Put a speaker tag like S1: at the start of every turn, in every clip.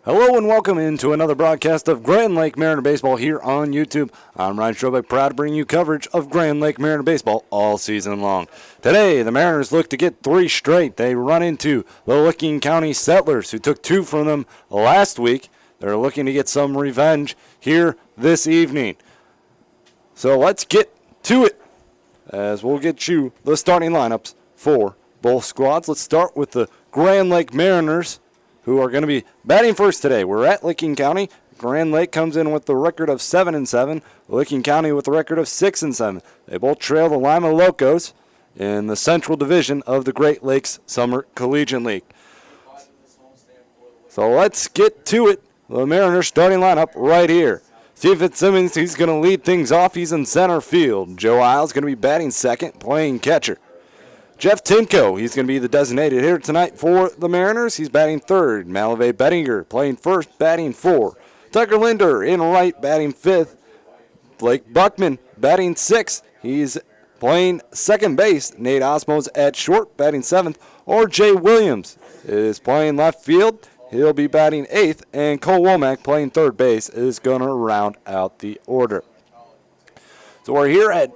S1: Hello and welcome into another broadcast of Grand Lake Mariner Baseball here on YouTube. I'm Ryan Strobeck, proud to bring you coverage of Grand Lake Mariner Baseball all season long. Today, the Mariners look to get 3 straight. They run into the Licking County Settlers, who took 2 from them last week. They're looking to get some revenge here this evening. So let's get to it, as we'll get you the starting lineups for both squads. Let's start with the Grand Lake Mariners, who are going to be batting first today. We're at Licking County. Grand Lake comes in with the record of 7-7. Licking County with the record of 6-7. They both trail the Lima Locos in the Central Division of the Great Lakes Summer Collegiate League. So let's get to it. The Mariners starting lineup right here. Steve Fitzsimmons, he's going to lead things off. He's in center field. Joe Isles going to be batting second, playing catcher. Jeff Timko, he's going to be the designated hitter tonight for the Mariners. He's batting third. Malave Bettinger playing first, batting 4. Tucker Linder in right, batting 5th. Blake Buckman batting 6th. He's playing second base. Nate Osmos at short, batting 7th. Or Jay Williams is playing left field. He'll be batting 8th. And Cole Womack playing third base is going to round out the order. So we're here at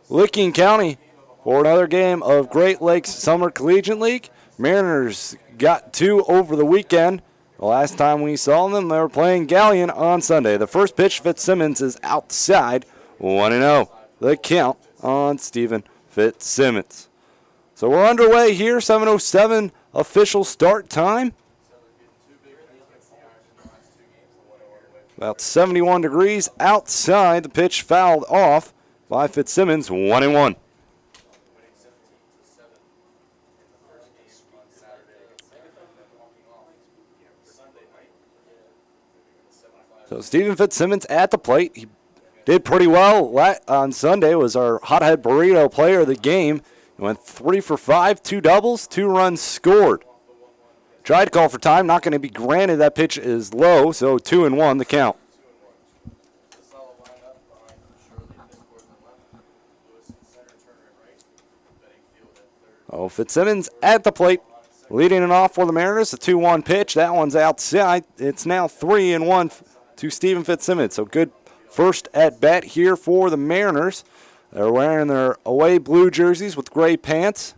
S1: Licking County for another game of Great Lakes Summer Collegiate League. Mariners got 2 over the weekend. The last time we saw them, they were playing Galleon on Sunday. The first pitch, Fitzsimmons, is outside, 1-0. The count on Stephen Fitzsimmons. So we're underway here, 7:07 official start time. About 71 degrees outside. The pitch fouled off by Fitzsimmons, 1-1. So Stephen Fitzsimmons at the plate. He did pretty well on Sunday. Was our hothead burrito player of the game. He went 3 for 5, 2 doubles, 2 runs scored. Tried to call for time, not going to be granted. That pitch is low, so 2-1 the count. Oh, Fitzsimmons at the plate, leading it off for the Mariners. The 2-1 pitch. That one's outside. It's now 3-1 to Stephen Fitzsimmons. So good first at bat here for the Mariners. They're wearing their away blue jerseys with gray pants.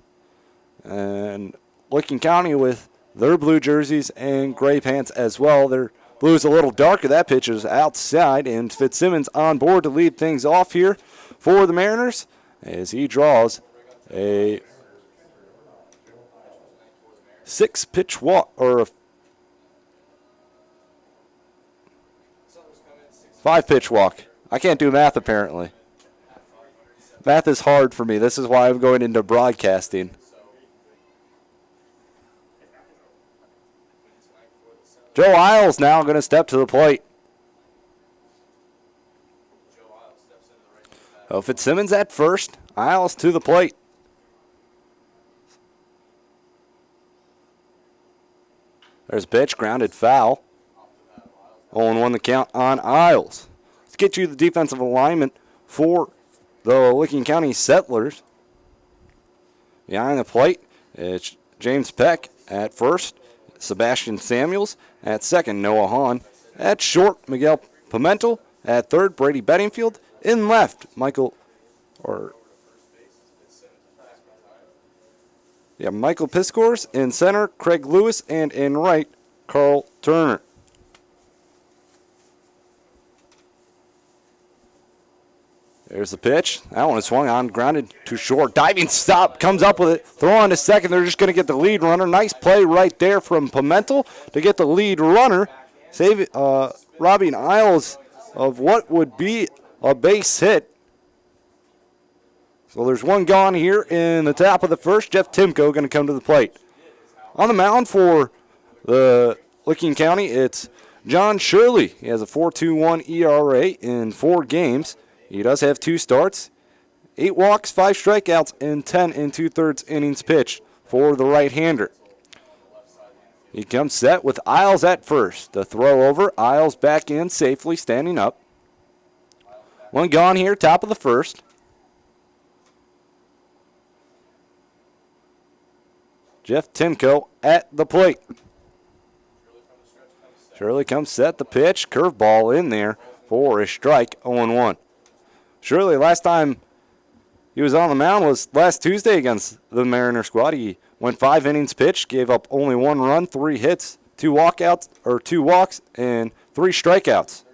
S1: And Licking County with their blue jerseys and gray pants as well. Their blue is a little darker. That pitch is outside. And Fitzsimmons on board to lead things off here for the Mariners as he draws a 6-pitch walk, or a 5-pitch walk. I can't do math apparently. Math is hard for me. This is why I'm going into broadcasting. Joe Isles now going to step to the plate. Oh, Fitzsimmons at first. Isles to the plate. There's a pitch, grounded foul. 0-1 the count on Isles. Let's get you the defensive alignment for the Licking County Settlers. Behind the plate, it's James Peck at first. Sebastian Samuels at second. Noah Hahn at short. Miguel Pimentel at third. Brady Bedingfield in left. Michael Piscors in center, Craig Lewis, and in right, Carl Turner. There's the pitch. That one is swung on, grounded to short. Diving stop, comes up with it. Throw on to second. They're just going to get the lead runner. Nice play right there from Pimentel to get the lead runner, robbing Isles of what would be a base hit. So there's one gone here in the top of the first. Jeff Timko going to come to the plate. On the mound for the Licking County, it's John Shirley. He has a 4.21 ERA in 4 games. He does have 2 starts, 8 walks, 5 strikeouts, and 10 2/3 innings pitched for the right-hander. He comes set with Isles at first. The throw over, Isles back in safely, standing up. One gone here, top of the first. Jeff Timko at the plate. Shirley comes set the pitch. Curveball in there for a strike, 0-1. Shirley, last time he was on the mound was last Tuesday against the Mariner squad. He went 5 innings pitched, gave up only 1 run, 3 hits, 2 walks, and 3 strikeouts.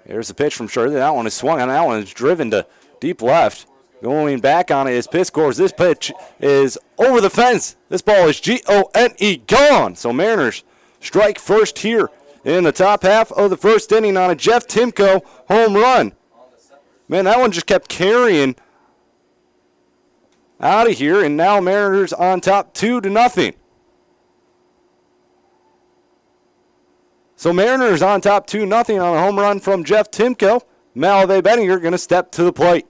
S1: Here's the pitch from Shirley. That one is swung on. That one is driven to deep left. Going back on it is Piscors. This pitch is over the fence. This ball is Gone, gone. So Mariners strike first here in the top half of the first inning on a Jeff Timko home run. Man, that one just kept carrying out of here, and now Mariners on top 2-0. So Mariners on top 2-0 on a home run from Jeff Timko. Malave Bettinger going to step to the plate.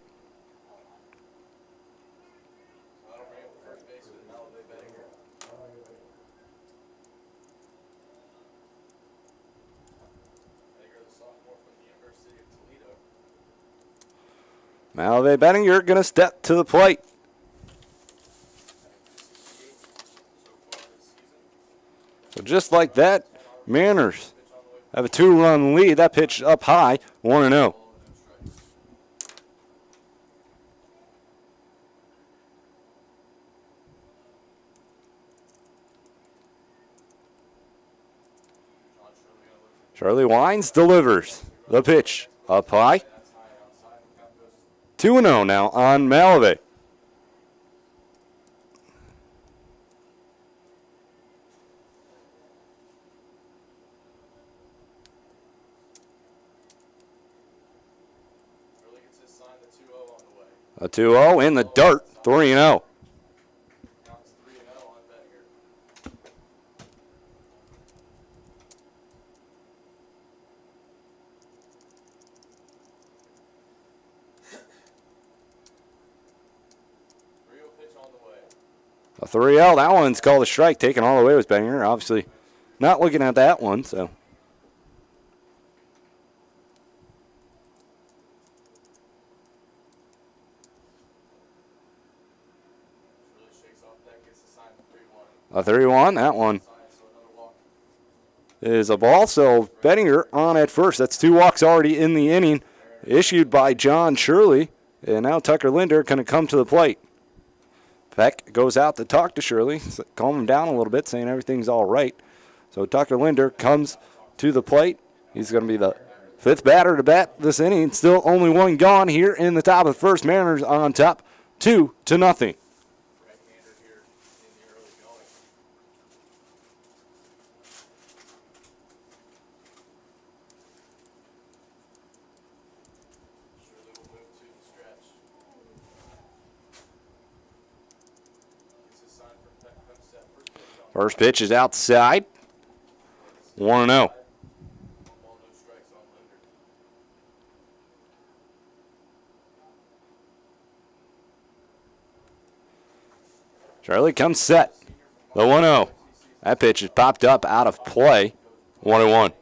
S1: Malave Bettinger going to step to the plate. So just like that, Mariners have a 2-run lead. That pitch up high, 1-0. Charlie Wines delivers the pitch up high. 2-0 now on Malave. A 2-0 in the dirt, 3-0. A 3-0, that one's called a strike, taken all the way with Bettinger. Obviously not looking at that one, so. A 3-1, that one is a ball, so Bettinger on at first. That's 2 walks already in the inning, issued by John Shirley, and now Tucker Linder going to come to the plate. Peck goes out to talk to Shirley, calm him down a little bit, saying everything's all right. So Tucker Linder comes to the plate. He's going to be the 5th batter to bat this inning. Still only 1 gone here in the top of the first. Mariners on top, 2-0. First pitch is outside. 1-0. Charlie comes set. The 1-0. That pitch is popped up out of play. 1-1.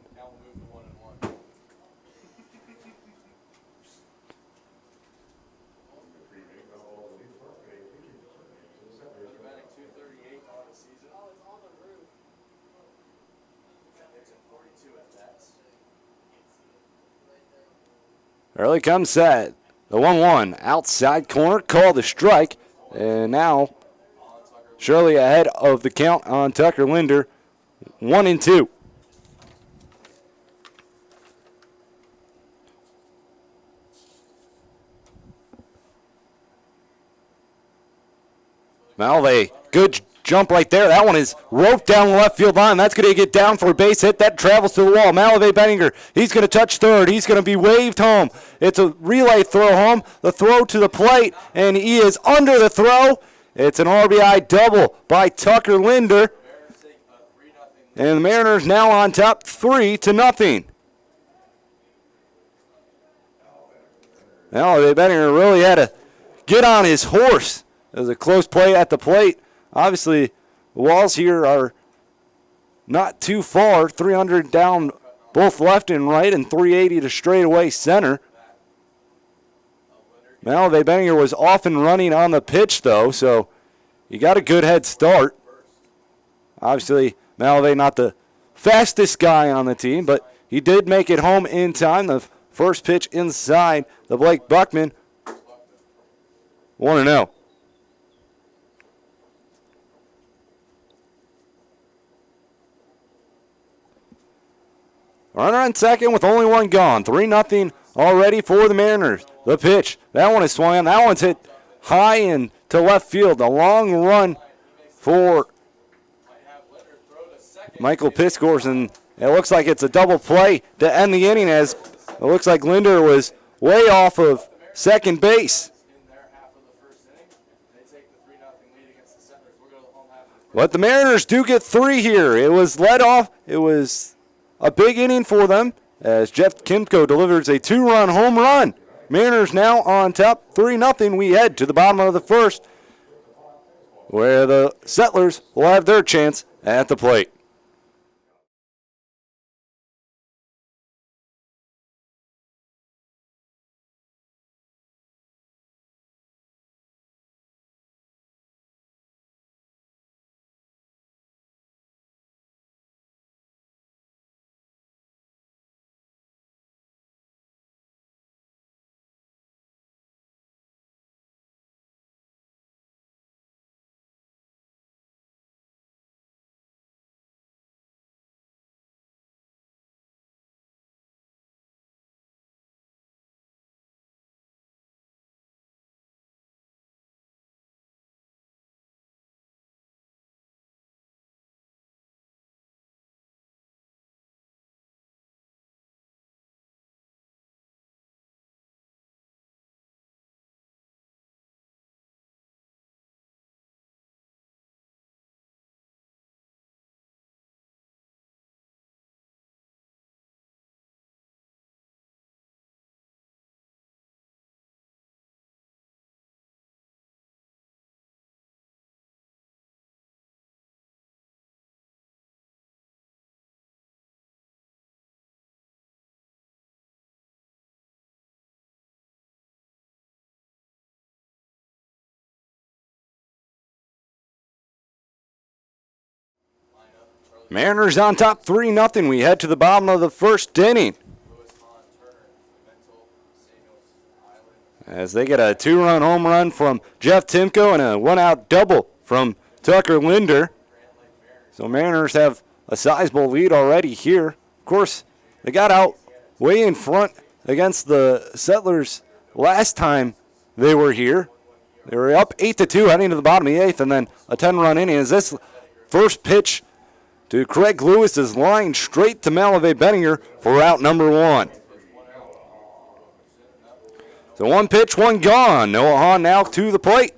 S1: Early comes set. The 1-1 outside corner called a strike. And now Shirley ahead of the count on Tucker Linder. 1-2. Malve, good jump right there. That one is roped down the left field line. That's going to get down for a base hit. That travels to the wall. Malave Bettinger, he's going to touch third. He's going to be waved home. It's a relay throw home. The throw to the plate, and he is under the throw. It's an RBI double by Tucker Linder. And the Mariners now on top 3-0. Malave Bettinger really had to get on his horse. It was a close play at the plate. Obviously, the walls here are not too far. 300 down both left and right and 380 to straightaway center. Malave Bettinger was off and running on the pitch, though, so he got a good head start. Obviously, Malavey not the fastest guy on the team, but he did make it home in time. The first pitch inside the Blake Buckman. 1-0. Runner on second with only one gone. 3-0 already for the Mariners. The pitch. That one is swung on. That one's hit high and to left field. A long run for Michael Piscors, and it looks like it's a double play to end the inning, as it looks like Linder was way off of second base. But the Mariners do get 3 here. It was led off. It was a big inning for them as Jeff Timko delivers a 2-run home run. Mariners now on top, 3-0. We head to the bottom of the first, where the Settlers will have their chance at the plate. Mariners on top 3-0. We head to the bottom of the first inning, as they get a 2-run home run from Jeff Timko and a 1-out double from Tucker Linder. So Mariners have a sizable lead already here. Of course, they got out way in front against the Settlers last time they were here. They were up 8-2 heading to the bottom of the 8th, and then a 10-run inning. As this first pitch to Craig Lewis is lined straight to Malavey Benninger for out number 1. So 1 pitch, 1 gone. Noah Hahn now to the plate.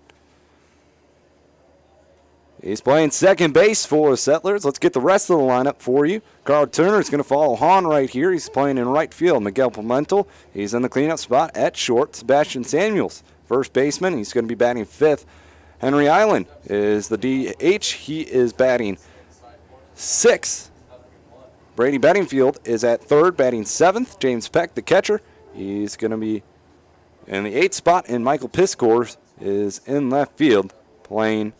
S1: He's playing second base for the Settlers. Let's get the rest of the lineup for you. Carl Turner is going to follow Hahn right here. He's playing in right field. Miguel Pimentel, he's in the cleanup spot at short. Sebastian Samuels, first baseman. He's going to be batting 5th. Henry Island is the DH. He is batting 6th. Brady Bedingfield is at 3rd, batting 7th. James Peck, the catcher, he's going to be in the 8th spot. And Michael Piscors is in left field playing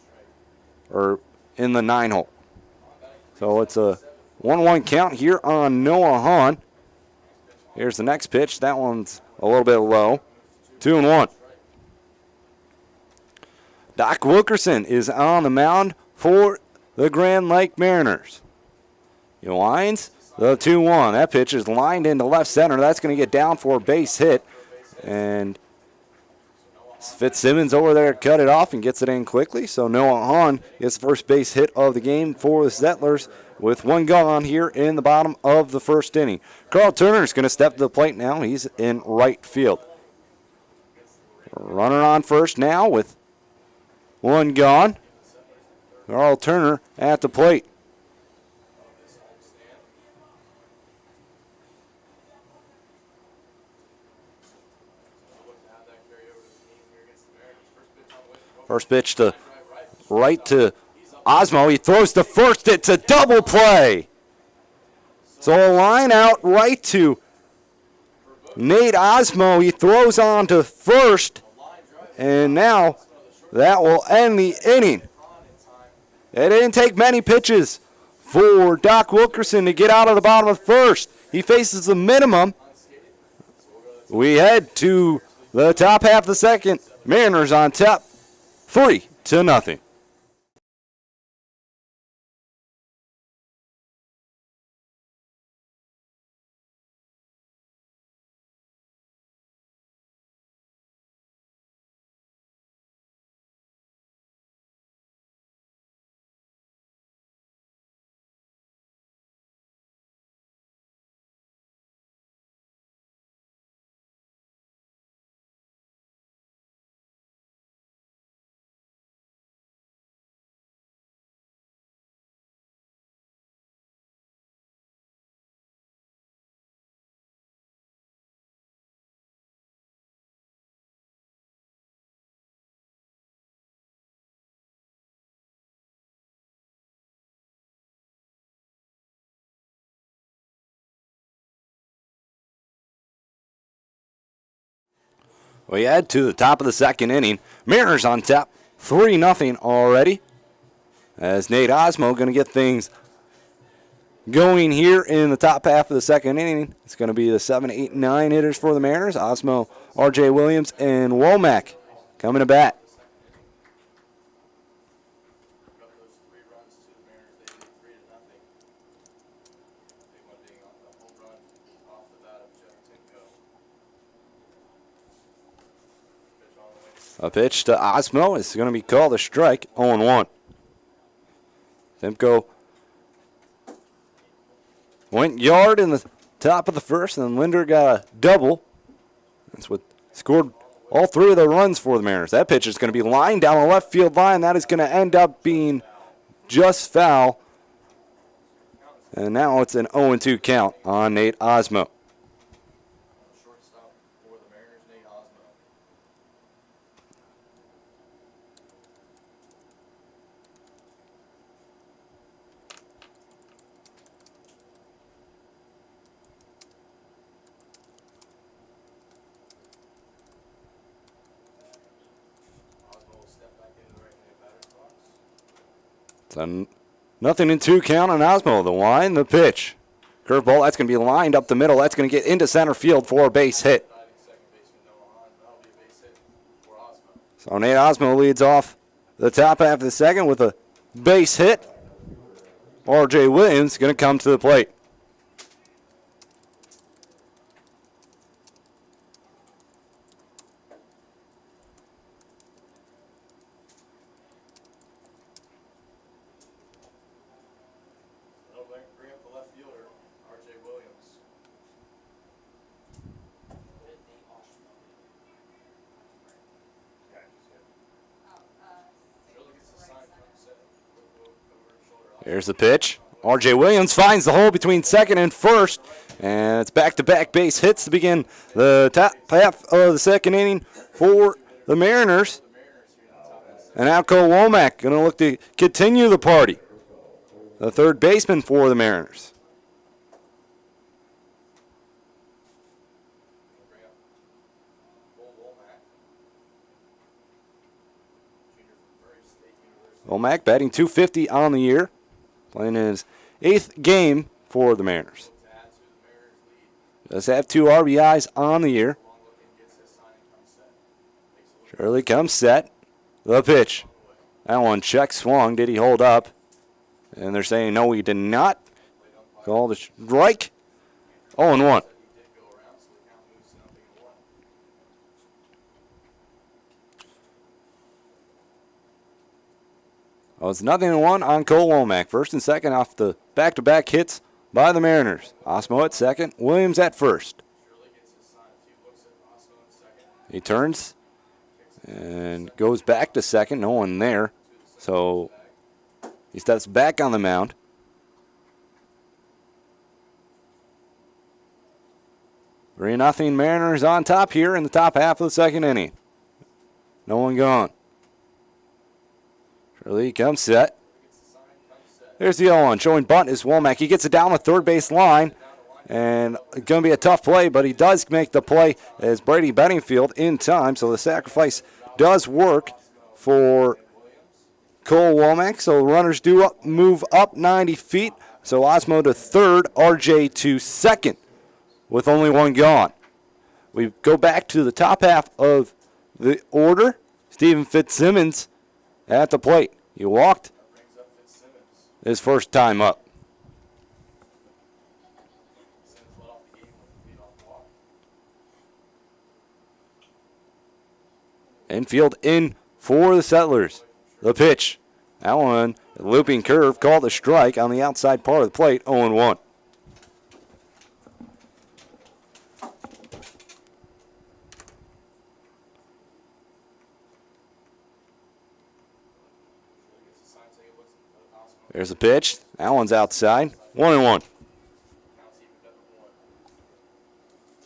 S1: in the 9 hole. So it's a 1-1 count here on Noah Hahn. Here's the next pitch. That one's a little bit low. 2-1. Doc Wilkerson is on the mound for the Grand Lake Mariners. He lines the 2-1. That pitch is lined into left center. That's going to get down for a base hit. And Fitzsimmons over there cut it off and gets it in quickly. So Noah Hahn gets the first base hit of the game for the Settlers with 1 gone here in the bottom of the first inning. Carl Turner is going to step to the plate now. He's in right field. Runner on first now with 1 gone. Carl Turner at the plate. First pitch to right to Osmo. He throws to first. It's a double play. So a line out right to Nate Osmo. He throws on to first. And now that will end the inning. It didn't take many pitches for Doc Wilkerson to get out of the bottom of the first. He faces the minimum. We head to the top half of the second. Mariners on top, 3-0. We head to the top of the second inning. Mariners on top, 3-0 already. As Nate Osmo going to get things going here in the top half of the second inning. It's going to be the 7, 8, 9 hitters for the Mariners. Osmo, R.J. Williams, and Womack coming to bat. A pitch to Osmo is going to be called a strike, 0-1. Timko went yard in the top of the first, and then Linder got a double. That's what scored all three of the runs for the Mariners. That pitch is going to be lined down the left field line. That is going to end up being just foul. And now it's an 0-2 count on Nate Osmo. So nothing in 2 count on Osmo. The line, the pitch. Curveball, that's going to be lined up the middle. That's going to get into center field for a base hit. So Nate Osmo leads off the top half of the second with a base hit. R.J. Williams going to come to the plate. Here's the pitch. R.J. Williams finds the hole between second and first. And it's back-to-back base hits to begin the top half of the second inning for the Mariners. And now Cole Womack going to look to continue the party. The third baseman for the Mariners. Womack batting .250 on the year. Playing his 8th game for the Mariners. Does have 2 RBIs on the year. Shirley comes set. The pitch. That one check swung. Did he hold up? And they're saying no, he did not. Call the strike. 0-1. Oh, it's 0-1 on Cole Womack. First and second off the back-to-back hits by the Mariners. Osmo at second, Williams at first. He turns and goes back to second. No one there. So he steps back on the mound. Three 0 Mariners on top here in the top half of the second inning. No one gone. Shirley comes set. There's the 0-1. Showing bunt is Womack. He gets it down the third base line. And it's going to be a tough play, but he does make the play as Brady Bedingfield in time. So the sacrifice does work for Cole Womack. So runners do move up 90 feet. So Osmo to third, RJ to second with only one gone. We go back to the top half of the order. Stephen Fitzsimmons at the plate. He walked his first time up. Infield in for the Settlers. The pitch. That one, looping curve, called a strike on the outside part of the plate, 0-1. There's a pitch. That one's outside. 1-1.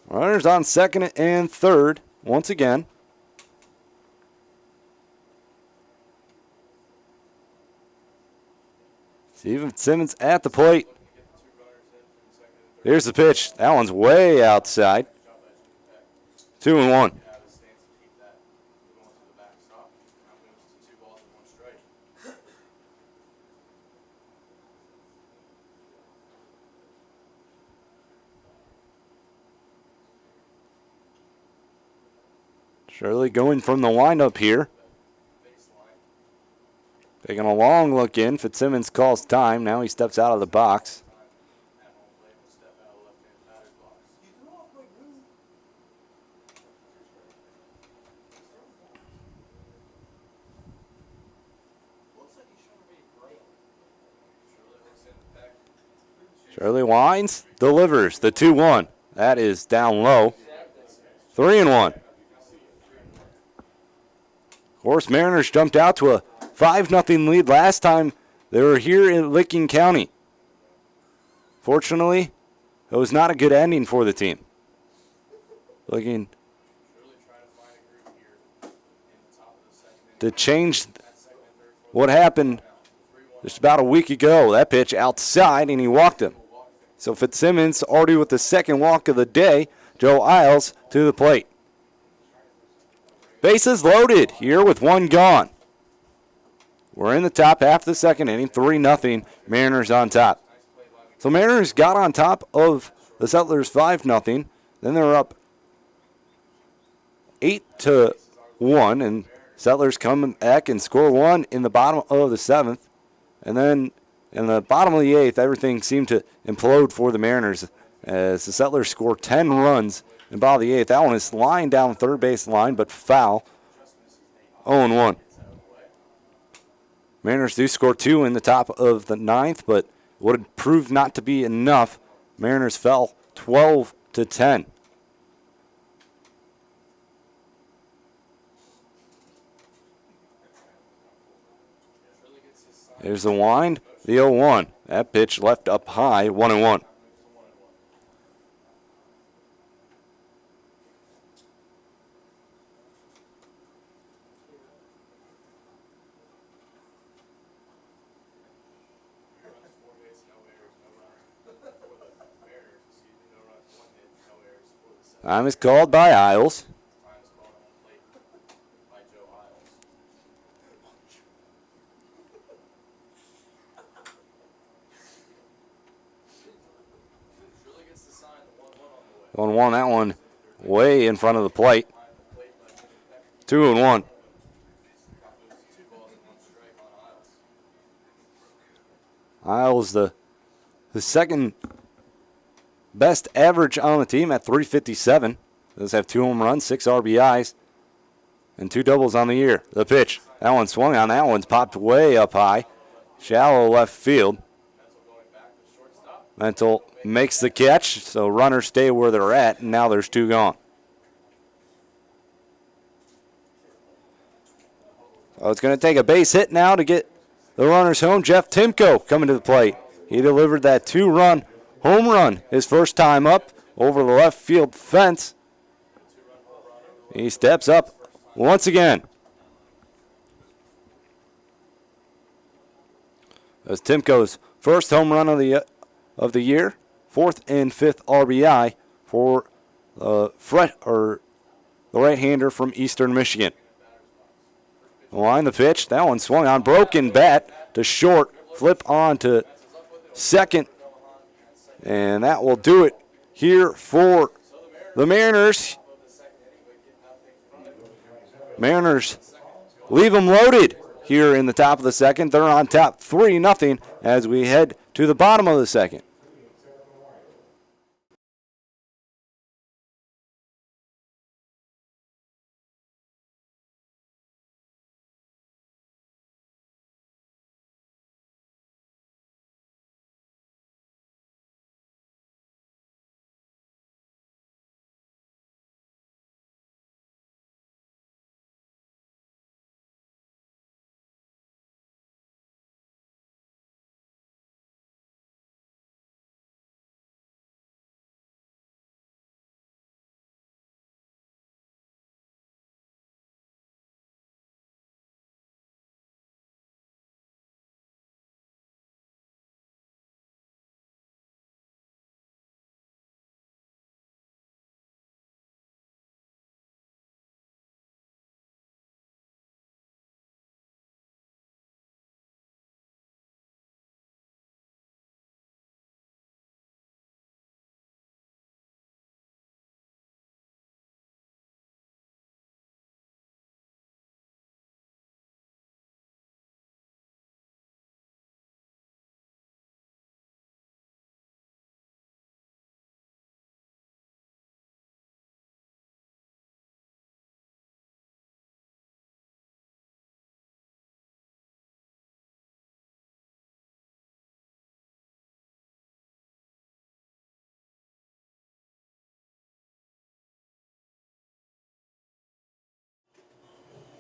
S1: Runners on second and third once again. Stephen Simmons at the plate. Here's the pitch. That one's way outside. 2-1. Shirley going from the windup here. Taking a long look in. Fitzsimmons calls time. Now he steps out of the box. Shirley winds, delivers the 2-1. That is down low. 3-1. Of course, Mariners jumped out to a 5-0 lead last time they were here in Licking County. Fortunately, it was not a good ending for the team. Looking to change what happened just about a week ago. That pitch outside, and he walked him. So Fitzsimmons already with the second walk of the day. Joe Isles to the plate. Bases loaded here with one gone. We're in the top half of the second inning, 3-0, Mariners on top. So Mariners got on top of the Settlers 5-0. Then they were up 8-1, and Settlers come back and score one in the bottom of the seventh. And then in the bottom of the eighth, everything seemed to implode for the Mariners as the Settlers score 10 runs in the bottom of the eighth. That one is lined down the third base line, but foul. 0-1. Mariners do score two in the top of the ninth, but would have proved not to be enough. Mariners fell 12-10. There's the wind, the 0-1. That pitch left up high, 1-1. Time is called by Isles. On one, that one way in front of the plate. 2-1. Isles, the second best average on the team at .357. Does have 2 home runs, 6 RBIs, and 2 doubles on the year. The pitch. That one swung on. That one's popped way up high. Shallow left field. Mental makes the catch, so runners stay where they're at, and now there's 2 gone. So it's going to take a base hit now to get the runners home. Jeff Timko coming to the plate. He delivered that 2-run home run his first time up over the left field fence. He steps up once again. That's Timko's first home run of the year, 4th and 5th RBI for the right-hander from Eastern Michigan. Line the pitch. That one swung on. Broken bat to short. Flip on to second. And that will do it here for the Mariners. Mariners leave them loaded here in the top of the second. They're on top 3-0 as we head to the bottom of the second.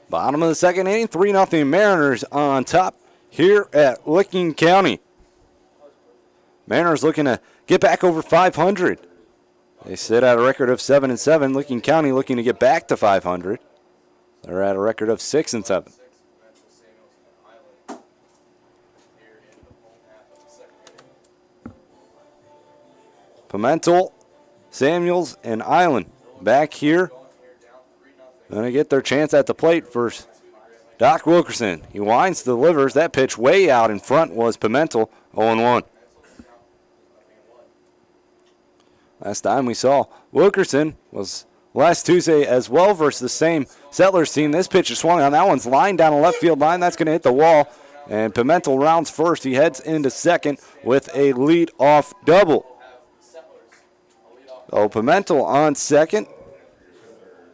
S1: Bottom of the second inning, 3-0 Mariners on top here at Licking County. Mariners looking to get back over 500. They sit at a record of 7-7. Licking County looking to get back to 500. They're at a record of 6-7. Pimentel, Samuels, and Island back here. Going to get their chance at the plate first. Doc Wilkerson. He winds, delivers. That pitch way out in front was Pimentel, 0-1. Last time we saw Wilkerson was last Tuesday as well versus the same Settlers team. This pitch is swung on. That one's lined down a left field line. That's going to hit the wall. And Pimentel rounds first. He heads into second with a lead-off double. So Pimentel on second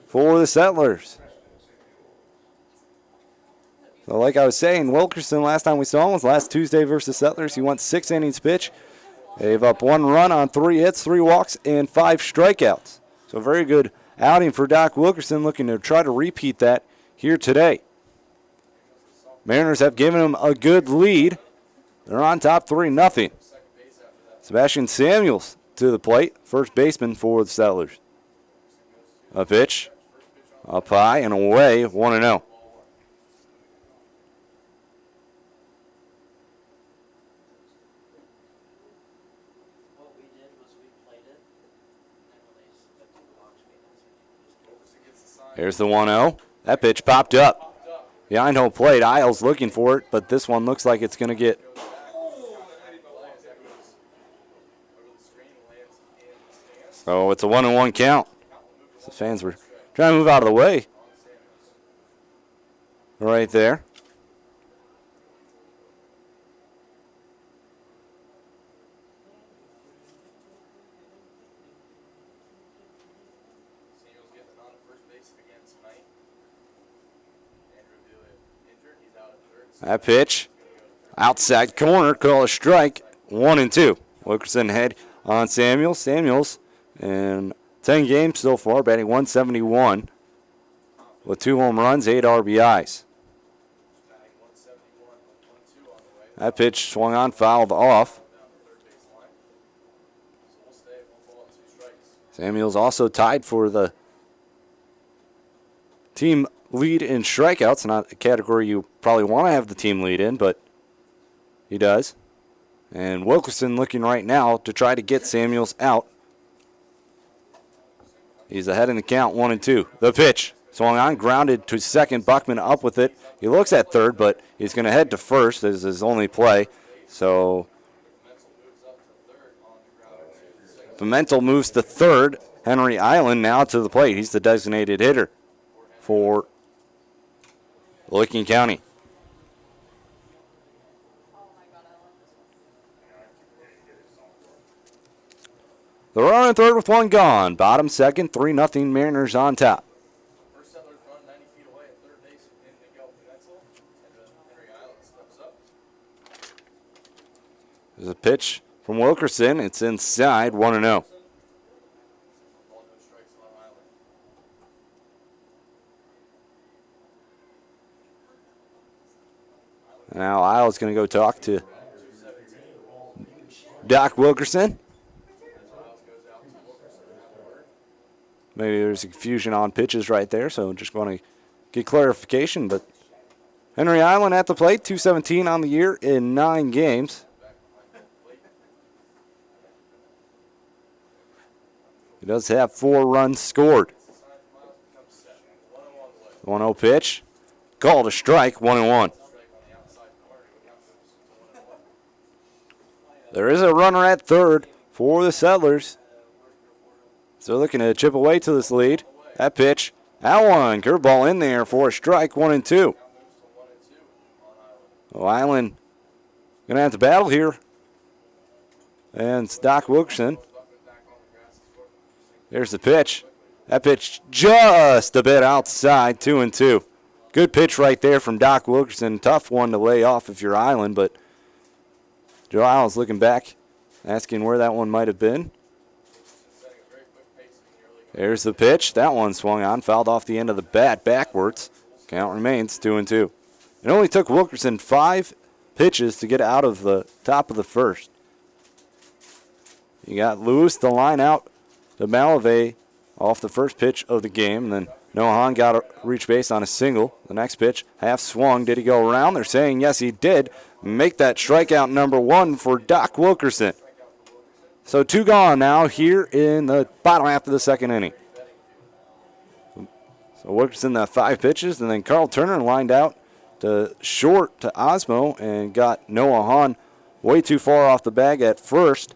S1: for the Settlers. So like I was saying, Wilkerson, last time we saw him was last Tuesday versus Settlers. He went 6 innings pitch. Gave up 1 run on 3 hits, 3 walks, and 5 strikeouts. So a very good outing for Doc Wilkerson, looking to try to repeat that here today. Mariners have given him a good lead. They're on top 3-0. Sebastian Samuels to the plate, first baseman for the Settlers. A pitch. Up high and away, 1-0. Here's the 1-0. That pitch popped up. Behind home plate, Isles looking for it, but this one looks like it's going to get. So it's a 1-1 count. The fans were trying to move out of the way. Right there. That pitch, outside corner, call a strike, 1-2. Wilkerson head on Samuels. Samuels in 10 games so far, batting .171 with 2 home runs, 8 RBIs. That pitch swung on, fouled off. Samuels also tied for the team lead in strikeouts. Not a category you probably want to have the team lead in, but he does. And Wilkerson looking right now to try to get Samuels out. He's ahead in the count, 1-2. The pitch. Swung on, grounded to second. Buckman up with it. He looks at third, but he's going to head to first as his only play. So Pimentel moves to third. Henry Island now to the plate. He's the designated hitter for Licking County. The runner in third with one gone. Bottom second, 3-0 Mariners on top.
S2: First Settlers run 90 feet away at third base in Miguel Pimentel, and Henry Island steps up.
S1: There's a pitch from Wilkerson. It's inside, 1-0.
S2: Ball no strikes on Island.
S1: Now Isle's going to go talk to Doc Wilkerson. Maybe there's a confusion on pitches right there, so just want to get clarification. But Henry Island at the plate, 217 on the year in 9 games. He does have 4 runs scored. 1-0 pitch. Called a strike, 1-1. There is a runner at third for the Settlers. So looking to chip away to this lead. That pitch, that one, curveball in there for a strike, 1-2. Oh, Island going to have to battle here. And it's Doc Wilkerson. There's the pitch. That pitch just a bit outside, 2-2. Good pitch right there from Doc Wilkerson. Tough one to lay off if you're Island, but Joe Island's looking back, asking where that one might have been. There's the pitch. That one swung on, fouled off the end of the bat backwards. Count remains 2-2. It only took Wilkerson 5 pitches to get out of the top of the first. You got Lewis the line out to Malavey off the first pitch of the game. And then Noah Hahn got a reach base on a single. The next pitch, half swung. Did he go around? They're saying yes, he did. Make that strikeout number 1 for Doc Wilkerson. So 2 gone now here in the bottom half of the second inning. So Wilkerson, that 5 pitches, and then Carl Turner lined out to short to Osmo and got Noah Hahn way too far off the bag at first,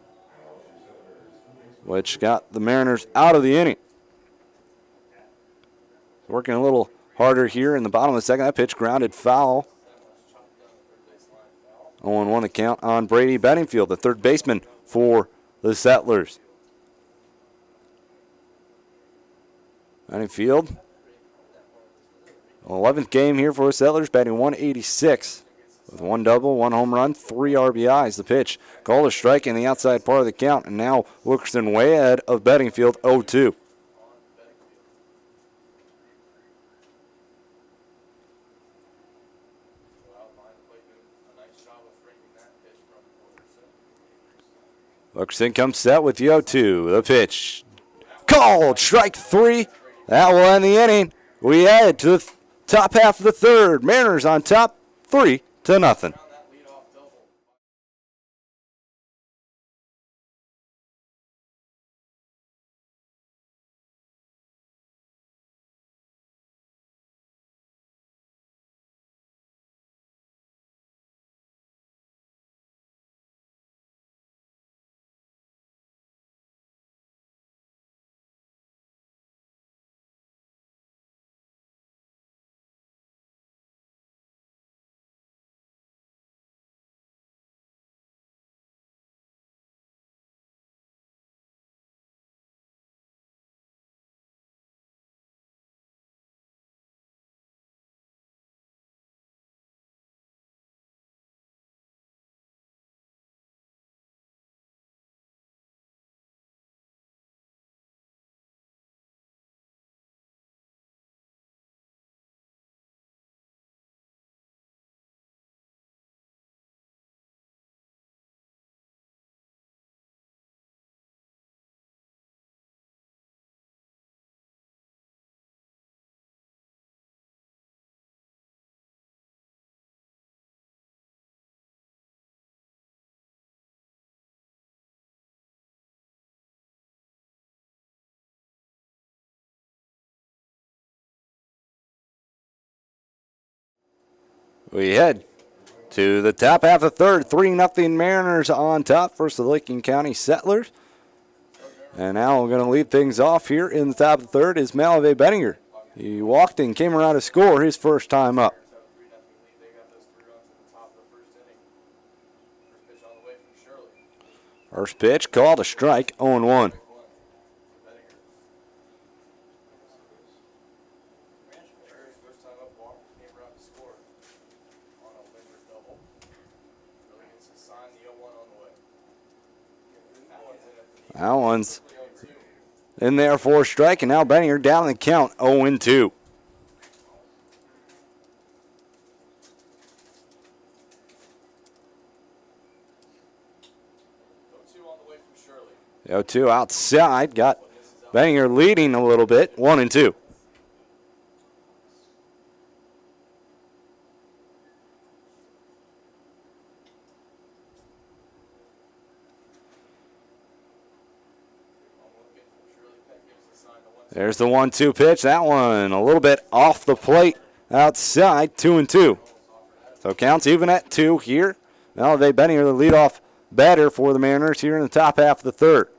S1: which got the Mariners out of the inning. Working a little harder here in the bottom of the second. That pitch grounded foul. 0-1 the count on Brady Bedingfield, the third baseman for the Settlers. Bedingfield, 11th game here for the Settlers, batting 186 with 1 double, 1 home run, 3 RBIs. The pitch called a strike in the outside part of the count, and now Wilkerson way ahead of Bedingfield, 0-2. Wilkerson comes set with the 0-2. The pitch called, strike 3. That will end the inning. We head to the top half of the third. Mariners on top, 3-0. We head to the top half of the third. 3-0 Mariners on top versus the Licking County Settlers. And now we're going to lead things off here in the top of the third is Malave Benninger. He walked and came around to score his first time up. First pitch called a strike, 0-1. That one's in there for a strike, and now Benninger down the count, 0-2. The 0-2 outside, got Benninger leading a little bit, 1-2. There's the 1-2 pitch. That one a little bit off the plate outside, 2-2. So counts even at 2 here. Malave Benninger, the leadoff batter for the Mariners here in the top half of the third.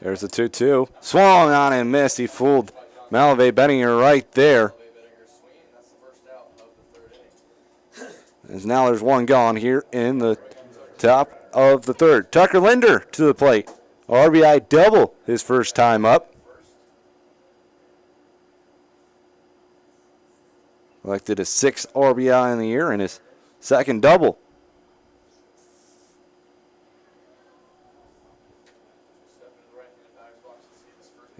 S1: There's the 2-2. Swung on and missed. He fooled Malave Benninger right there. As now there's one gone here in the top of the third. Tucker Linder to the plate. RBI double his first time up. Collected his 6th RBI in the year and his second double.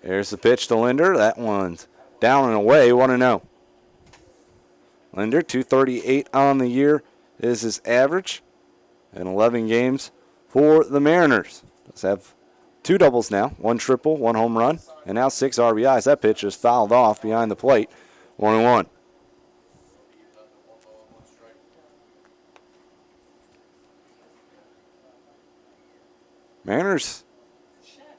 S1: There's the pitch to Linder. That one's down and away, 1-0. Linder, 238 on the year is his average in 11 games for the Mariners. Does have 2 doubles now, 1 triple, 1 home run, and now 6 RBIs. That pitch is fouled off behind the plate, 1-1. Mariners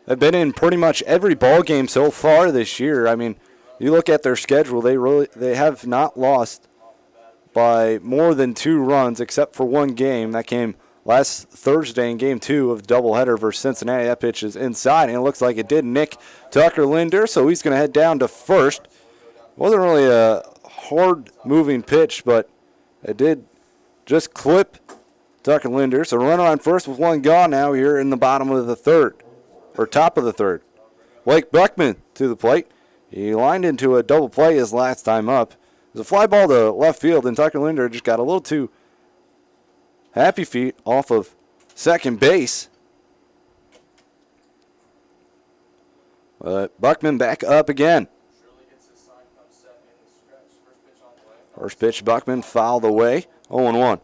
S1: have been in pretty much every ball game so far this year. I mean, you look at their schedule, they have not lost by more than 2 runs except for one game. That came last Thursday in Game 2 of the doubleheader versus Cincinnati. That pitch is inside, and it looks like it did nick Tucker Linder, so he's going to head down to first. Wasn't really a hard-moving pitch, but it did just clip Tucker Linder. So runner on first with 1 gone now here in the bottom of the third, or top of the third. Blake Buckman to the plate. He lined into a double play his last time up. It was a fly ball to left field, and Tucker Linder just got a little too happy feet off of second base. But Buckman back up again. First pitch, Buckman fouled away, 0-1.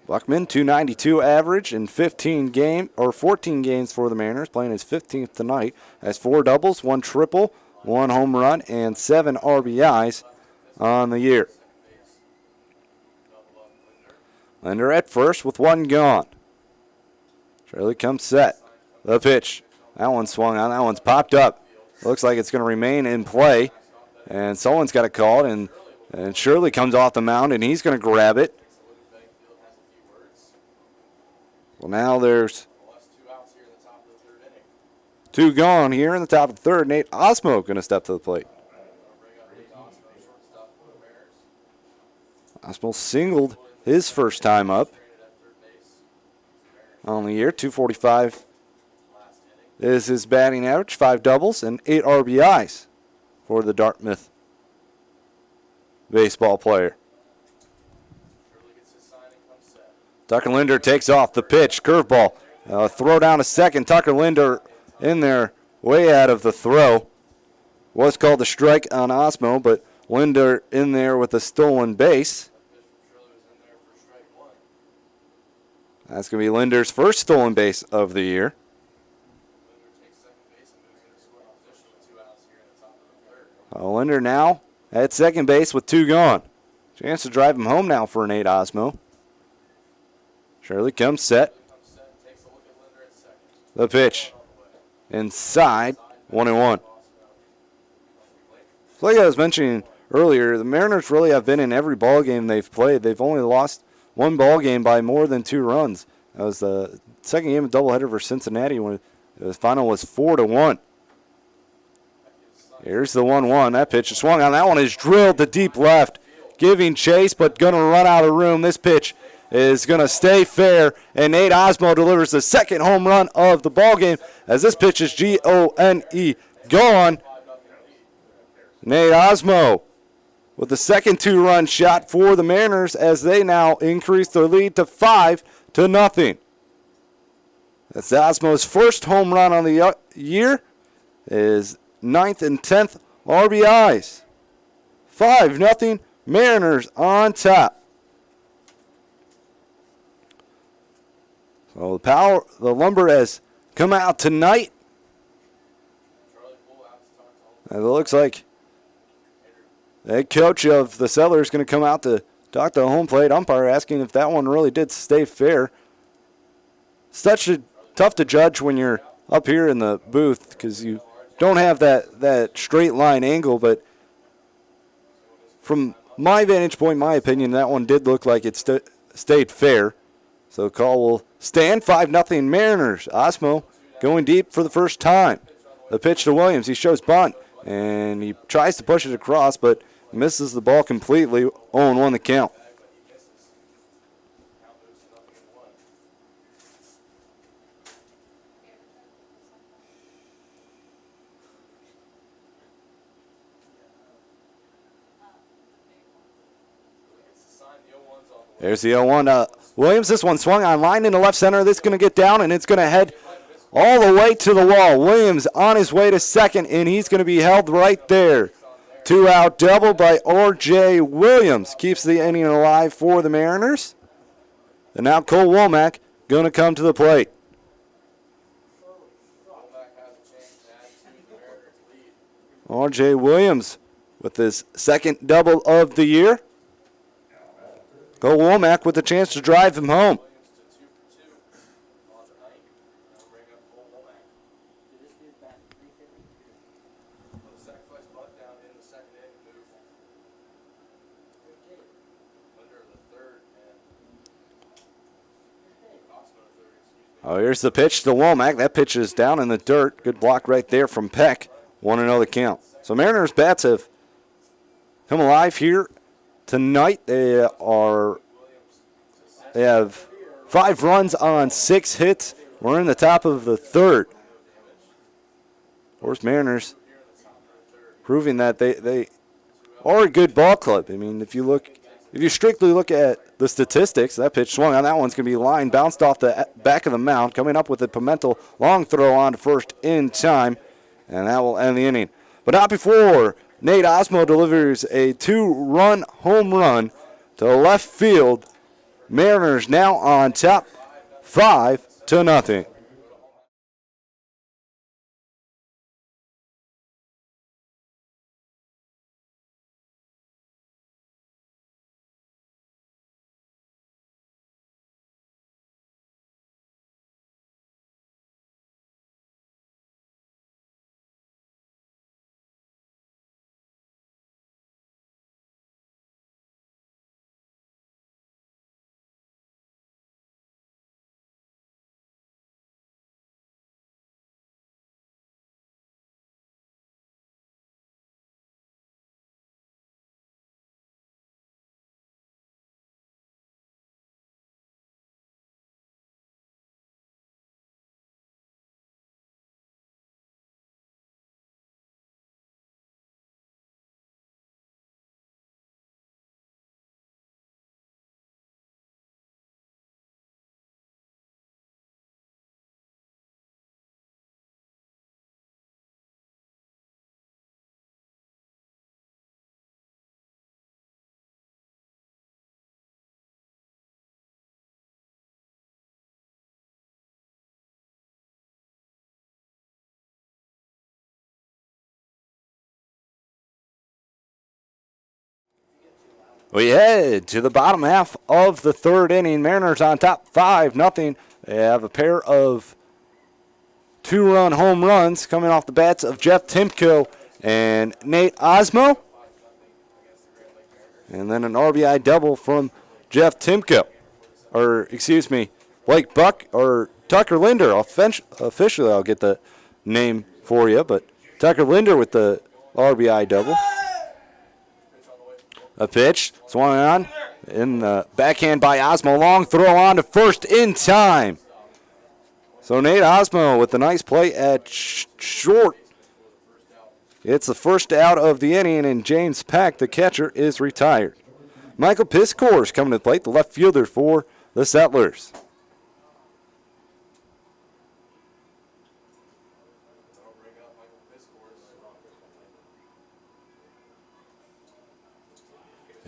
S1: Buckman, 292 average in 14 games for the Mariners, playing his 15th tonight. Has 4 doubles, 1 triple, 1 home run, and 7 RBIs on the year. Linder at first with 1 gone. Shirley comes set. The pitch. That one swung on. That one's popped up. Looks like it's going to remain in play. And someone's got a call, and Shirley comes off the mound, and he's going to grab it. Well, now there's 2 gone here in the top of the third. Nate Osmo going to step to the plate. Osmo singled his first time up on the year. 245 is his batting average. 5 doubles and 8 RBIs for the Dartmouth baseball player. Tucker Linder takes off the pitch. Curveball. Throw down to second. Tucker Linder in there way out of the throw. Was called a strike on Osmo, but Linder in there with a stolen base. That's going to be Linder's first stolen base of the year. Linder now at second base with 2 gone. Chance to drive him home now for Nate Osmo. Shirley comes set. The pitch. Inside. 1-1. So like I was mentioning earlier, the Mariners really have been in every ball game they've played. They've only lost one ball game by more than 2 runs. That was the second game of doubleheader versus Cincinnati when the final was 4-1. Here's the 1-1. That pitch is swung on. That one is drilled to deep left, giving chase, but going to run out of room. This pitch is going to stay fair, and Nate Osmo delivers the second home run of the ball game as this pitch is G-O-N-E gone. Nate Osmo with the second 2-run shot for the Mariners as they now increase their lead to 5-0. That's Osmo's first home run on the year, his 9th and 10th RBIs. 5-0, Mariners on top. So the Lumber has come out tonight. And it looks like the head coach of the Settlers is going to come out to talk to the home plate umpire, asking if that one really did stay fair. Tough to judge when you're up here in the booth because you don't have that straight line angle, but from my vantage point, my opinion, that one did look like it stayed fair. So the call will stand. 5-0 Mariners. Osmo going deep for the first time. The pitch to Williams. He shows bunt, and he tries to push it across, but misses the ball completely. 0-1 the count. There's the 0-1. Williams, this one swung on line into left center. This is going to get down, and it's going to head all the way to the wall. Williams on his way to second, and he's going to be held right there. 2-out double by R.J. Williams. Keeps the inning alive for the Mariners. And now Cole Womack going to come to the plate. R.J. Williams with his second double of the year. Cole Womack with a chance to drive him home. Oh, here's the pitch to Womack. That pitch is down in the dirt. Good block right there from Peck. 1-0 the count. So Mariners bats have come alive here tonight. They have 5 runs on 6 hits. We're in the top of the third. Of course, Mariners proving that they are a good ball club. I mean, if you strictly look at the statistics, that pitch swung on. That one's going to be lined, bounced off the back of the mound, coming up with a Pimentel long throw on to first in time, and that will end the inning. But not before Nate Osmo delivers a 2-run home run to left field. Mariners now on top, 5-0. We head to the bottom half of the third inning. Mariners on top, 5-0. They have a pair of 2-run home runs coming off the bats of Jeff Timko and Nate Osmo. And then an RBI double from Jeff Timko. Or, excuse me, Blake Buck or Tucker Linder. Officially, I'll get the name for you, but Tucker Linder with the RBI double. A pitch, swung on, in the backhand by Osmo. Long throw on to first in time. So Nate Osmo with a nice play at short. It's the first out of the inning, and James Pack, the catcher, is retired. Michael Piscor is coming to the plate, the left fielder for the Settlers.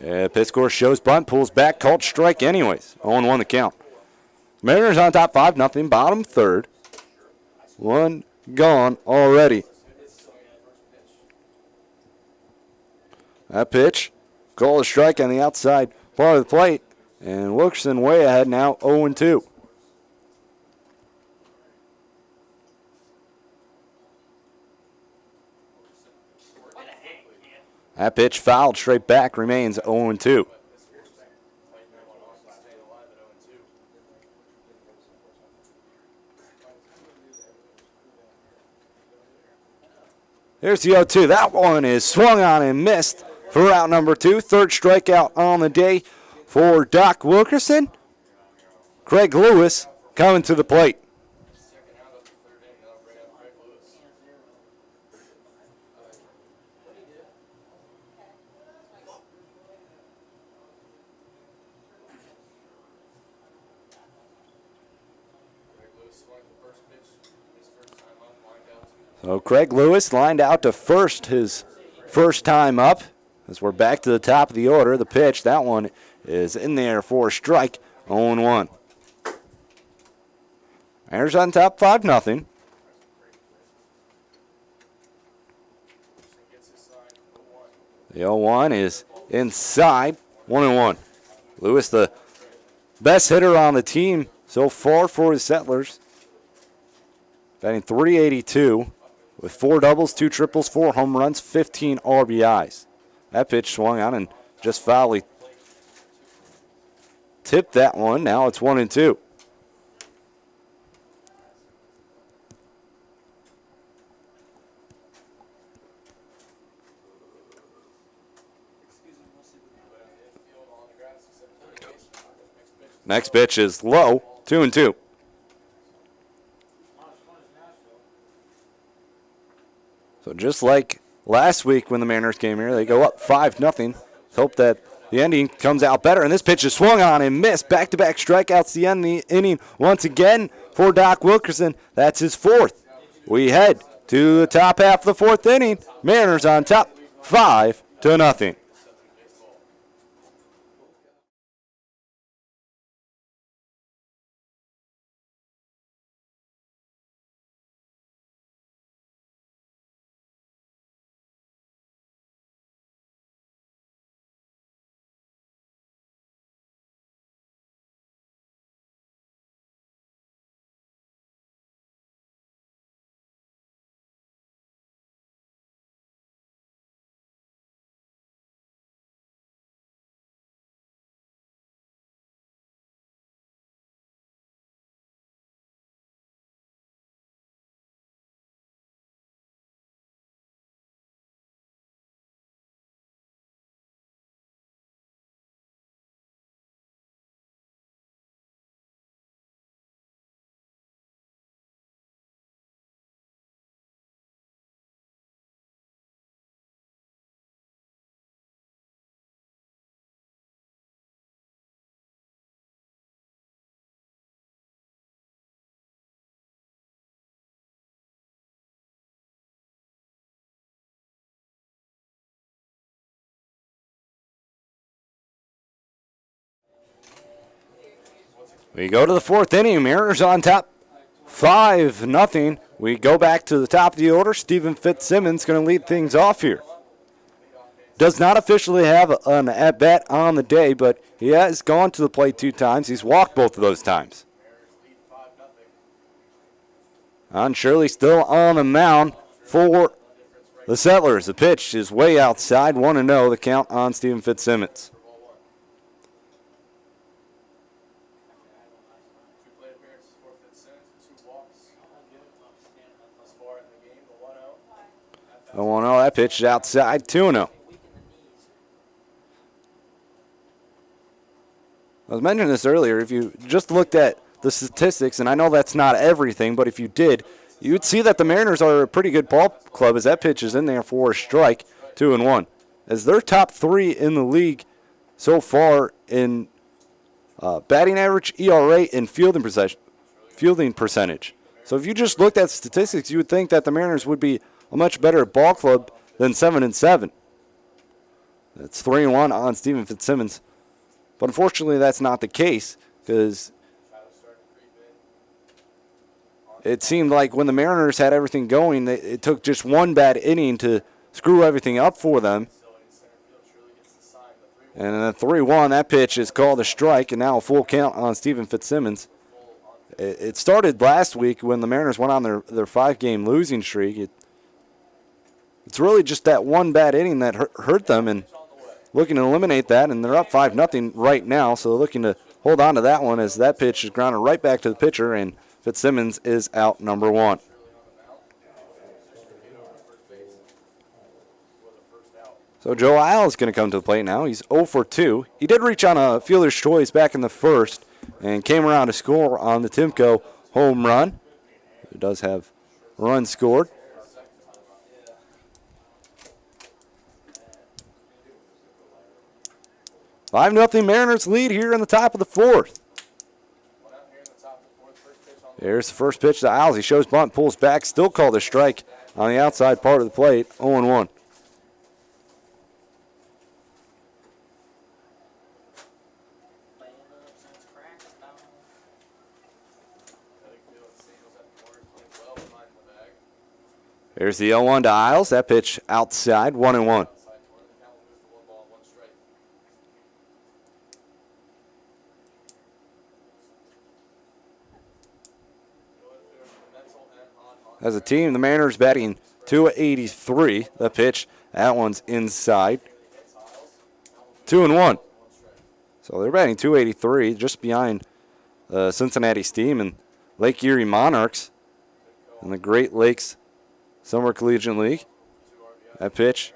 S1: Piscor shows bunt, pulls back, called strike anyways. 0-1 the count. Mariners on top 5-0, bottom third. One gone already. That pitch, called a strike on the outside part of the plate. And Wilkerson way ahead now, 0-2. That pitch fouled straight back, remains 0-2. Here's the 0-2. That one is swung on and missed for out number 2. Third strikeout on the day for Doc Wilkerson. Craig Lewis coming to the plate. So Craig Lewis lined out to first his first time up. As we're back to the top of the order, the pitch, that one is in there for a strike, 0-1. Mariners on top 5-0. The 0-1 is inside, 1-1. Lewis, the best hitter on the team so far for his Settlers. Batting .382 with 4 doubles, 2 triples, 4 home runs, 15 RBIs. That pitch swung on and just foully tipped that one. Now it's 1-2. Next pitch is low, 2-2. So just like last week when the Mariners came here, they go up 5-0. Let's hope that the ending comes out better. And this pitch is swung on and missed. Back-to-back strikeouts the end of the inning once again for Doc Wilkerson. That's his 4th. We head to the top half of the 4th inning. Mariners on top 5-0. We go to the 4th inning. Mariners on top 5-0. We go back to the top of the order. Stephen Fitzsimmons going to lead things off here. Does not officially have an at-bat on the day, but he has gone to the plate 2 times. He's walked both of those times. On Shirley still on the mound for the Settlers. The pitch is way outside, 1-0. The count on Stephen Fitzsimmons. The 1-0. That pitch is outside, 2-0. I was mentioning this earlier. If you just looked at the statistics, and I know that's not everything, but if you did, you would see that the Mariners are a pretty good ball club as that pitch is in there for a strike, 2-1. As they're top 3 in the league so far in batting average, ERA, and fielding percentage. So if you just looked at statistics, you would think that the Mariners would be a much better ball club than 7-7. That's 3-1 on Stephen Fitzsimmons. But unfortunately, that's not the case because it seemed like when the Mariners had everything going, it took just one bad inning to screw everything up for them. And then 3-1, that pitch is called a strike, and now a full count on Stephen Fitzsimmons. It started last week when the Mariners went on their 5-game losing streak. It's really just that one bad inning that hurt them, and looking to eliminate that, and they're up 5-0 right now, so they're looking to hold on to that one as that pitch is grounded right back to the pitcher, and Fitzsimmons is out number 1. So Joe Isle is going to come to the plate now. He's 0 for 2. He did reach on a fielder's choice back in the first and came around to score on the Timko home run. He does have runs scored. Five 0 Mariners lead here in the top of the 4th. There's the first pitch to Isles. He shows bunt, pulls back, still called a strike on the outside part of the plate, 0-1. There's the 0-1 to Isles. That pitch outside, 1-1. As a team, the Mariners batting .283. The pitch, that one's inside. 2-1. So they're batting .283, just behind Cincinnati Steam and Lake Erie Monarchs in the Great Lakes Summer Collegiate League. That pitch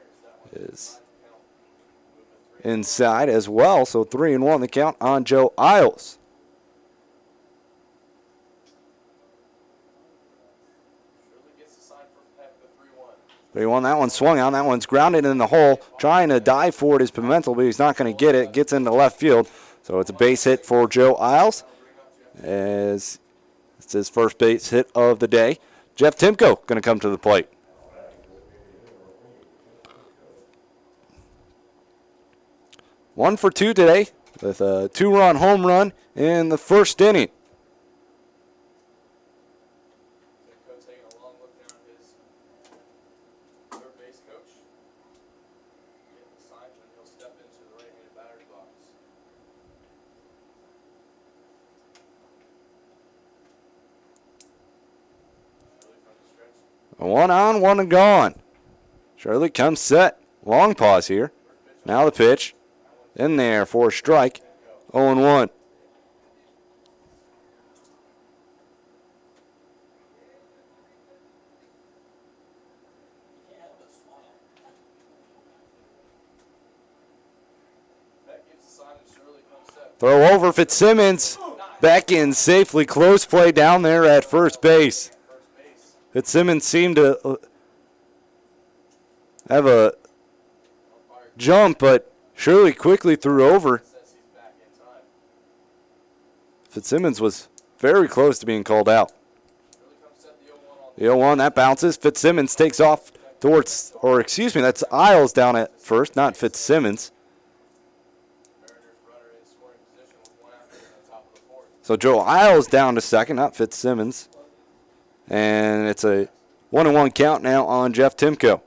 S1: is inside as well, so 3-1 the count on Joe Isles. 3-1, that one swung on. That one's grounded in the hole. Trying to dive for it is Pimentel, but he's not going to get it. Gets into left field. So it's a base hit for Joe Isles, as it's his first base hit of the day. Jeff Timko going to come to the plate. One for 2 today with a 2-run home run in the first inning. One on, one gone. Shirley comes set. Long pause here. Now the pitch. In there for a strike. 0-1. Throw over Fitzsimmons. Back in safely. Close play down there at first base. Fitzsimmons seemed to have a jump, but Shirley quickly threw over. Fitzsimmons was very close to being called out. The 0-1, that bounces. Fitzsimmons takes off towards, or excuse me, that's Isles down at first, not Fitzsimmons. So Joe Isles down to second, not Fitzsimmons. And it's a 1-1 count now on Jeff Timko.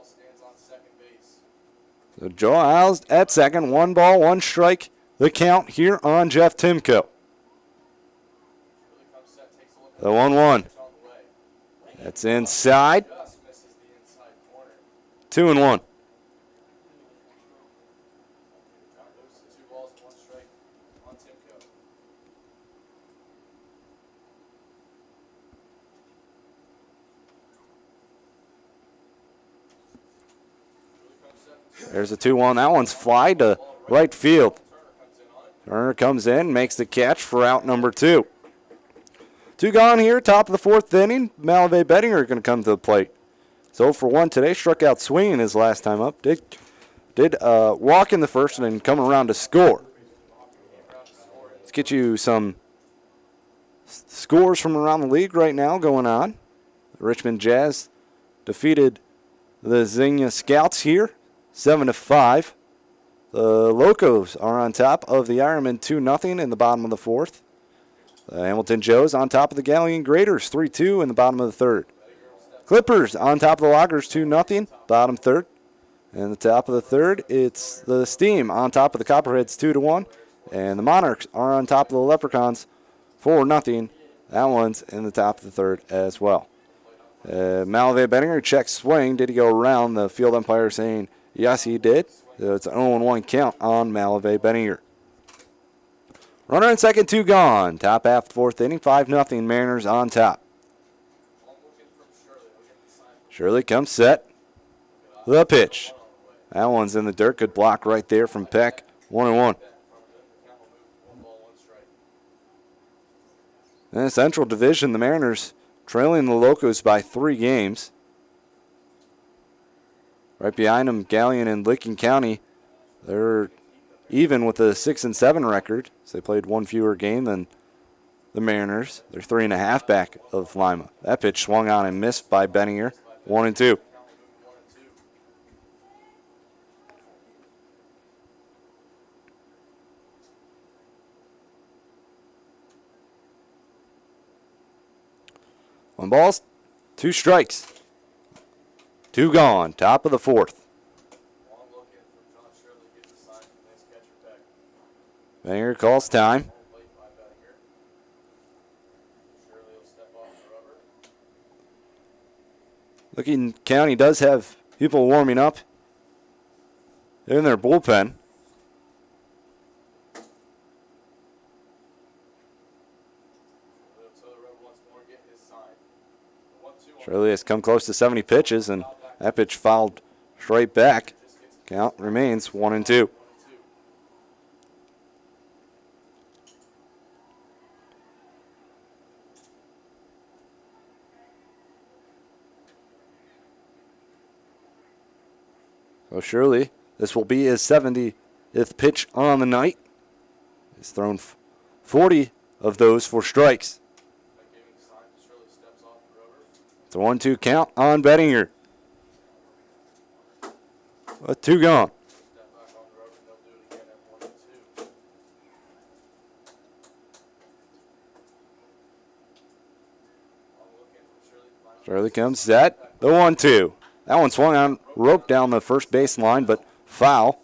S2: Isles stands on second base.
S1: So Joe Isles at second. 1 ball, 1 strike. The count here on Jeff Timko.
S2: Shirley comes set, takes a look at
S1: The 1-1.
S2: pitch on the way.
S1: That's inside.
S2: Just misses the inside corner.
S1: 2-1.
S2: John moves to 2 balls and 1 strike on Timko.
S1: There's a 2-1. That one's fly to right field. Turner comes in, makes the catch for out number 2. 2 gone here, top of the 4th inning. Malavey Bettinger going to come to the plate. So for 1 today, struck out swinging his last time up. Did walk in the first and then come around to score. Let's get you some scores from around the league right now going on. The Richmond Jazz defeated the Xenia Scouts here, 7-5. The Locos are on top of the Ironmen 2-0 in the bottom of the 4th. The Hamilton Joes on top of the Galleon Graders 3-2 in the bottom of the 3rd. Clippers on top of the Loggers 2-0, bottom 3rd. And the top of the 3rd, it's the Steam on top of the Copperheads 2-1. And the Monarchs are on top of the Leprechauns 4-0. That one's in the top of the 3rd as well. Malavey Bettinger checks swing. Did he go around? The field umpire saying yes, he did. So it's an 0-1 count on Malavey Bettinger. Runner in second, 2 gone. Top half, 4th inning, 5-0 Mariners on top. Shirley comes set. The pitch. That one's in the dirt. Good block right there from Peck. 1-1. In the Central Division, the Mariners trailing the Locos by 3 games. Right behind them, Galleon and Licking County. They're even with a 6-7 record. So they played 1 fewer game than the Mariners. They're 3.5 back of Lima. That pitch swung on and missed by Bettinger. 1-2. One balls, 2 strikes. 2 gone, top of the 4th. Bettinger calls time. Licking County does have people warming up. They're in their bullpen. Shirley has come close to 70 pitches, and that pitch fouled straight back. Count remains 1-2. So Shirley, this will be his 70th pitch on the night. He's thrown 40 of those for strikes. It's a 1-2 count on Bettinger. A 2 gone. Shirley comes set. The 1-2. That one swung on, rope down the first base line, but foul.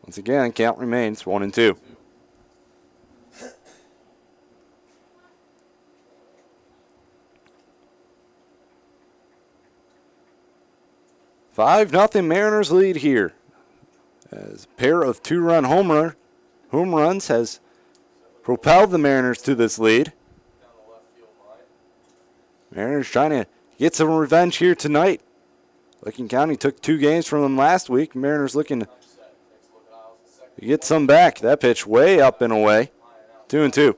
S1: Once again, count remains 1-2. Five nothing Mariners lead here. As a pair of 2-run home runs has propelled the Mariners to this lead. Mariners trying to get some revenge here tonight. Licking County took 2 games from them last week. Mariners looking to get some back. That pitch way up and away. 2-2.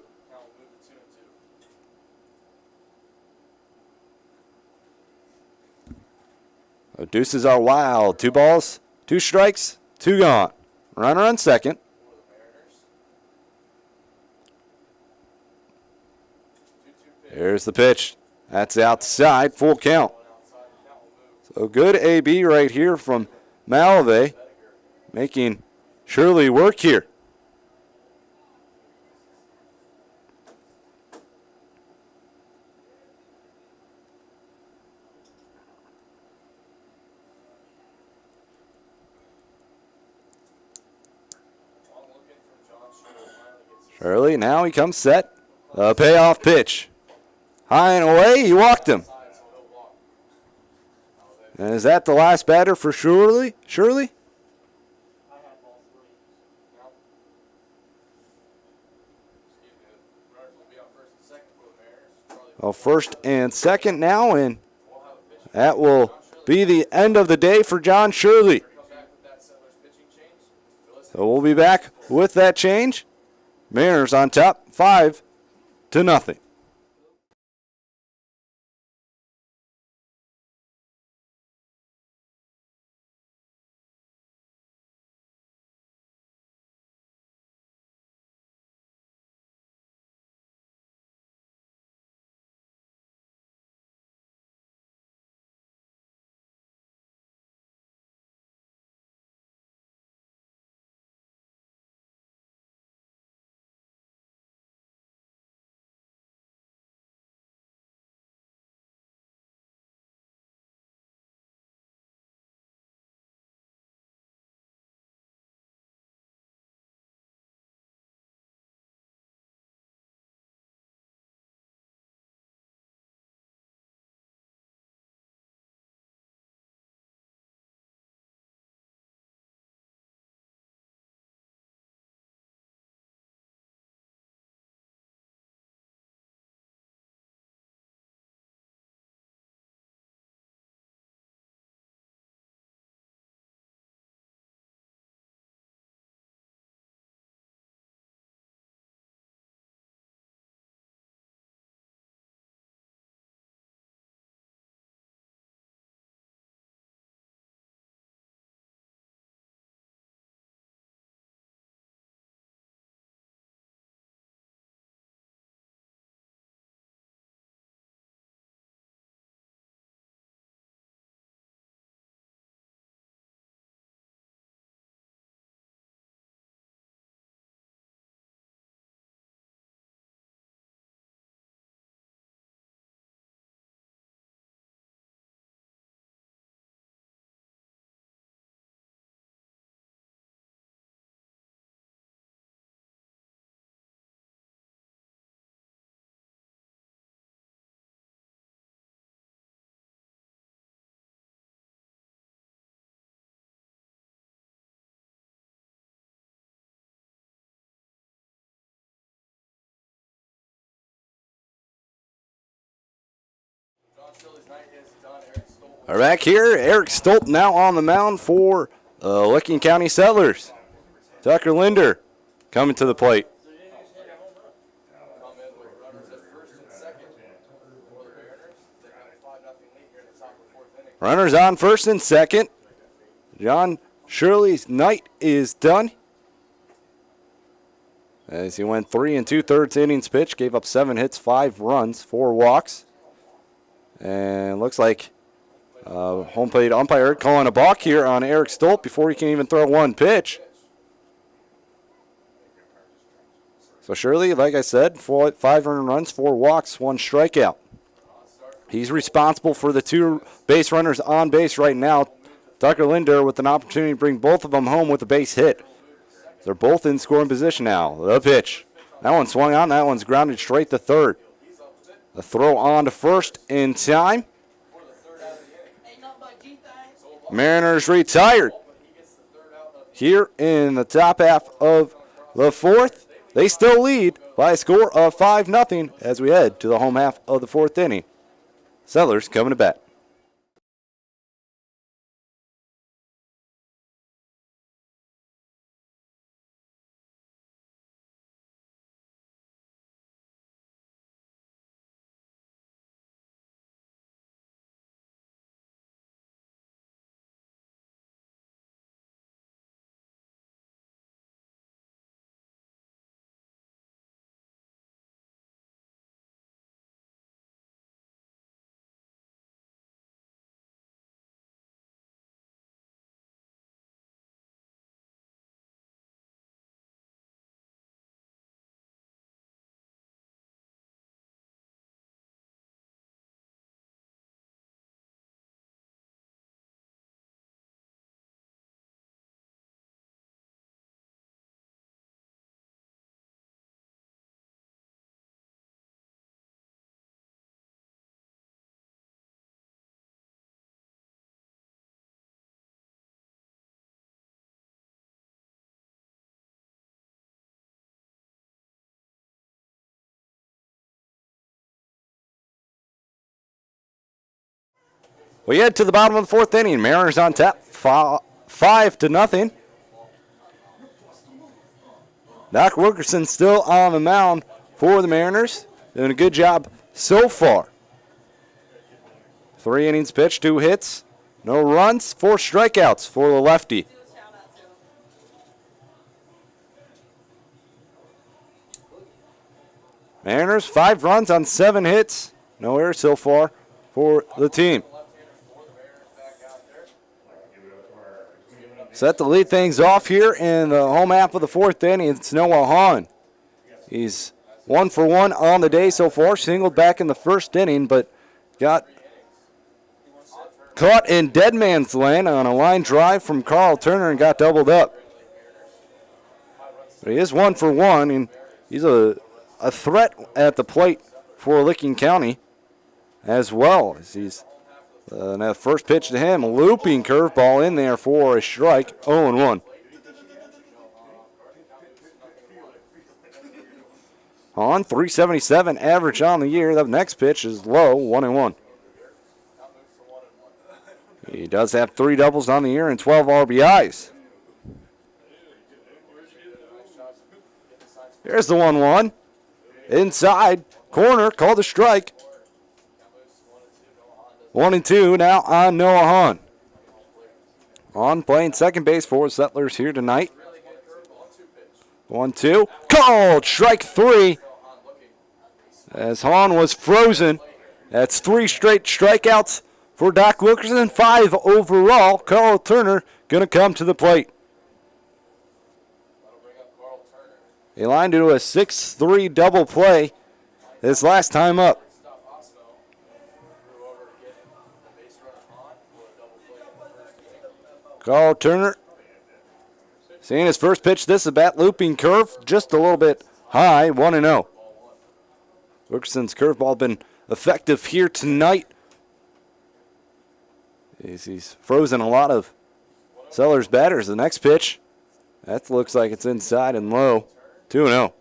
S1: The deuces are wild. 2 balls, 2 strikes, 2 gone. Runner on second. There's the pitch. That's outside, full count. So good AB right here from Malavey, making Shirley work here. Early, now he comes set. A payoff pitch. High and away, he walked him. And is that the last batter for Shirley? Shirley? Well, first and second now, and that will be the end of the day for John Shirley. So we'll be back with that change. Mariners on top, 5-0. We're back here. Eric Stolp now on the mound for Licking County Settlers. Tucker Linder coming to the plate. Runners on first and second. John Shirley's night is done. As he went 3 2/3 innings pitch, gave up 7 hits, 5 runs, 4 walks. And looks like home plate umpire calling a balk here on Eric Stolp before he can even throw one pitch. So Shirley, like I said, 5 earned runs, 4 walks, 1 strikeout. He's responsible for the 2 base runners on base right now. Tucker Linder with an opportunity to bring both of them home with a base hit. They're both in scoring position now. The pitch. That one swung on. That one's grounded straight to third. The throw on to first in time. Mariners retired. Here in the top half of the 4th, they still lead by a score of 5-0 as we head to the home half of the 4th inning. Settlers coming to bat. We head to the bottom of the fourth inning. Mariners on top, 5-0. Doc Wilkerson still on the mound for the Mariners. Doing a good job so far. 3 innings pitched, 2 hits, no runs, 4 strikeouts for the lefty. Mariners, 5 runs on 7 hits. No errors so far for the team. Set to lead things off here in the home half of the fourth inning. It's Noah Hahn. He's 1 for 1 on the day so far. Singled back in the first inning, but got caught in dead man's land on a line drive from Carl Turner and got doubled up. But he is 1 for 1, and he's a threat at the plate for Licking County as well. As he's now first pitch to him, a looping curveball in there for a strike, 0-1. On 377 average on the year. The next pitch is low, 1-1. He does have 3 doubles on the year and 12 RBIs. Here's the 1-1. Inside, corner, called a strike. 1-2 now on Noah Hahn. On playing second base for Settlers here tonight. 1-2. Called strike 3 as Hahn was frozen. That's 3 straight strikeouts for Doc Wilkerson, 5 overall. Carl Turner going to come to the plate. He lined into a 6-3 double play his last time up. Carl Turner seeing his first pitch. This is a bat looping curve, just a little bit high, 1-0. Wilkerson's curveball been effective here tonight. He's frozen a lot of Sellers batters. The next pitch, that looks like it's inside and low, 2-0.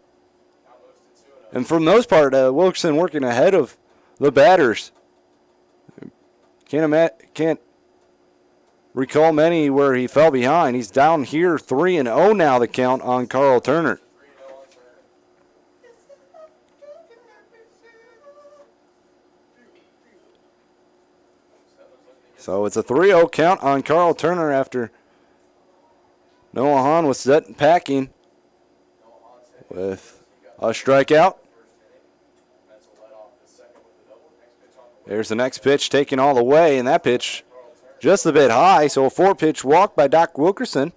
S1: And for the most part, Wilkerson working ahead of the batters. Can't recall many where he fell behind. He's down here 3-0 now, the count on Carl Turner. So it's a 3-0 count on Carl Turner after Noah Hahn was set and packing with a strikeout. There's the next pitch taken all the way, and that pitch just a bit high, so a 4-pitch walk by Doc Wilkerson.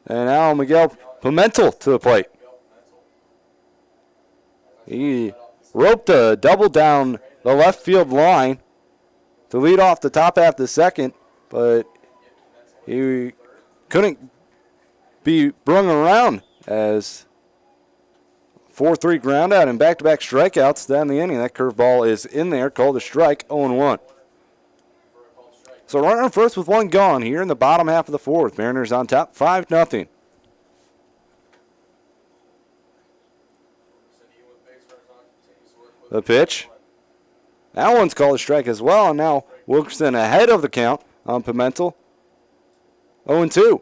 S1: And now Miguel Pimentel to the plate. He roped a double down the left field line to lead off the top half of the second, but he couldn't be brung around as 4-3 ground out and back-to-back strikeouts down the inning. That curveball is in there, called a strike, 0-1. So runner on first with 1 gone here in the bottom half of the fourth. Mariners on top, 5-0. The pitch. That one's called a strike as well, and now Wilkerson ahead of the count on Pimentel. 0-2.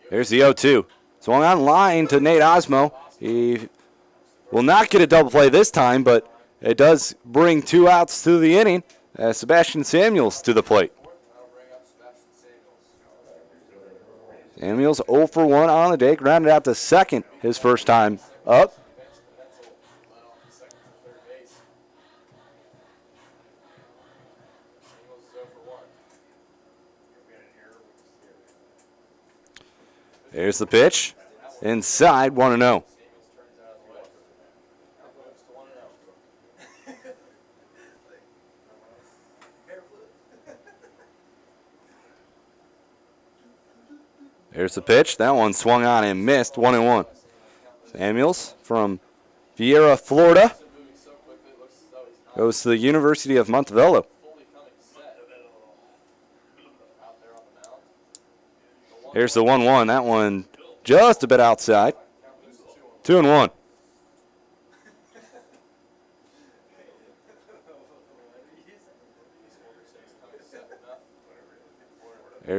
S1: There's the 0-2. Swung on line to Nate Osmo. He will not get a double play this time, but it does bring 2 outs to the inning. Sebastian Samuels to the plate. Samuels 0 for 1 on the day, grounded out to second his first time up. There's the pitch. Inside, 1-0. There's the pitch. That one swung on and missed, 1-1. Samuels from Vieira, Florida, goes to the University of Montevideo. Here's the 1-1. That one just a bit outside. 2-1.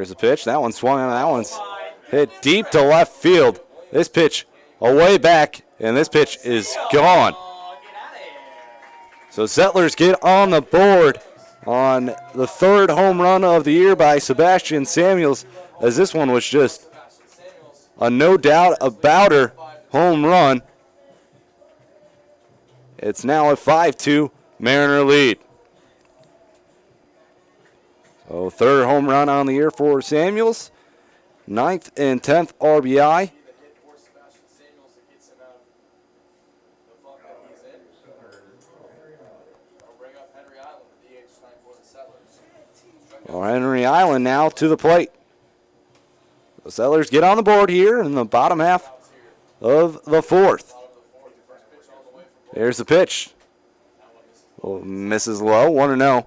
S1: There's a pitch. That one swung on. That one's hit deep to left field. This pitch away back, and this pitch is gone. So Settlers get on the board on the 3rd home run of the year by Sebastian Samuels, as this one was just a no doubt about her home run. It's now a 5-2 Mariner lead. So 3rd home run on the year for Samuels. 9th and 10th RBI. Well, Henry Island now to the plate. The Settlers get on the board here in the bottom half of the 4th. There's the pitch. Oh, misses low, 1-0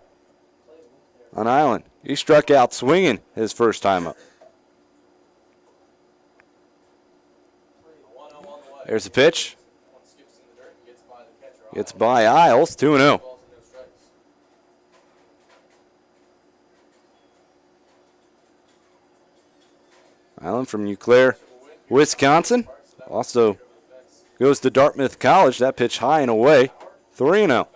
S1: on Island. He struck out swinging his first time up. There's the pitch. Gets by Isles, 2-0. Island from Eau Claire, Wisconsin. Also goes to Dartmouth College. That pitch high and away. 3-0.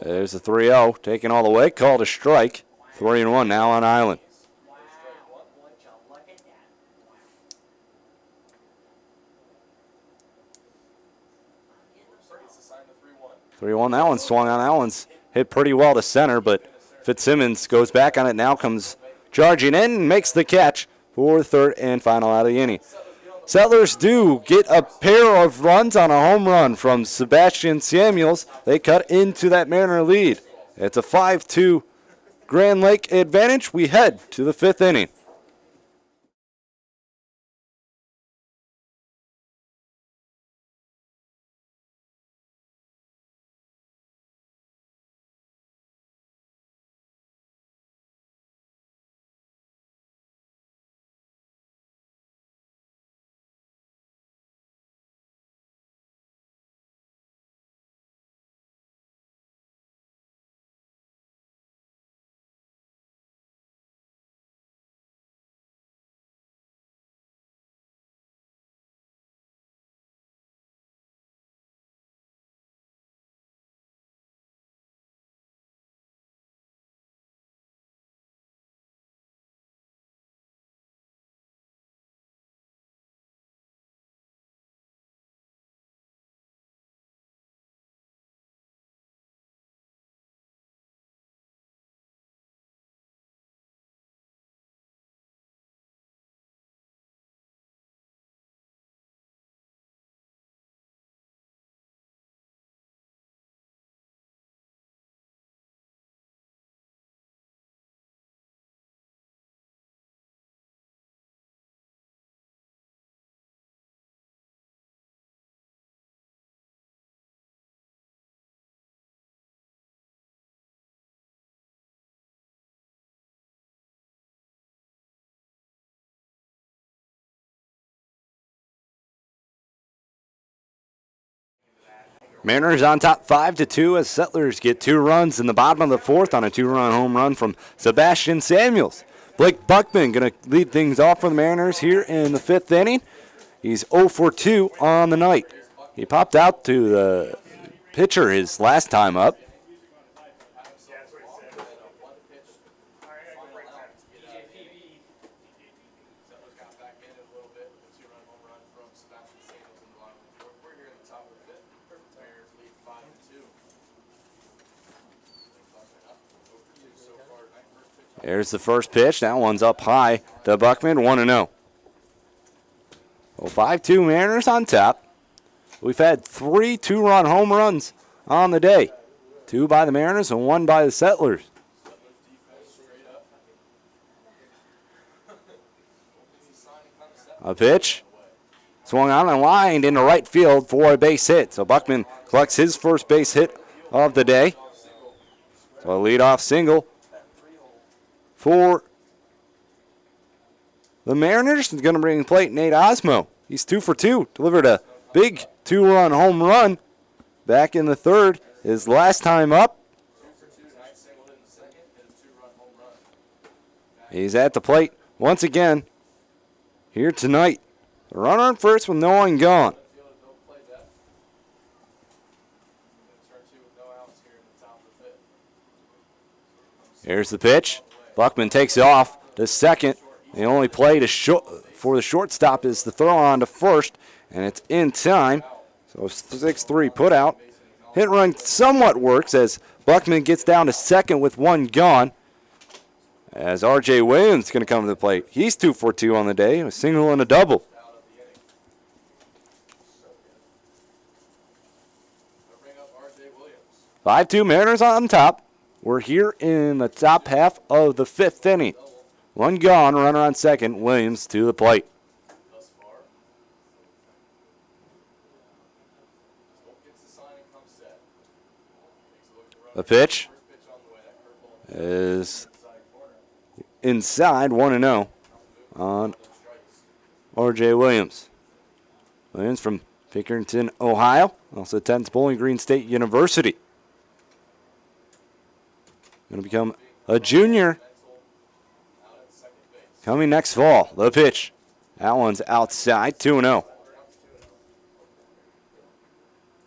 S1: There's the 3-0. Taken all the way. Called a strike. 3-1 now on Island. 3-1. That one swung on. That one's hit pretty well to center, but Fitzsimmons goes back on it. Now comes charging in and makes the catch for the 3rd and final out of the inning. Settlers do get a pair of runs on a home run from Sebastian Samuels. They cut into that Mariner lead. It's a 5-2 Grand Lake advantage. We head to the 5th inning. Mariners on top 5-2 as Settlers get 2 runs in the bottom of the 4th on a 2-run home run from Sebastian Samuels. Blake Buckman going to lead things off for the Mariners here in the 5th inning. He's 0 for 2 on the night. He popped out to the pitcher his last time up. There's the first pitch. That one's up high to Buckman, 1-0. Well, 5-2 Mariners on top. We've had 3 2-run home runs on the day. 2 by the Mariners and 1 by the Settlers. A pitch. Swung on and lined into right field for a base hit. So Buckman collects his first base hit of the day. So a leadoff single for the Mariners is going to bring plate Nate Osmo. He's 2 for 2. Delivered a big 2-run home run back in the third. His last time up.
S2: 2 for 2. Knight singled in the second. Hit a 2-run home run.
S1: He's at the plate once again here tonight. The runner on first with no one gone.
S2: Fielder don't play that. Turn 2 with no outs here in the top of the fifth.
S1: Here's the pitch. Buckman takes off to second. The only play to for the shortstop is the throw on to first, and it's in time. So 6-3 put out. Hit run somewhat works as Buckman gets down to second with one gone. As R.J. Williams is going to come to the plate. He's 2 for 2 on the day, a single and a double.
S2: Out of the inning. They'll bring up R.J. Williams.
S1: 5-2 Mariners on top. We're here in the top half of the fifth inning. One gone, runner on second. Williams to the plate.
S2: Thus far. Stolt gets the sign and comes set. Takes a look at the runner.
S1: The pitch
S2: First pitch on the way. That curveball
S1: is
S2: inside corner.
S1: inside 1-0 on R.J. Williams. Williams from Pickerington, Ohio. Also attends Bowling Green State University. Going to become a junior
S2: Out at second base.
S1: coming next fall. The pitch. That one's outside, 2-0.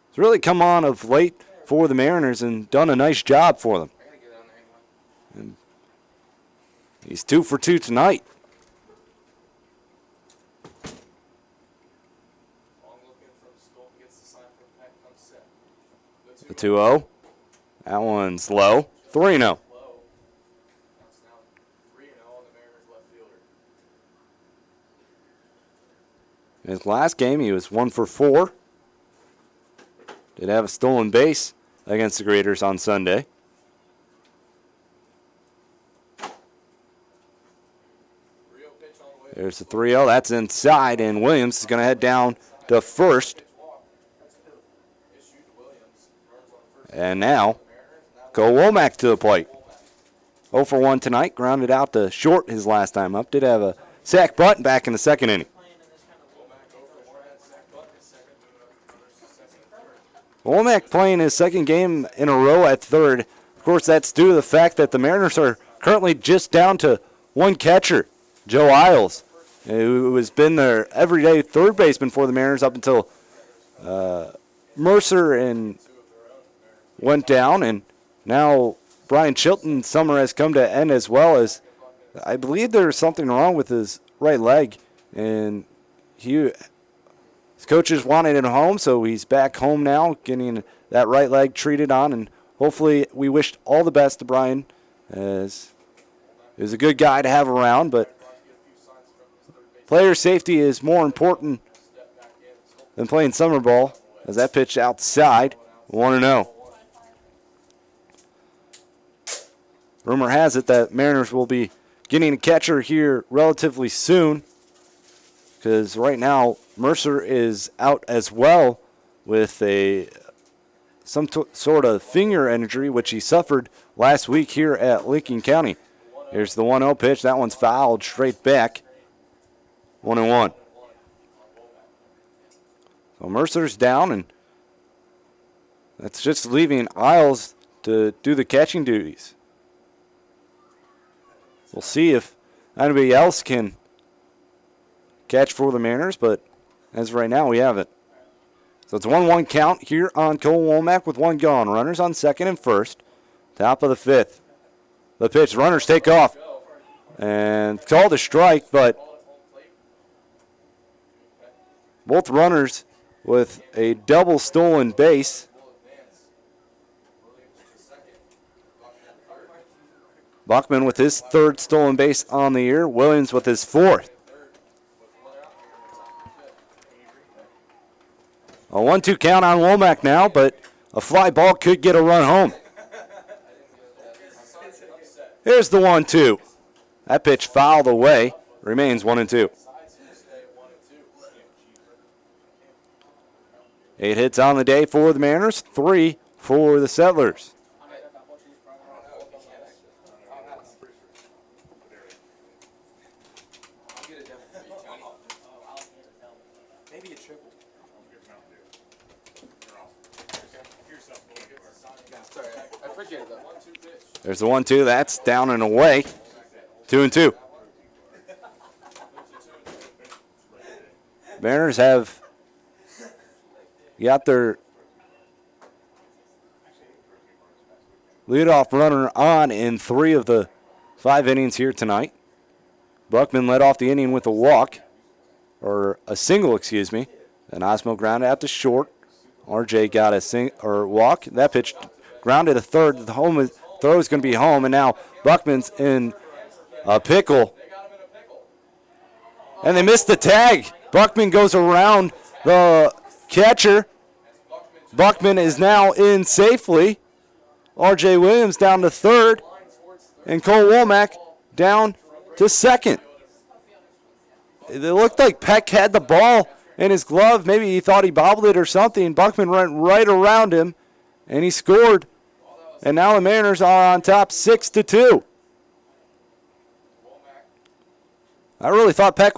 S1: It's really come on of late for the Mariners and done a nice job for them.
S2: I gotta get on there anyway.
S1: He's 2 for 2 tonight.
S2: Long looking from Stolt. Gets the sign from Peck. Comes set.
S1: The 2-0. That one's low. 3-0.
S2: Low. That's now 3-0 on the Mariners left fielder.
S1: In his last game, he was 1 for 4. Did have a stolen base against the Graders on Sunday.
S2: Rio pitch on the way.
S1: There's the 3-0. That's inside, and Williams is going to head down to first.
S2: Walk. Issue to Williams. Runners on first.
S1: And now,
S2: Mariners now
S1: Cole Womack to the plate. 0 for 1 tonight. Grounded out to short his last time up. Did have a sack bunt back in the second inning.
S2: Womack over 1 had sack bunt his second. Runners second and third.
S1: Womack playing his second game in a row at third. Of course, that's due to the fact that the Mariners are currently just down to one catcher, Joe Isles, who has been their everyday third baseman for the Mariners up until Mercer and went down, and now Brian Chilton's summer has come to end as well. As I believe there's something wrong with his right leg, and his coaches wanted him home, so he's back home now, getting that right leg treated on, and hopefully we wish all the best to Brian, as he was a good guy to have around, but player safety is more important than playing summer ball, as that pitch outside, 1-0. Rumor has it that Mariners will be getting a catcher here relatively soon, because right now Mercer is out as well with some sort of finger injury, which he suffered last week here at Lincoln County. Here's the 1-0 pitch. That one's fouled straight back. 1-1. So Mercer's down, and that's just leaving Isles to do the catching duties. We'll see if anybody else can catch for the Mariners, but as of right now, we have it. So it's a 1-1 count here on Cole Womack with one gone. Runners on second and first. Top of the fifth. The pitch. Runners take off. And called a strike, but both runners with a double stolen base. Bachman with his third stolen base on the year. Williams with his fourth. A 1-2 count on Womack now, but a fly ball could get a run home. Here's the 1-2. That pitch fouled away. Remains 1-2. 8 hits on the day for the Mariners, 3 for the Settlers.
S2: Appreciate it, though. 1-2 pitch.
S1: There's the 1-2. That's down and away. 2-2. Mariners have got their leadoff runner on in 3 of the 5 innings here tonight. Buckman led off the inning with a walk, or a single, excuse me. Then Osmo grounded out to short. RJ got a walk. That pitch grounded a third. The throw is going to be home, and now Buckman's in a pickle. And they missed the tag. Buckman goes around the catcher. Buckman is now in safely. R.J. Williams down to third. And Cole Womack down to second. It looked like Peck had the ball in his glove. Maybe he thought he bobbled it or something. Buckman went right around him, and he scored. And now the Mariners are on top 6-2. I really thought Peck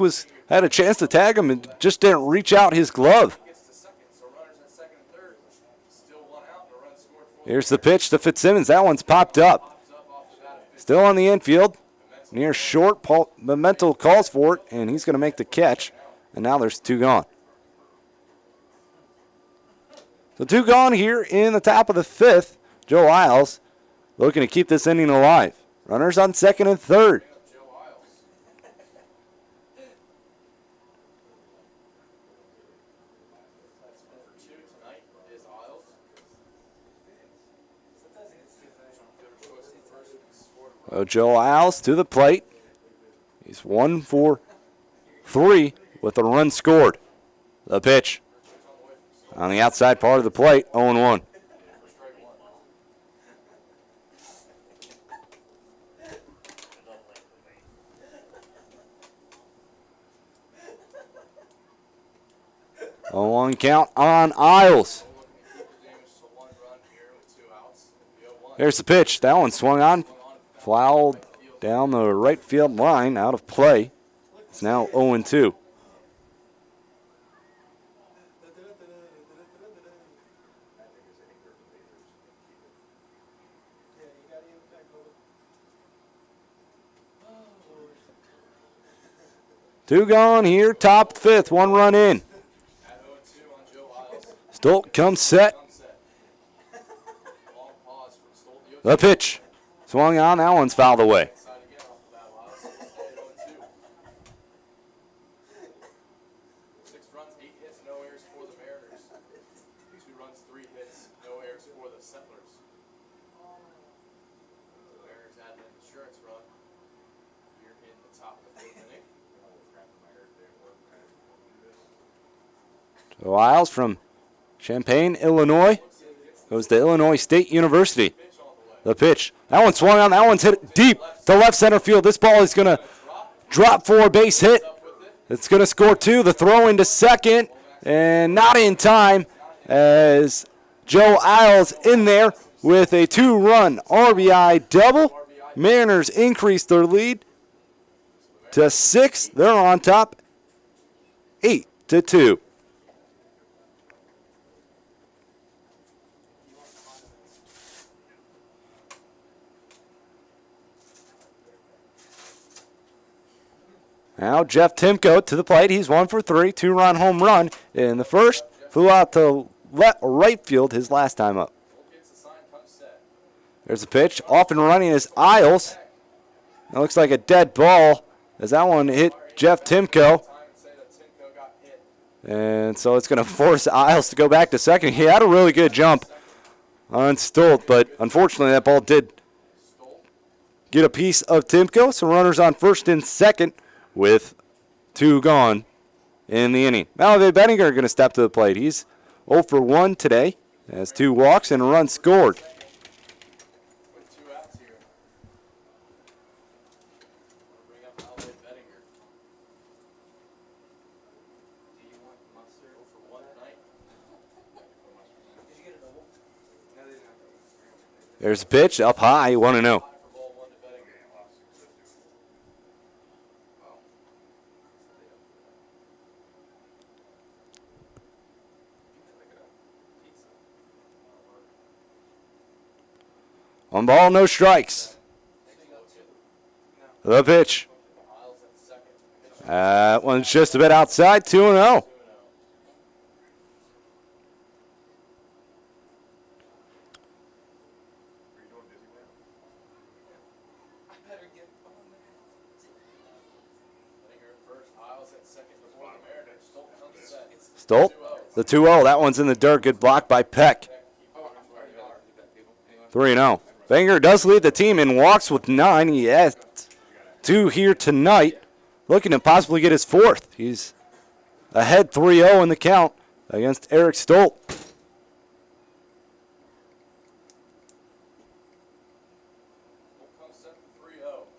S1: had a chance to tag him and just didn't reach out his glove. Here's the pitch to Fitzsimmons. That one's popped up. Still on the infield. Near short. Memento calls for it, and he's going to make the catch. And now there's 2 gone. So 2 gone here in the top of the 5th. Joe Isles looking to keep this inning alive. Runners on second and third. Joe Isles to the plate. He's 1 for 3 with a run scored. The pitch on the outside part of the plate, 0-1. A 1 count on Isles. There's the pitch. That one swung on. Fouled down the right field line, out of play. It's now 0-2. Two gone here, top 5th, 1 run in. Stolt comes set. The pitch. Swung on, that one's fouled away.
S2: 6 runs, 8 hits, no errors for the Mariners. 2 runs, 3 hits, no errors for the Settlers. The Mariners had an insurance run here in the top of the 4th inning.
S1: So Isles from Champaign, Illinois, goes to Illinois State University. The pitch. That one swung on. That one's hit deep to left center field. This ball is going to drop for a base hit. It's going to score 2. The throw into second, and not in time as Joe Isles in there with a 2-run RBI double. Mariners increase their lead to 6. They're on top 8-2. Now Jeff Timko to the plate. He's 1 for 3, 2-run home run in the first. Flew out to right field his last time up. There's a pitch. Off and running is Isles. That looks like a dead ball as that one hit Jeff Timko. And so it's going to force Isles to go back to second. He had a really good jump on Stolt, but unfortunately that ball did get a piece of Timko. So runners on first and second with 2 gone in the inning. Malavey Bettinger going to step to the plate. He's 0 for 1 today. Has 2 walks and a run scored.
S2: With 2 outs here. Bring up Malavey Bettinger. Do you want mustard? 0 for 1 tonight. Did you get a double? No, they didn't have.
S1: There's a pitch up high, 1-0. 1 ball, no strikes. The pitch. That one's just a bit outside, 2-0. Stolt, the 2-0. That one's in the dirt. Good block by Peck. 3-0. Wenger does lead the team in walks with 9. He has 2 here tonight. Looking to possibly get his 4th. He's ahead 3-0 in the count against Eric Stolt.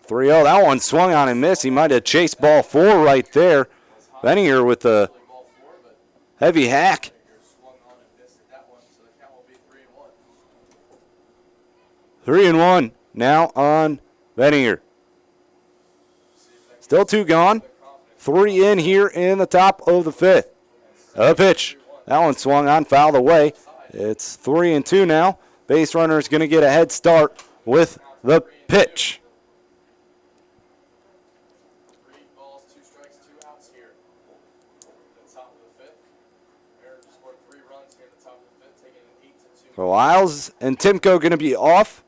S1: That one swung on and missed. He might have chased ball 4 right there. Benninger with a heavy hack. 3-1 now on Benninger. Still 2 gone. 3 in here in the top of the 5th. A pitch. That one swung on, fouled away. It's 3-2 now. Base runner is going to get a head start with the pitch.
S2: 3 balls, 2 strikes, 2 outs here. The top of the 5th. Mariners scored 3 runs here in the top of the 5th, taking an 8-2.
S1: So Isles and Timko going to be off.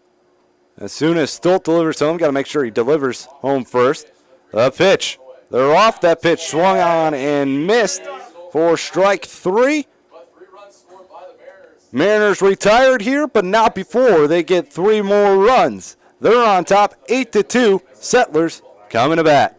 S1: As soon as Stolt delivers home, got to make sure he delivers home first. The pitch. They're off. That pitch swung on and missed for strike 3.
S2: But 3 runs scored by the Mariners.
S1: Mariners retired here, but not before they get 3 more runs. They're on top 8-2. Settlers coming to bat.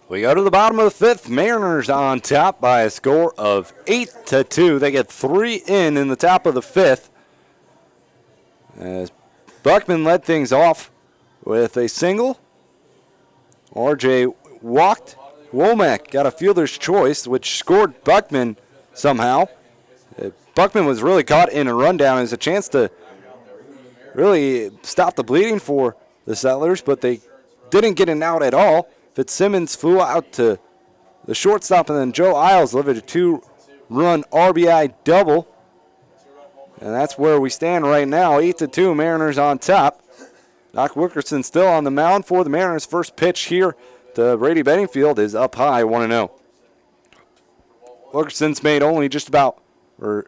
S1: We go to the bottom of the 5th. Mariners on top by a score of 8-2. They get 3 in the top of the 5th. As Buckman led things off with a single. RJ walked. Womack got a fielder's choice, which scored Buckman somehow. Buckman was really caught in a rundown. It was a chance to really stop the bleeding for the Settlers, but they didn't get an out at all. Fitzsimmons flew out to the shortstop, and then Joe Isles delivered a 2-run RBI double. And that's where we stand right now, 8-2, Mariners on top. Doc Wilkerson still on the mound for the Mariners. First pitch here to Brady Bedingfield is up high, 1-0. Wilkerson's made only just about, or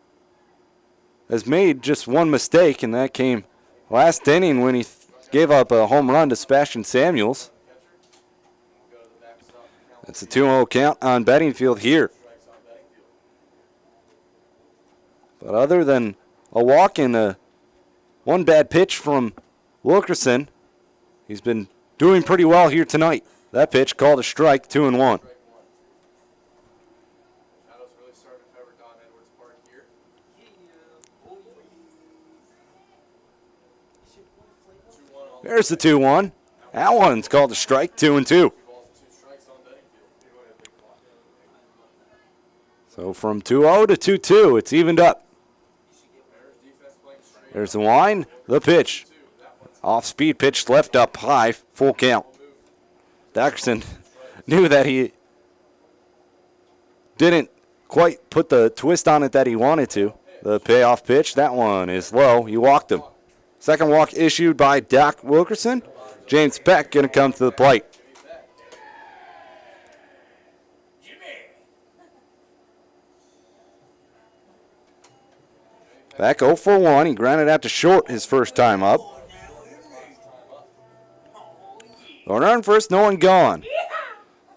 S1: has made just one mistake, and that came last inning when he gave up a home run to Sebastian Samuels. That's a 2-0 count on Bedingfield here. But other than a walk and one bad pitch from Wilkerson, he's been doing pretty well here tonight. That pitch called a strike, 2-1. There's the 2-1. That one's called a strike, 2-2. So from 2-0 to 2-2, it's evened up. There's the line, the pitch. Off-speed pitch left up high, full count. Dickerson knew that he didn't quite put the twist on it that he wanted to. The payoff pitch, that one is low. He walked him. Second walk issued by Doc Wilkerson. James Peck going to come to the plate. Peck 0 for 1. He grounded out to short his first time up. No run first, no one gone.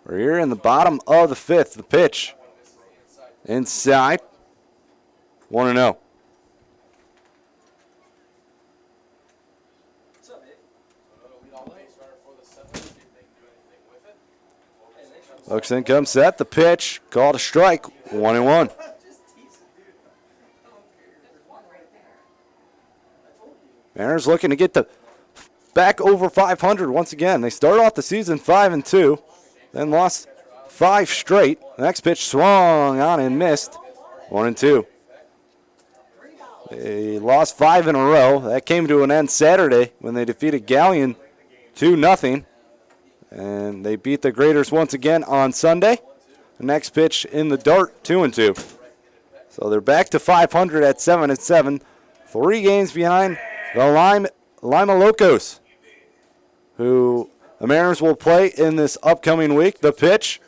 S1: We're here in the bottom of the fifth. The pitch inside. 1-0. Wilkerson comes set. The pitch called a strike. 1-1. Mariners looking to get back over 500 once again. They started off the season 5-2, then lost 5 straight. The next pitch swung on and missed. 1-2. They lost 5 in a row. That came to an end Saturday when they defeated Galleon 2-0. And they beat the Graders once again on Sunday. The next pitch in the dart, 2-2. So they're back to 500 at 7-7. 3 games behind the Lima Locos, who the Mariners will play in this upcoming week. The pitch,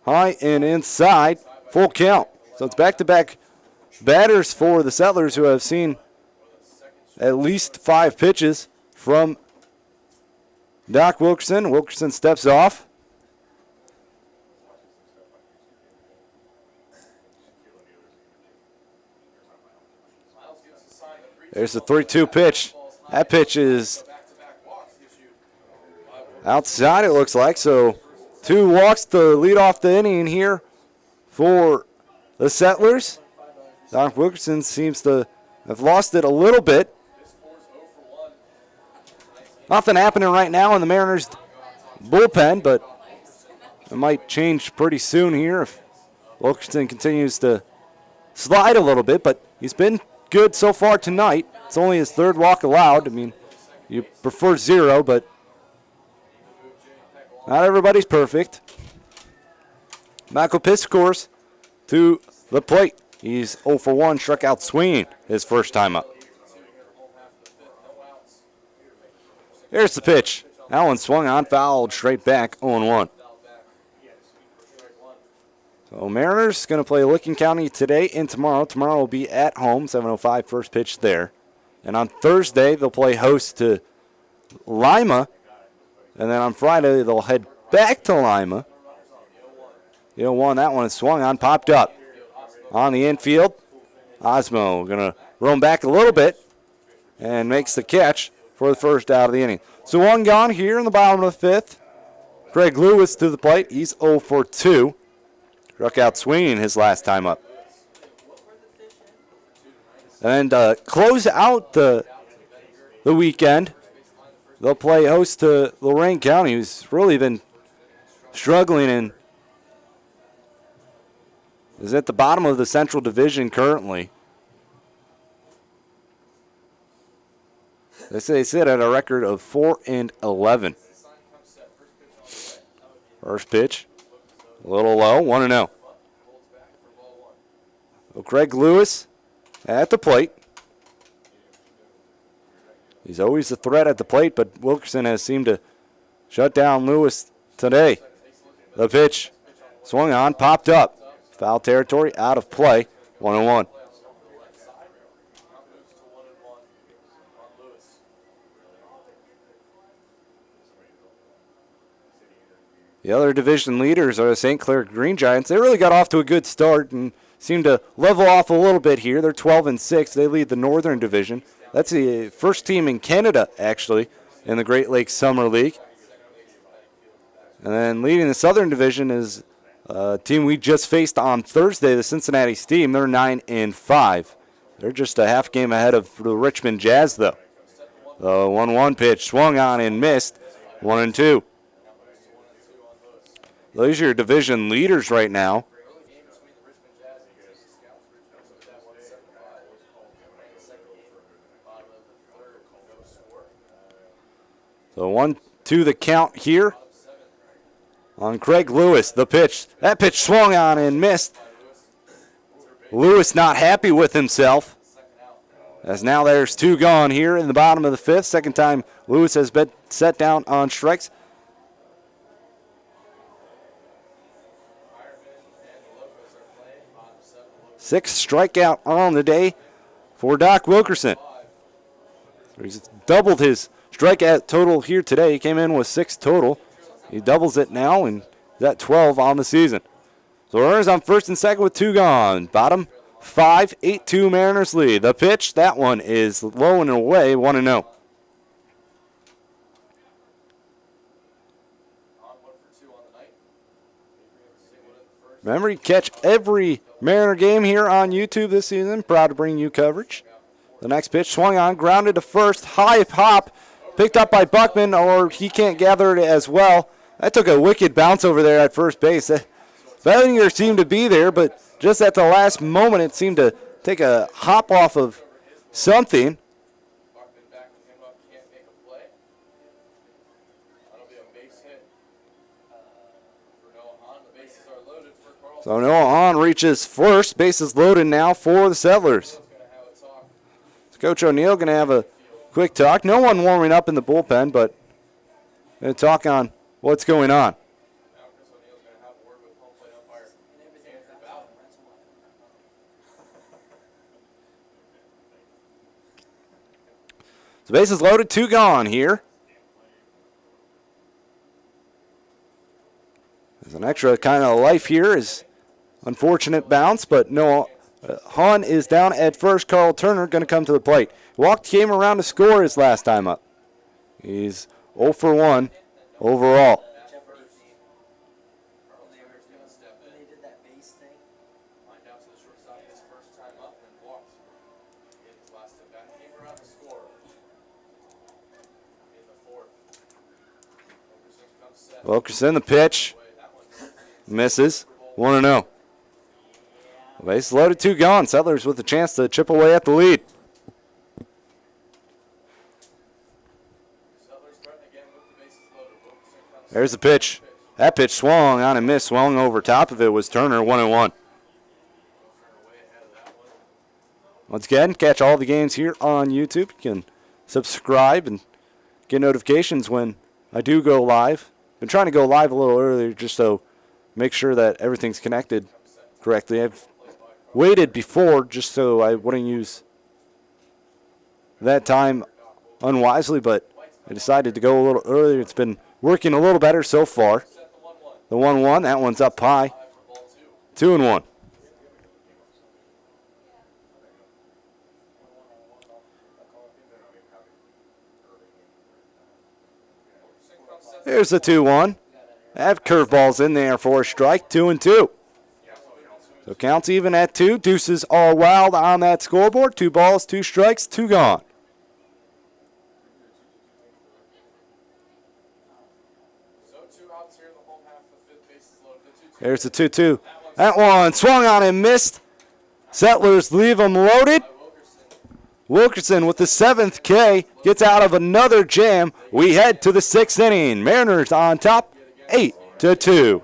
S1: high and inside, full count. So it's back-to-back batters for the Settlers, who have seen at least 5 pitches from Doc Wilkerson. Wilkerson steps off. There's the 3-2 pitch. That pitch is outside, it looks like. So 2 walks to lead off the inning here for the Settlers. Doc Wilkerson seems to have lost it a little bit. Nothing happening right now in the Mariners bullpen, but it might change pretty soon here if Wilkerson continues to slide a little bit, but he's been good so far tonight. It's only his 3rd walk allowed. I mean, you prefer 0, but not everybody's perfect. Michael Piscors to the plate. He's 0 for 1, struck out swinging his first time up. Here's the pitch. That one swung on, fouled straight back, 0-1. So Mariners going to play Licking County today and tomorrow. Tomorrow will be at home, 7:05 first pitch there. And on Thursday, they'll play host to Lima. And then on Friday, they'll head back to Lima. 0-1, that one is swung on, popped up. On the infield, Osmo going to roam back a little bit and makes the catch for the first out of the inning. So 1 gone here in the bottom of the 5th. Craig Lewis to the plate. He's 0 for 2. Struck out swinging his last time up. And close out the weekend, they'll play host to Lorain County, who's really been struggling and is at the bottom of the Central Division currently. They sit at a record of 4-11. First pitch, a little low, 1-0. So Craig Lewis at the plate. He's always a threat at the plate, but Wilkerson has seemed to shut down Lewis today. The pitch swung on, popped up. Foul territory, out of play, 1-1. The other division leaders are the St. Clair Green Giants. They really got off to a good start and seem to level off a little bit here. They're 12-6. They lead the Northern Division. That's the first team in Canada, actually, in the Great Lakes Summer League. And then leading the Southern Division is a team we just faced on Thursday, the Cincinnati Steam. They're 9-5. They're just a half game ahead of the Richmond Jazz, though. The 1-1 pitch swung on and missed, 1-2. Those are your division leaders right now. So 1-2 the count here on Craig Lewis. The pitch. That pitch swung on and missed. Lewis not happy with himself, as now there's 2 gone here in the bottom of the 5th. Second time Lewis has been set down on strikes. Sixth strikeout on the day for Doc Wilkerson. He's doubled his strikeout total here today. He came in with 6 total. He doubles it now and he's at 12 on the season. So runners on first and second with 2 gone. Bottom 5, 8-2 Mariners lead. The pitch, that one is low and away, 1-0. Remember, you catch every Mariner game here on YouTube this season. Proud to bring you coverage. The next pitch swung on, grounded to first. High hop, picked up by Buckman, or he can't gather it as well. That took a wicked bounce over there at first base. Bellinger seemed to be there, but just at the last moment, it seemed to take a hop off of something. So Noah Hahn reaches first. Bases loaded now for the Settlers. So Coach O'Neill going to have a quick talk. No one warming up in the bullpen, but going to talk on what's going on. So bases loaded, 2 gone here. There's an extra kind of life here. Is unfortunate bounce, but no. Hahn is down at first. Carl Turner going to come to the plate. Came around to score his last time up. He's 0 for 1 overall. Wilkerson, the pitch. Misses. 1-0. Base loaded, 2 gone. Settlers with a chance to chip away at the lead. There's the pitch. That pitch swung on and missed. Swung over top of it was Turner, 1-1. Once again, catch all the games here on YouTube. You can subscribe and get notifications when I do go live. Been trying to go live a little earlier just so make sure that everything's connected correctly. I've waited before just so I wouldn't use that time unwisely, but I decided to go a little earlier. It's been working a little better so far. The 1-1, that one's up high. 2-1. Here's the 2-1. That curveball's in there for a strike. 2-2. So counts even at 2. Deuces all wild on that scoreboard. 2 balls, 2 strikes, 2 gone. There's the 2-2. That one swung on and missed. Settlers leave them loaded. Wilkerson with the 7th K gets out of another jam. We head to the 6th inning. Mariners on top, 8-2.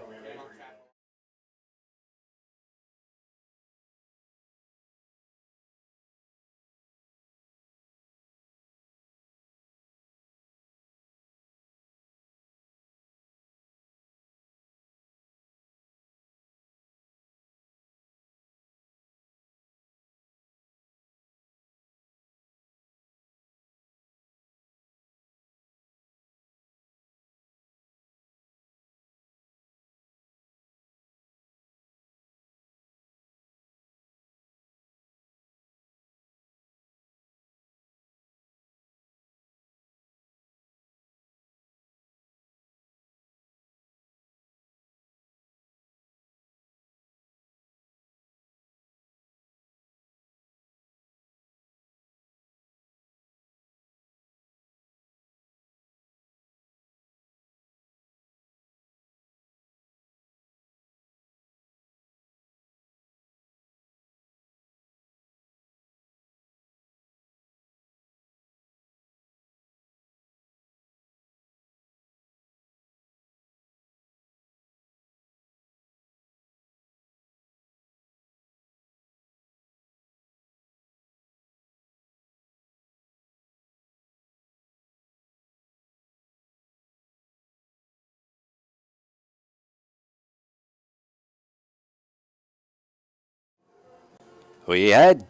S1: We head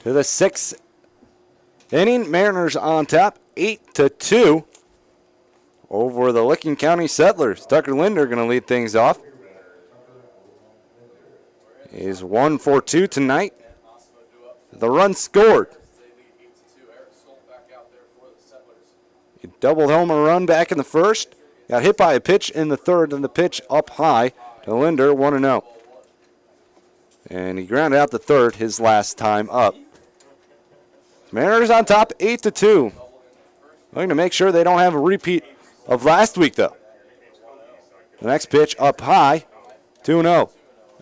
S1: to the 6th inning. Mariners on top, 8-2 over the Licking County Settlers. Tucker Linder going to lead things off. He's 1 for 2 tonight. The run scored. He doubled home a run back in the first. Got hit by a pitch in the third, and the pitch up high to Linder, 1-0. And he grounded out the third his last time up. Mariners on top, 8-2. Looking to make sure they don't have a repeat of last week, though. The next pitch up high, 2-0.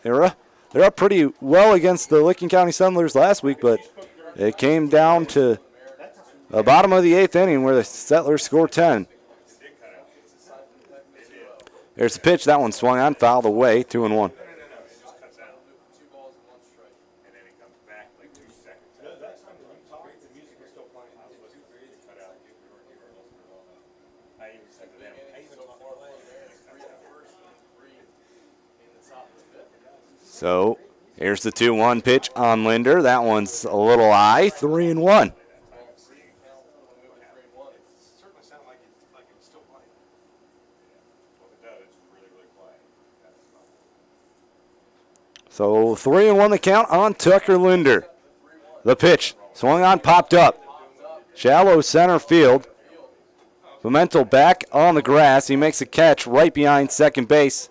S1: They're up pretty well against the Licking County Settlers last week, but it came down to the bottom of the 8th inning where the Settlers scored 10. There's the pitch. That one swung on, fouled away, 2-1. So here's the 2-1 pitch on Linder. That one's a little high, 3-1. So 3-1 the count on Tucker Linder. The pitch swung on, popped up. Shallow center field. Pimentel back on the grass. He makes a catch right behind second base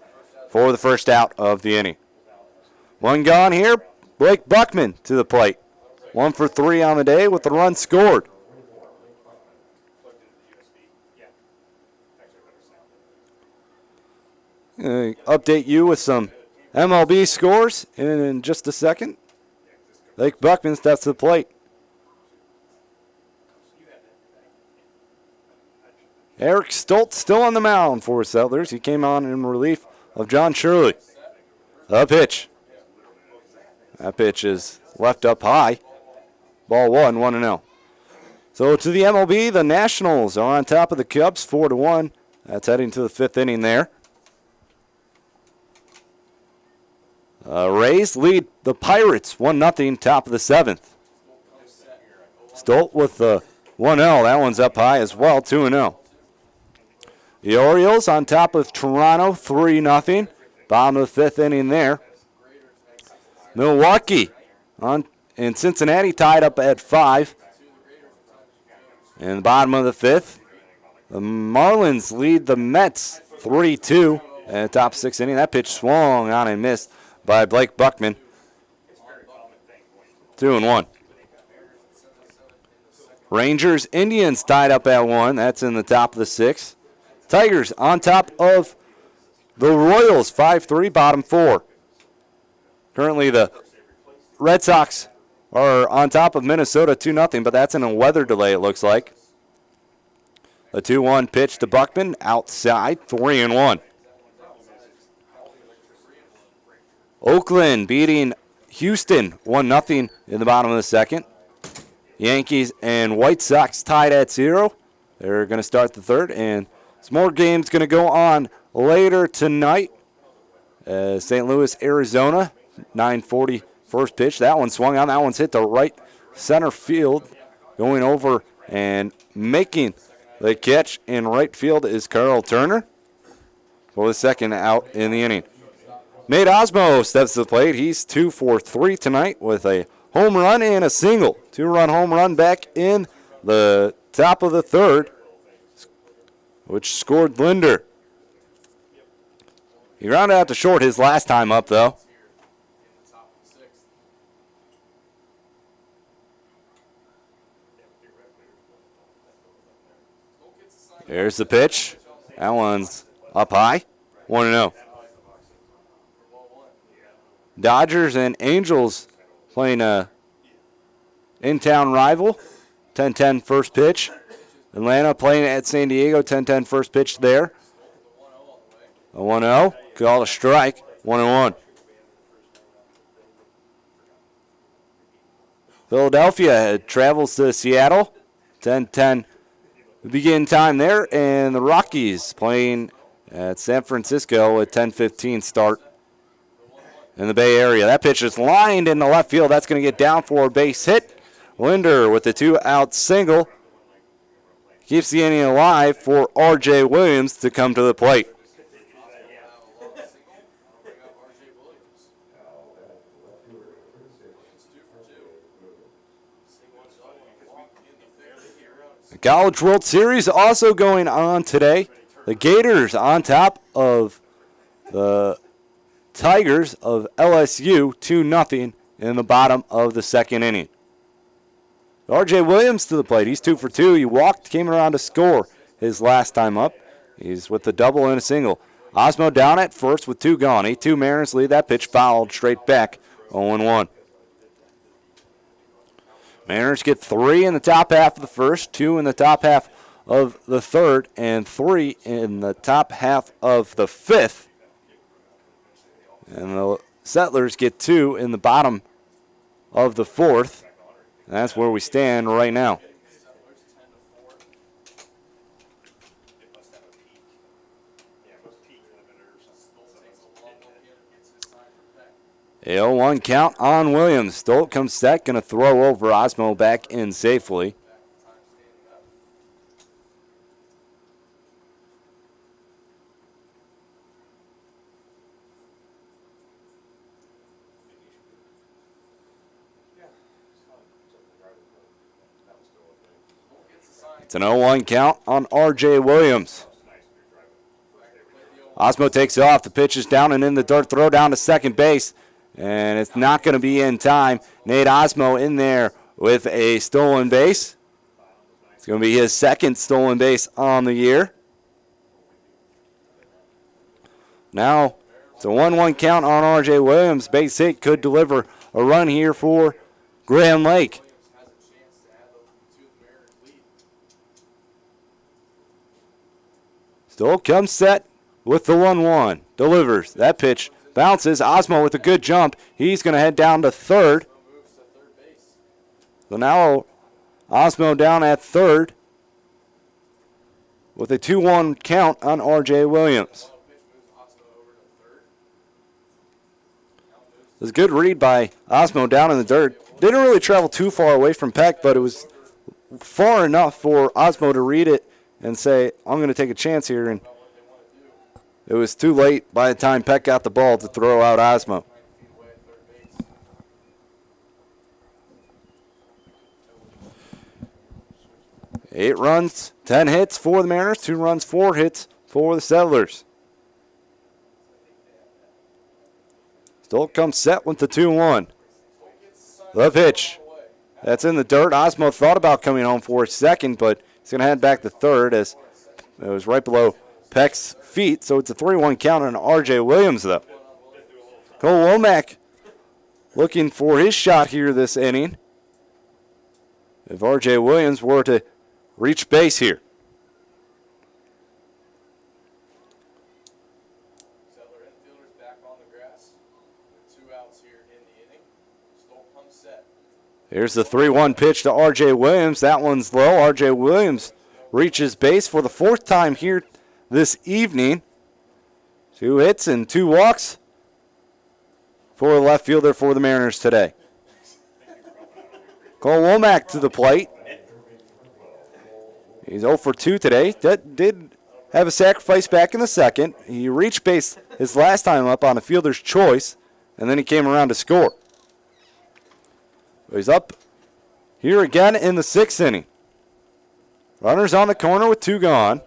S1: for the first out of the inning. One gone here. Blake Buckman to the plate. 1 for 3 on the day with the run scored. Update you with some MLB scores in just a second. Blake Buckman steps to the plate. Eric Stoltz still on the mound for Settlers. He came on in relief of John Shirley. The pitch. That pitch is left up high. Ball 1-0. So to the MLB, the Nationals are on top of the Cubs, 4-1. That's heading to the 5th inning there. Rays lead the Pirates 1-0, top of the 7th. Stolt with the 1-0. That one's up high as well, 2-0. The Orioles on top of Toronto, 3-0. Bottom of the 5th inning there. Milwaukee and Cincinnati tied up at 5. In the bottom of the 5th, the Marlins lead the Mets 3-2 in the top 6th inning. That pitch swung on and missed by Blake Buckman. 2-1. Rangers, Indians tied up at 1. That's in the top of the 6th. Tigers on top of the Royals, 5-3, bottom 4. Currently, the Red Sox are on top of Minnesota 2-0, but that's in a weather delay, it looks like. A 2-1 pitch to Buckman, outside, 3-1. Oakland beating Houston 1-0 in the bottom of the 2nd. Yankees and White Sox tied at 0. They're going to start the 3rd, and some more games going to go on later tonight. St. Louis, Arizona, 9:40 first pitch. That one swung on. That one's hit the right center field. Going over and making the catch in right field is Carl Turner for the 2nd out in the inning. Nate Osmo steps to the plate. He's 2 for 3 tonight with a home run and a single. 2-run home run back in the top of the 3rd, which scored Linder. He rounded out to short his last time up, though. There's the pitch. That one's up high. 1-0. Dodgers and Angels playing a in-town rival. 10-10 first pitch. Atlanta playing at San Diego. 10-10 first pitch there. A 1-0. Called a strike. 1-1. Philadelphia travels to Seattle. 10-10 begin time there. And the Rockies playing at San Francisco at 10-15 start. in the Bay Area. That pitch is lined in the left field. That's going to get down for a base hit. Linder with the 2-out single keeps the inning alive for R.J. Williams to come to the plate. The College World Series also going on today. The Gators on top of the Tigers of LSU 2-0 in the bottom of the second inning. R.J. Williams to the plate. He's 2 for 2. He walked, came around to score his last time up. He's with the double and a single. Osmo down at first with 2 gone. 8-2 Mariners lead. That pitch fouled straight back, 0-1. Mariners get 3 in the top half of the first, 2 in the top half of the third, and 3 in the top half of the fifth. And the Settlers get 2 in the bottom of the fourth. That's where we stand right now. A 0-1 count on Williams. Stolt comes set, going to throw over Osmo back in safely. It's an 0-1 count on R.J. Williams. Osmo takes it off. The pitch is down and in the dirt. Throw down to second base. And it's not going to be in time. Nate Osmo in there with a stolen base. It's going to be his second stolen base on the year. Now it's a 1-1 count on R.J. Williams. Base hit could deliver a run here for Grand Lake. Still comes set with the 1-1. Delivers. That pitch bounces. Osmo with a good jump. He's going to head down to third. So now Osmo down at third with a 2-1 count on R.J. Williams. It was a good read by Osmo down in the dirt. Didn't really travel too far away from Peck, but it was far enough for Osmo to read it and say, I'm going to take a chance here. And it was too late by the time Peck got the ball to throw out Osmo. Eight runs, 10 hits for the Mariners, 2 runs, 4 hits for the Settlers. Stolt comes set with the 2-1. The pitch. That's in the dirt. Osmo thought about coming home for a second, but he's going to head back to third as it was right below Peck's feet. So it's a 3-1 count on R.J. Williams, though. Cole Womack looking for his shot here this inning. If R.J. Williams were to reach base here.
S2: Settler infielders back on the grass with 2 outs here in the inning. Stolt comes set.
S1: Here's the 3-1 pitch to R.J. Williams. That one's low. R.J. Williams reaches base for the 4th time here this evening. 2 hits and 2 walks for the left fielder for the Mariners today. Cole Womack to the plate. He's 0 for 2 today. That did have a sacrifice back in the second. He reached base his last time up on a fielder's choice, and then he came around to score. He's up here again in the 6th inning. Runners on the corner with 2 gone.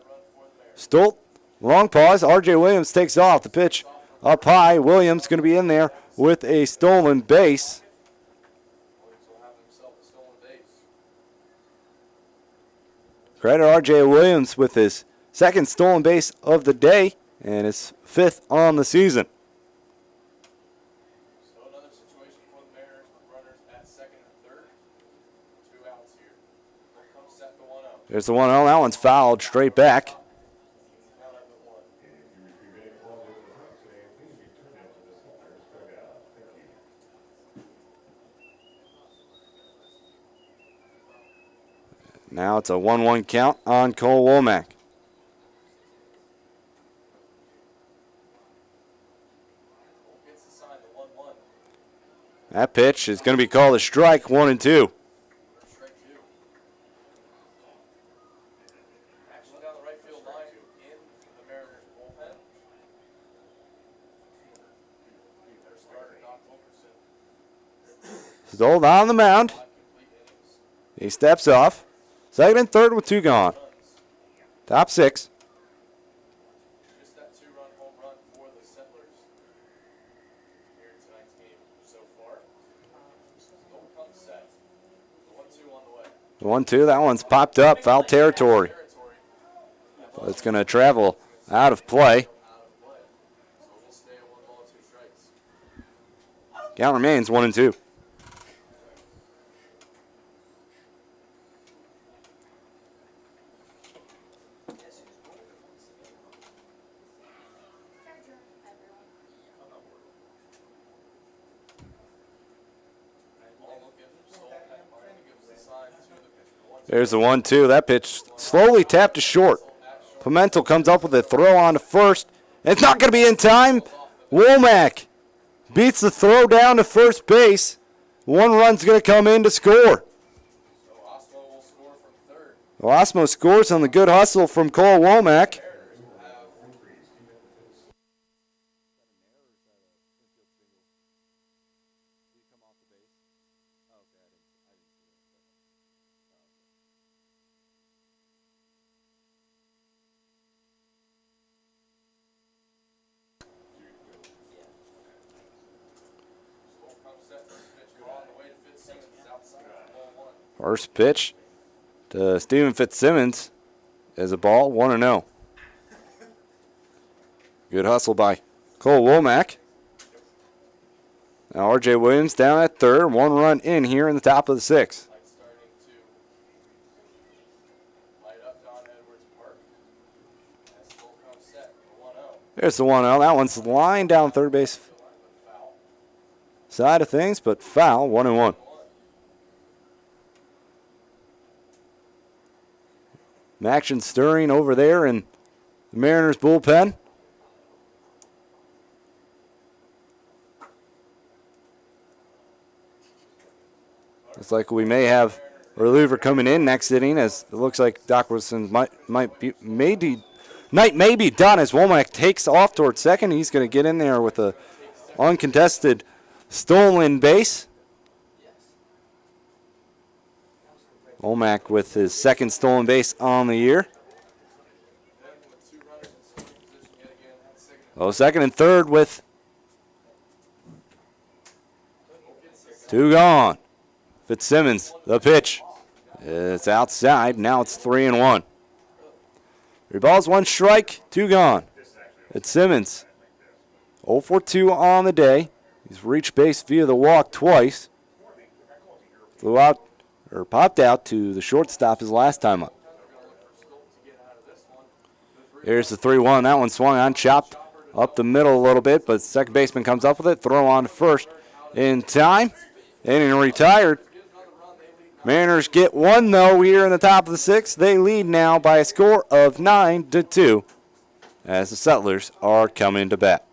S1: Stolt, long pause. R.J. Williams takes off. The pitch up high. Williams going to be in there with a stolen base. Credit R.J. Williams with his 2nd stolen base of the day and his 5th on the season.
S2: So another situation for the Mariners with runners at second and third. 2 outs here. Here comes set the 1-0.
S1: There's the 1-0. That one's fouled straight back.
S2: Count up at 1.
S1: Now it's a 1-1 count on Cole Womack.
S2: Gets the sign, the 1-1.
S1: That pitch is going to be called a strike, 1-2.
S2: Strike two. Action down the right field line in the Mariners bullpen. Their starter, Doc Wilkerson.
S1: Stoll on the mound.
S2: 5 complete innings.
S1: He steps off. Second and third with 2 gone.
S2: Runs.
S1: Top 6.
S2: Just that 2-run home run for the Settlers here in tonight's game so far. Don't come set. The 1-2 on the way.
S1: 1-2. That one's popped up. Foul territory. But it's going to travel out of play.
S2: Out of play. So we'll stay at 1 ball, 2 strikes.
S1: Count remains 1-2. There's the 1-2. That pitch slowly tapped to short. Pimentel comes up with a throw on to first. It's not going to be in time. Womack beats the throw down to first base. 1 run's going to come in to score.
S2: So Osmo will score from third.
S1: Osmo scores on the good hustle from Cole Womack.
S2: Mariners will have
S1: First pitch to Steven Fitzsimmons is a ball, 1-0. Good hustle by Cole Womack. Now R.J. Williams down at third, 1 run in here in the top of the 6th.
S2: starting to light up Don Edwards Park. As Stoll comes set for 1-0.
S1: There's the 1-0. That one's lined down third base
S2: Foul.
S1: side of things, but foul, 1-1. Action stirring over there in the Mariners bullpen. Looks like we may have a reliever coming in next inning, as it looks like Doc Wilson might be done as Womack takes off towards second. He's going to get in there with a uncontested stolen base. Womack with his 2nd stolen base on the year.
S2: Then with 2 runners in scoring position yet again at second.
S1: Oh, 2nd and 3rd with 2 gone. Fitzsimmons, the pitch. It's outside. Now it's 3-1. 3 balls, 1 strike, 2 gone. Fitzsimmons, 0 for 2 on the day. He's reached base via the walk twice. Flew out, or popped out to the shortstop his last time up. Here's the 3-1. That one swung on, chopped up the middle a little bit, but second baseman comes up with it. Throw on to first in time. Inning retired. Mariners get 1, though, here in the top of the 6th. They lead now by a score of 9-2 as the Settlers are coming to bat.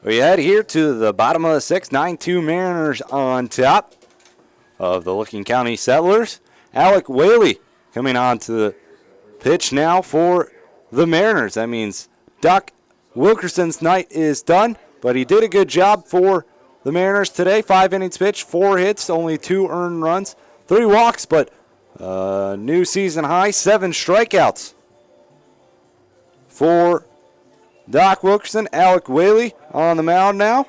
S1: We head here to the bottom of the sixth. 9-2 Mariners on top of the Licking County Settlers. Alec Whaley coming on to the pitch now for the Mariners. That means Doc Wilkerson's night is done, but he did a good job for the Mariners today. 5 innings pitched, 4 hits, only 2 earned runs, 3 walks, but new season high, 7 strikeouts for Doc Wilkerson. Alec Whaley on the mound now.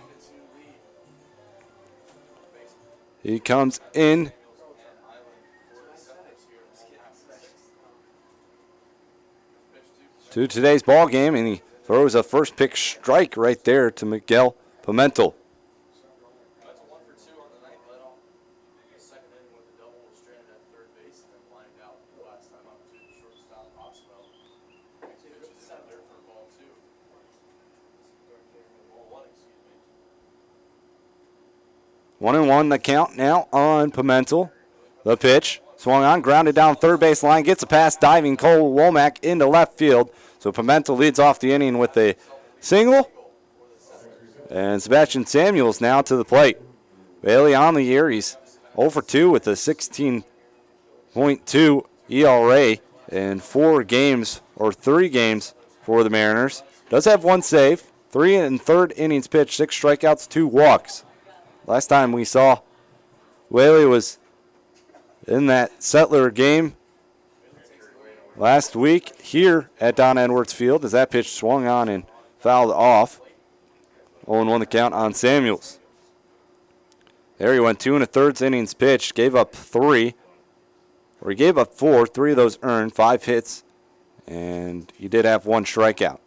S1: He comes in to today's ball game, and he throws a first pitch strike right there to Miguel Pimentel.
S2: That's a 1 for 2 on the ninth leadoff. The second inning with a double was stranded at third base and then lined out the last time up to the shortstop Oswell. Next pitch is out there for ball 2. Ball 1, excuse me.
S1: 1-1 the count now on Pimentel. The pitch swung on, grounded down third base line, gets a pass, diving Cole Womack into left field. So Pimentel leads off the inning with a single. And Sebastian Samuels now to the plate. Bailey on the year, he's 0 for 2 with a 16.2 ERA in 4 games, or 3 games for the Mariners. Does have 1 save, 3 and third innings pitched, 6 strikeouts, 2 walks. Last time we saw Whaley was in that Settler game last week here at Don Edwards Field as that pitch swung on and fouled off. 0-1 the count on Samuels. There he went 2 1/3 innings pitched, gave up 3, or he gave up 4, 3 of those earned, 5 hits, and he did have 1 strikeout.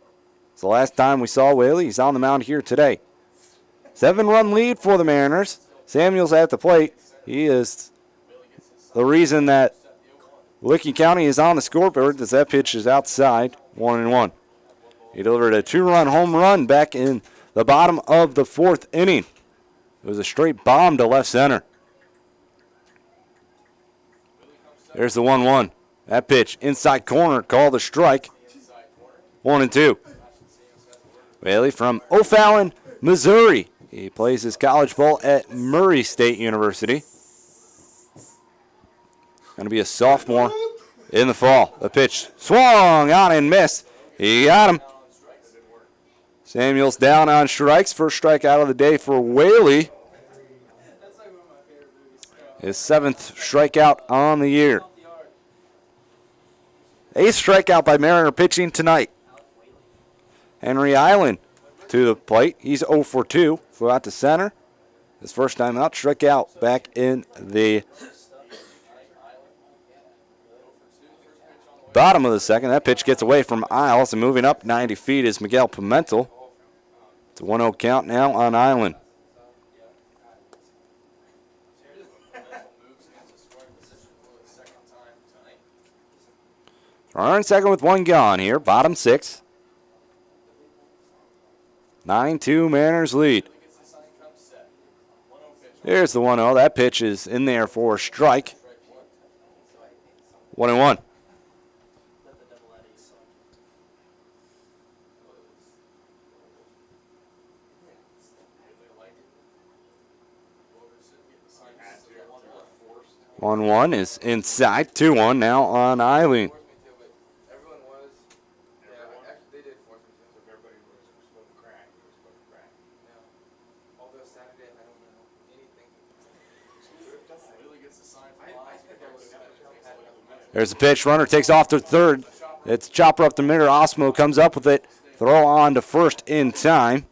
S1: It's the last time we saw Whaley. He's on the mound here today. 7-run lead for the Mariners. Samuels at the plate. He is the reason that Licking County is on the scoreboard as that pitch is outside, 1-1. He delivered a 2-run home run back in the bottom of the 4th inning. It was a straight bomb to left center. There's the 1-1. That pitch inside corner called a strike. 1-2. Whaley from O'Fallon, Missouri. He plays his college ball at Murray State University. Going to be a sophomore in the fall. The pitch swung on and missed. He got him. Samuels down on strikes. First strikeout of the day for Whaley. His 7th strikeout on the year. 8th strikeout by Mariner pitching tonight. Henry Island to the plate. He's 0 for 2. Flew out to center. His first time out, struck out back in the bottom of the second. That pitch gets away from Isles, and moving up 90 feet is Miguel Pimentel. It's a 1-0 count now on Island. Runner in second with 1 gone here. Bottom 6. 9-2 Mariners lead. Here's the 1-0. That pitch is in there for a strike. 1-1. On 1 is inside. 2-1 now on Eileen. There's the pitch. Runner takes off to third. It's chopper up the middle. Osmo comes up with it. Throw on to first in time.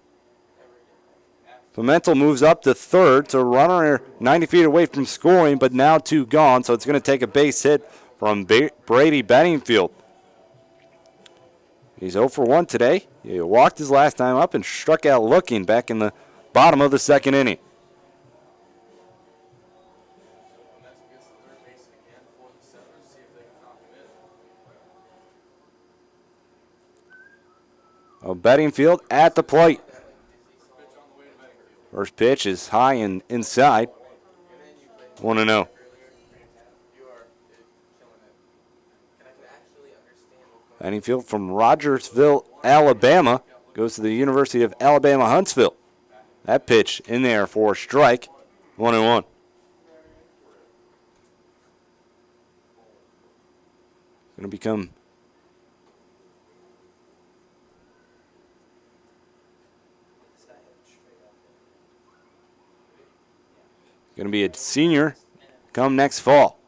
S1: Pimentel moves up to third. So runner 90 feet away from scoring, but now 2 gone. So it's going to take a base hit from Brady Benningfield. He's 0 for 1 today. He walked his last time up and struck out looking back in the bottom of the 2nd inning. Bedingfield at the plate. First pitch is high and inside. 1-0. Bedingfield from Rogersville, Alabama, goes to the University of Alabama, Huntsville. That pitch in there for a strike. 1-1. Going to become going to be a senior come next fall.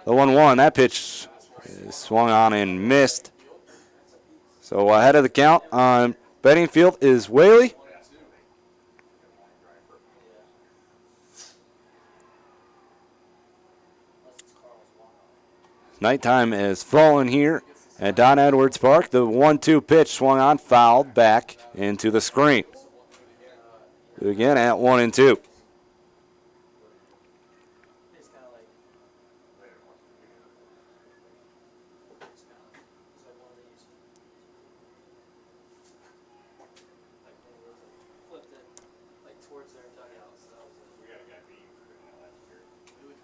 S1: The 1-1, that pitch is swung on and missed. So ahead of the count on betting field is Whaley. Nighttime has fallen here at Don Edwards Park. The 1-2 pitch swung on, fouled back into the screen. Again at 1-2.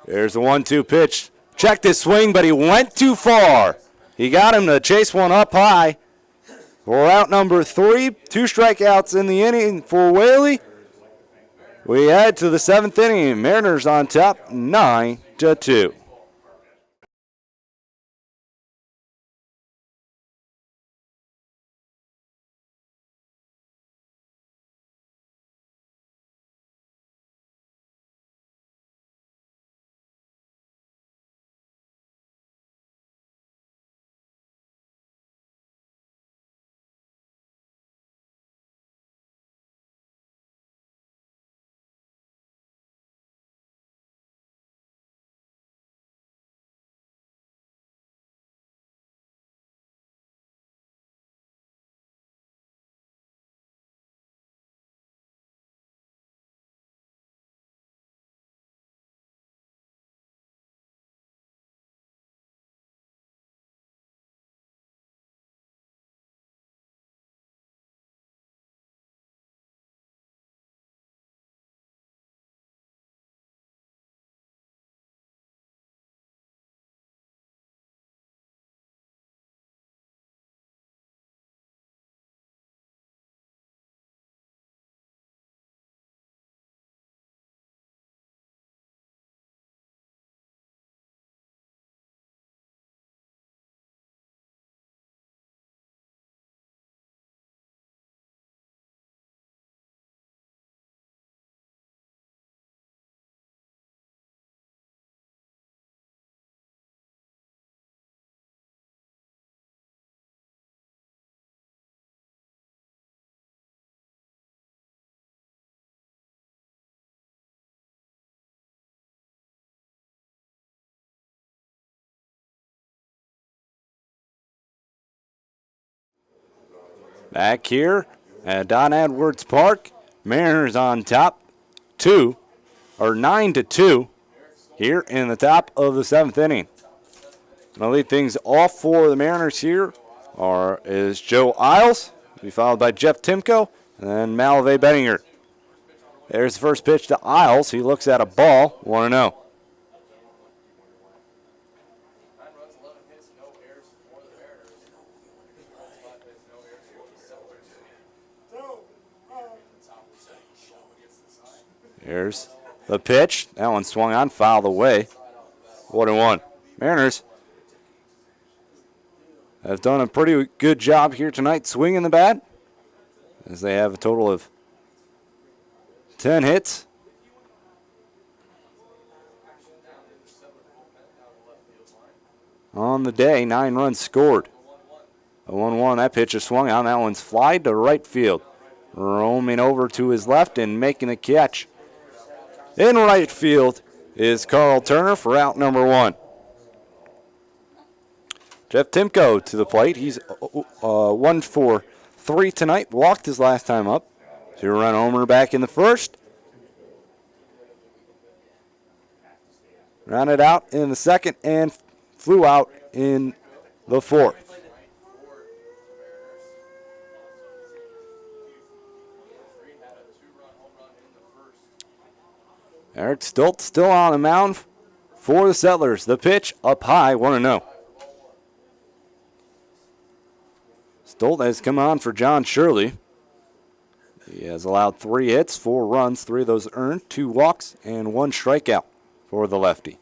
S1: There's the 1-2 pitch. Checked his swing, but he went too far. He got him to chase one up high. For out number 3, 2 strikeouts in the inning for Whaley. We head to the 7th inning. Mariners on top, 9-2. Back here at Don Edwards Park, Mariners on top, 9-2 here in the top of the 7th inning. Going to lead things off for the Mariners here is Joe Isles, to be followed by Jeff Timko, and then Malave Bettinger. There's the first pitch to Isles. He looks at a ball, 1-0. Here's the pitch. That one swung on, fouled away. 1-1. Mariners have done a pretty good job here tonight swinging the bat, as they have a total of 10 hits. On the day, 9 runs scored. A 1-1, that pitch is swung on. That one's fly to right field. Roaming over to his left and making the catch. In right field is Carl Turner for out number 1. Jeff Timko to the plate. He's 1 for 3 tonight. Walked his last time up. 2-run homer back in the first. Rounded out in the second and flew out in the fourth. Eric Stoltz still on the mound for the Settlers. The pitch up high, 1-0. Stoltz has come on for John Shirley. He has allowed 3 hits, 4 runs, 3 of those earned, 2 walks, and 1 strikeout for the lefty.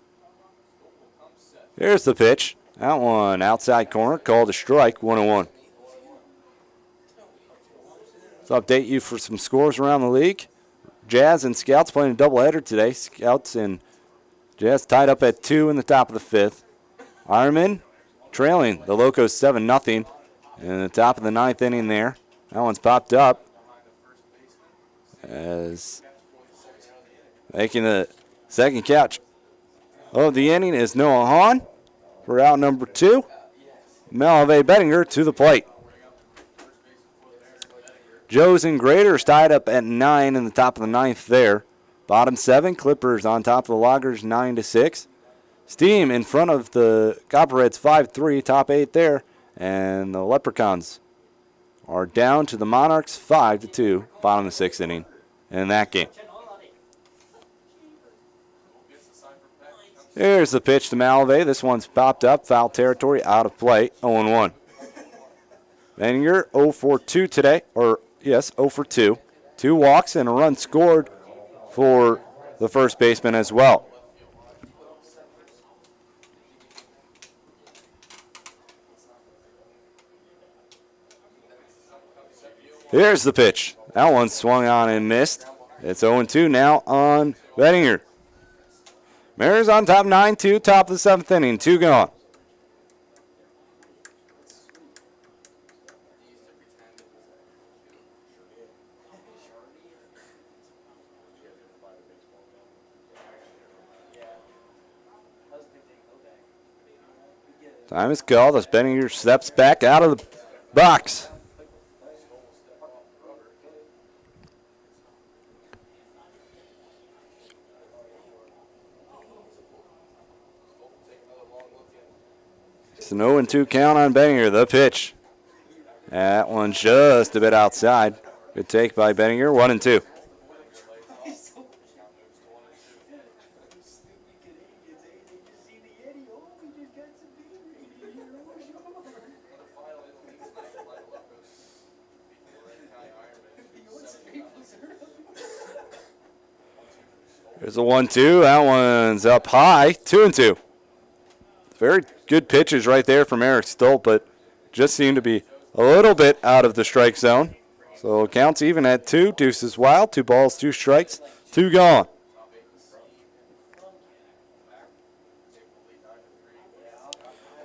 S1: Here's the pitch. That one outside corner, called a strike, 1-1. Let's update you for some scores around the league. Jazz and Scouts playing a doubleheader today. Scouts and Jazz tied up at 2 in the top of the 5th. Ironman trailing the Locos 7-0 in the top of the 9th inning there. That one's popped up as making the second catch of the inning is Noah Hahn for out number 2. Malave Bettinger to the plate. Joes and Graders tied up at 9 in the top of the 9th there. Bottom 7, Clippers on top of the Loggers 9-6. Steam in front of the Copperheads 5-3, top 8 there. And the Leprechauns are down to the Monarchs 5-2, bottom of the 6th inning in that game. Here's the pitch to Malave. This one's popped up, foul territory, out of play, 0-1. Benninger 0 for 2 today, 0 for 2. 2 walks and a run scored for the first baseman as well. Here's the pitch. That one swung on and missed. It's 0-2 now on Bettinger. Mariners on top 9-2, top of the 7th inning, 2 gone. Time is called as Bettinger steps back out of the box. It's an 0-2 count on Bettinger. The pitch. That one just a bit outside. Good take by Bettinger. 1-2. There's a 1-2. That one's up high. 2-2. Very good pitches right there from Eric Stolt, but just seemed to be a little bit out of the strike zone. So counts even at 2. Deuces wild. 2 balls, 2 strikes, 2 gone.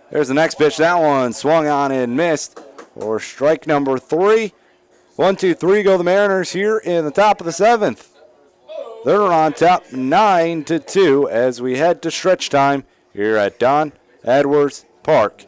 S1: There's the next pitch. That one swung on and missed for strike number 3. 1-2-3 go the Mariners here in the top of the 7th. They're on top 9-2 as we head to stretch time here at Don Edwards Park.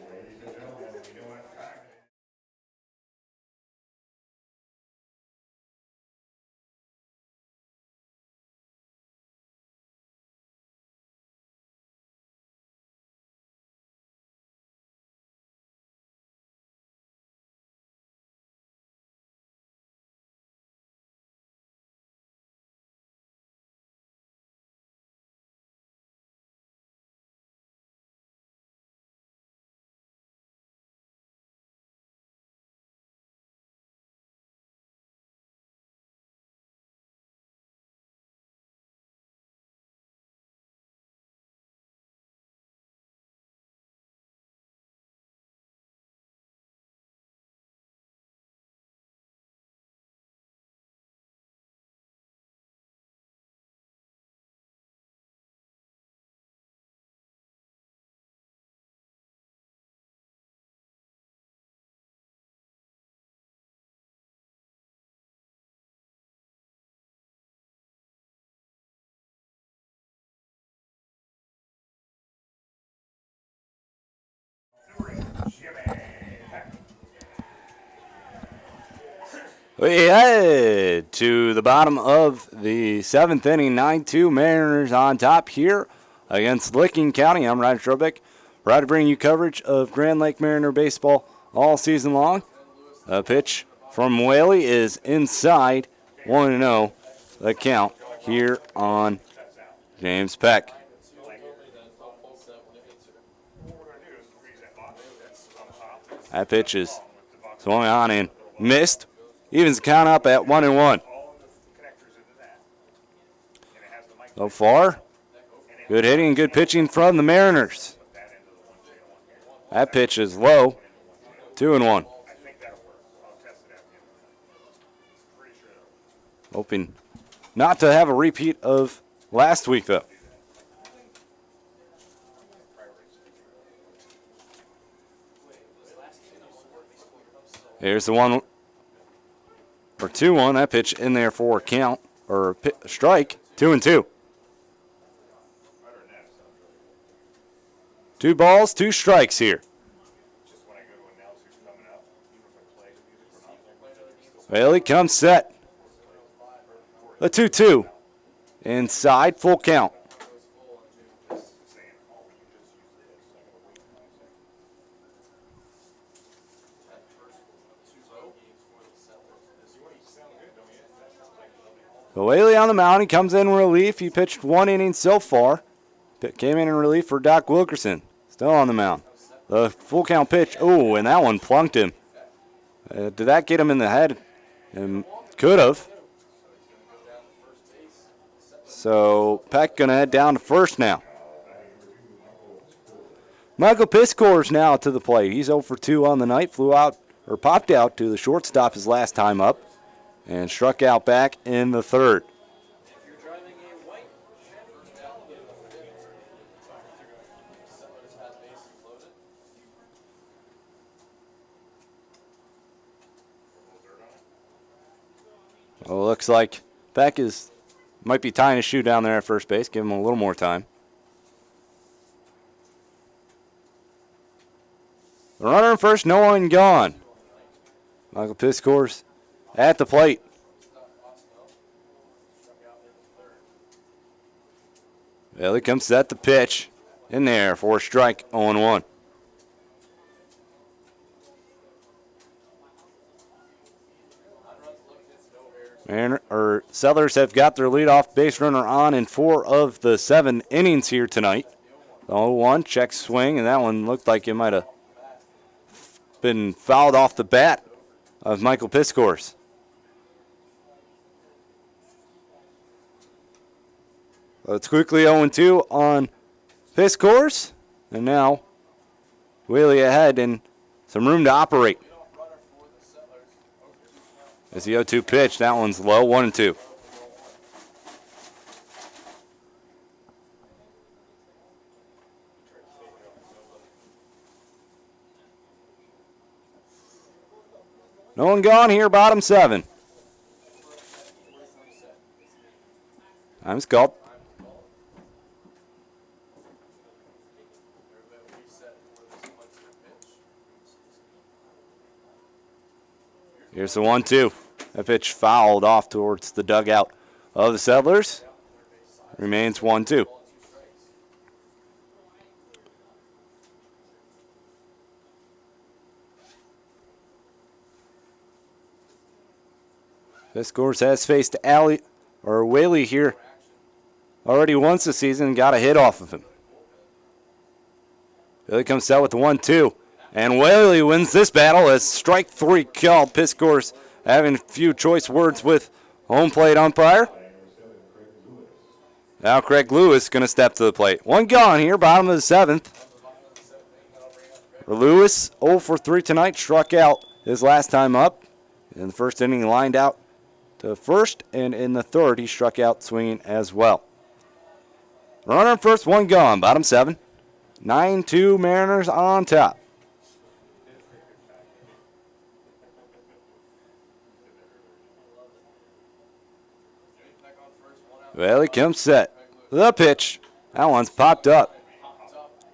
S1: We head to the bottom of the 7th inning, 9-2 Mariners on top here against Licking County. I'm Ryan Strobeck, proud to bring you coverage of Grand Lake Mariner baseball all season long. A pitch from Whaley is inside, 1-0 the count here on James Peck. That pitch is swung on and missed. evens the count up at 1-1. So far, good hitting and good pitching from the Mariners. That pitch is low, 2-1. Hoping not to have a repeat of last week, though. Here's the 1 or 2-1. That pitch in there for a count or a strike. 2-2. 2 balls, 2 strikes here. Whaley comes set. The 2-2. Inside, full count. So Whaley on the mound. He comes in relief. He pitched 1 inning so far. Came in relief for Doc Wilkerson. Still on the mound. The full count pitch. Oh, and that one plunked him. Did that get him in the head? Could have. So Peck going to head down to first now. Michael Piskor's now to the plate. He's 0 for 2 on the night. Popped out to the shortstop his last time up and struck out back in the third. Well, looks like Peck might be tying his shoe down there at first base. Give him a little more time. The runner in first, no one gone. Michael Piskor's at the plate. Well, he comes set the pitch. In there for a strike, 0-1. Settlers have got their leadoff base runner on in 4 of the 7 innings here tonight. 0-1, check swing, and that one looked like it might have been fouled off the bat of Michael Piskor's. So it's quickly 0-2 on Piskor's, and now Whaley ahead and some room to operate. As the 0-2 pitch, that one's low, 1-2. No one gone here, bottom 7. Time's called. Here's the 1-2. That pitch fouled off towards the dugout of the Settlers. Remains 1-2. Piskor's has faced Whaley here already once this season and got a hit off of him. Whaley comes out with the 1-2. And Whaley wins this battle as strike 3 called. Piskor's having a few choice words with home plate umpire. Now Craig Lewis going to step to the plate. One gone here, bottom of the 7th. Lewis 0 for 3 tonight, struck out his last time up. In the first inning, he lined out to first, and in the third, he struck out swinging as well. Runner in first, one gone, bottom 7. 9-2 Mariners on top. Well, he comes set. The pitch. That one's popped up.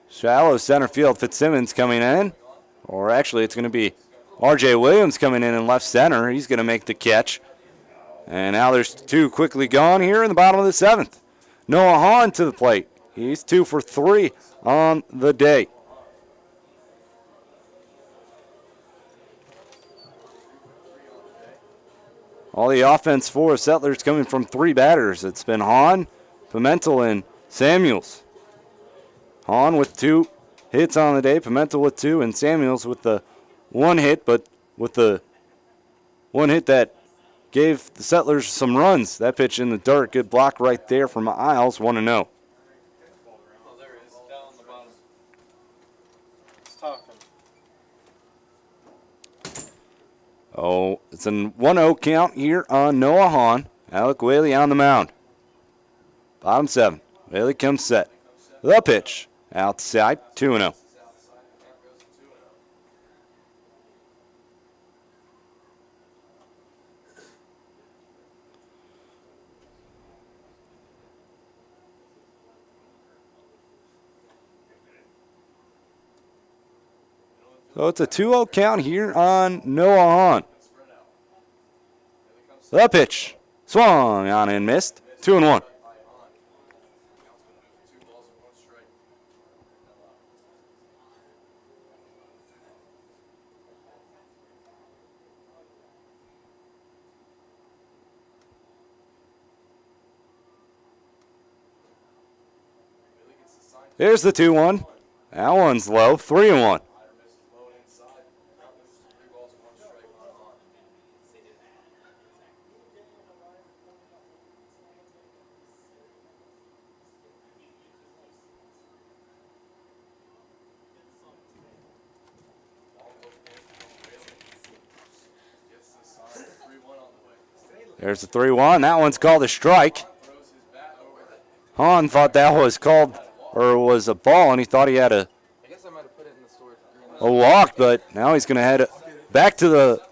S1: Shallow center field. Fitzsimmons coming in. Or actually, it's going to be R.J. Williams coming in left center. He's going to make the catch. And now there's 2 quickly gone here in the bottom of the 7th. Noah Hahn to the plate. He's 2 for 3 on the day. All the offense for Settlers coming from 3 batters. It's been Hahn, Pimentel, and Samuels. Hahn with 2 hits on the day, Pimentel with 2, and Samuels with the 1 hit, but with the one hit that gave the Settlers some runs. That pitch in the dirt. Good block right there from Isles, 1-0.
S2: Oh, there it is, down on the bottom. It's talking.
S1: Oh, it's a 1-0 count here on Noah Hahn. Alec Whaley on the mound. Bottom 7. Whaley comes set. The pitch. Outside, 2-0. So it's a 2-0 count here on Noah Hahn. The pitch. Swung on and missed. 2-1. Here's the 2-1. That one's low. 3-1. There's the 3-1. That one's called a strike. Hahn thought that was called or was a ball, and he thought he had a walk, but now he's going to head back to the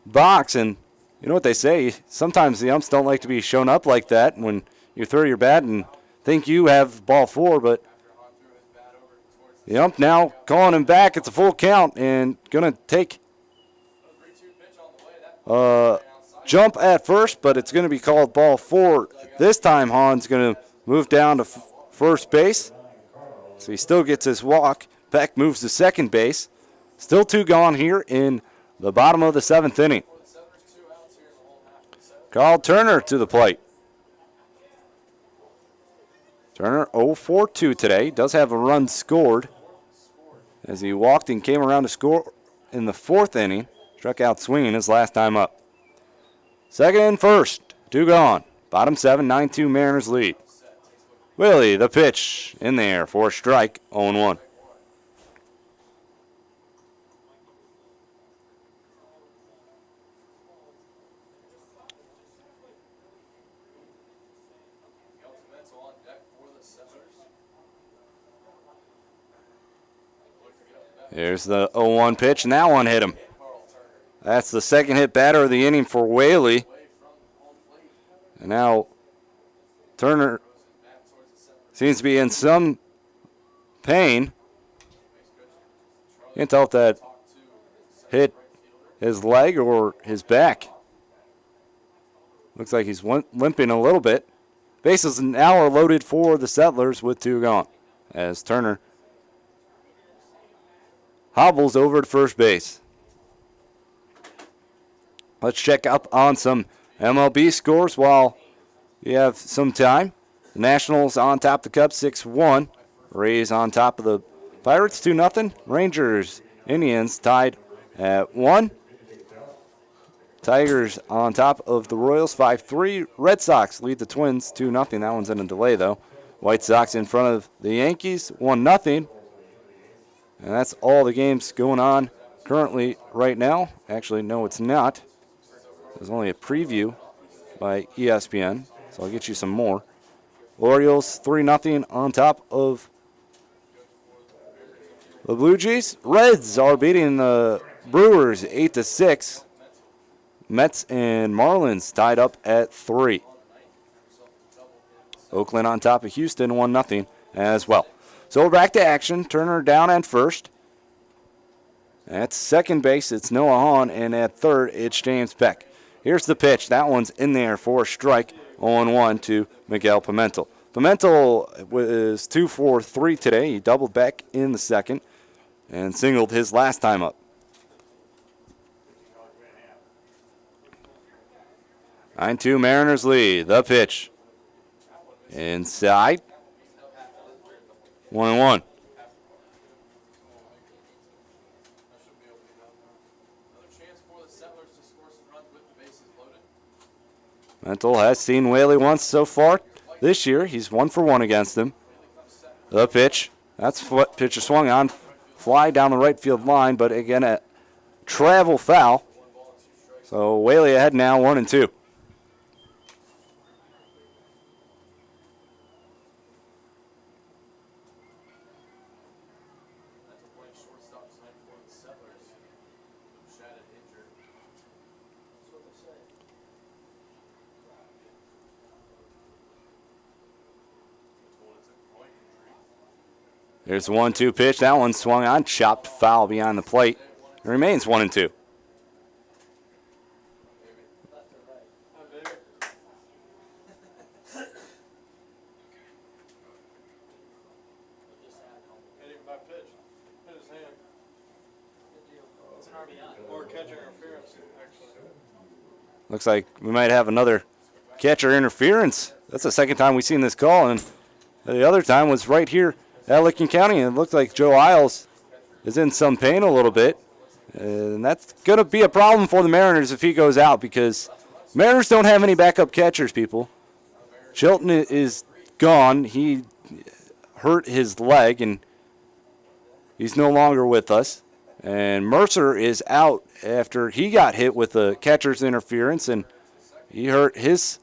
S1: box. And you know what they say, sometimes the umps don't like to be shown up like that when you throw your bat and think you have ball 4, but the ump now calling him back. It's a full count and going to take jump at first, but it's going to be called ball 4. This time Hahn's going to move down to first base. So he still gets his walk. Beck moves to second base. Still 2 gone here in the bottom of the 7th inning. Carl Turner to the plate. Turner 0-for-2 today. Does have a run scored as he walked and came around to score in the 4th inning. Struck out swinging his last time up. Second and first. 2 gone. Bottom 7, 9-2 Mariners lead. Willie, the pitch in there for a strike, 0-1. Here's the 0-1 pitch, and that one hit him. That's the second hit batter of the inning for Whaley. And now Turner seems to be in some pain. Can't tell if that hit his leg or his back. Looks like he's limping a little bit. Bases now are loaded for the Settlers with 2 gone as Turner hobbles over to first base. Let's check up on some MLB scores while you have some time. The Nationals on top of the Cubs 6-1. Rays on top of the Pirates 2-0. Rangers, Indians tied at 1. Tigers on top of the Royals 5-3. Red Sox lead the Twins 2-0. That one's in a delay though. White Sox in front of the Yankees 1-0. And that's all the games going on currently right now. Actually, no, it's not. There's only a preview by ESPN, so I'll get you some more. Orioles 3-0 on top of the Blue Jays. Reds are beating the Brewers 8-6. Mets and Marlins tied up at 3. Oakland on top of Houston 1-0 as well. So we're back to action. Turner down at first. At second base, it's Noah Hahn, and at third, it's James Beck. Here's the pitch. That one's in there for a strike. 0-1 to Miguel Pimentel. Pimentel was 2-for-3 today. He doubled back in the second and singled his last time up. 9-2 Mariners lead. The pitch. Inside. 1-1.
S2: with the bases loaded.
S1: Mental has seen Whaley once so far this year. He's 1 for 1 against him. The pitch. That's what pitcher swung on. Fly down the right field line, but again, a travel foul. So Whaley ahead now, 1-2.
S2: That's a blank shortstop tonight for the Settlers. Shattuck injured. That's what they say. It's a groin injury.
S1: There's the 1-2 pitch. That one swung on, chopped foul behind the plate. It remains 1-2.
S2: Or catcher interference, actually.
S1: Looks like we might have another catcher interference. That's the second time we've seen this call, and the other time was right here at Licking County, and it looked like Joe Isles is in some pain a little bit. And that's going to be a problem for the Mariners if he goes out, because Mariners don't have any backup catchers, people. Chilton is gone. He hurt his leg, and he's no longer with us. And Mercer is out after he got hit with the catcher's interference, and he hurt his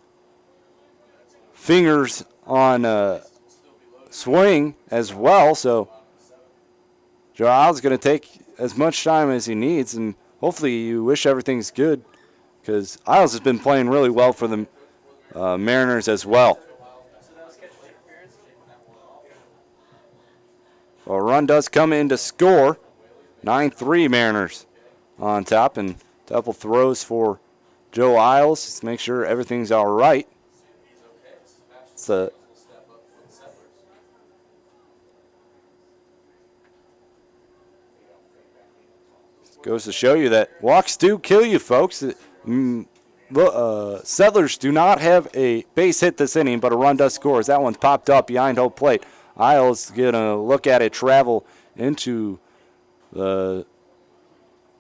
S1: fingers on a swing as well. So Joe Isles is going to take as much time as he needs, and hopefully you wish everything's good, because Isles has been playing really well for the Mariners as well. A run does come in to score. 9-3 Mariners on top, and double throws for Joe Isles just to make sure everything's all right. Goes to show you that walks do kill you, folks. Settlers do not have a base hit this inning, but a run does score as that one's popped up behind home plate. Isles going to look at it travel into the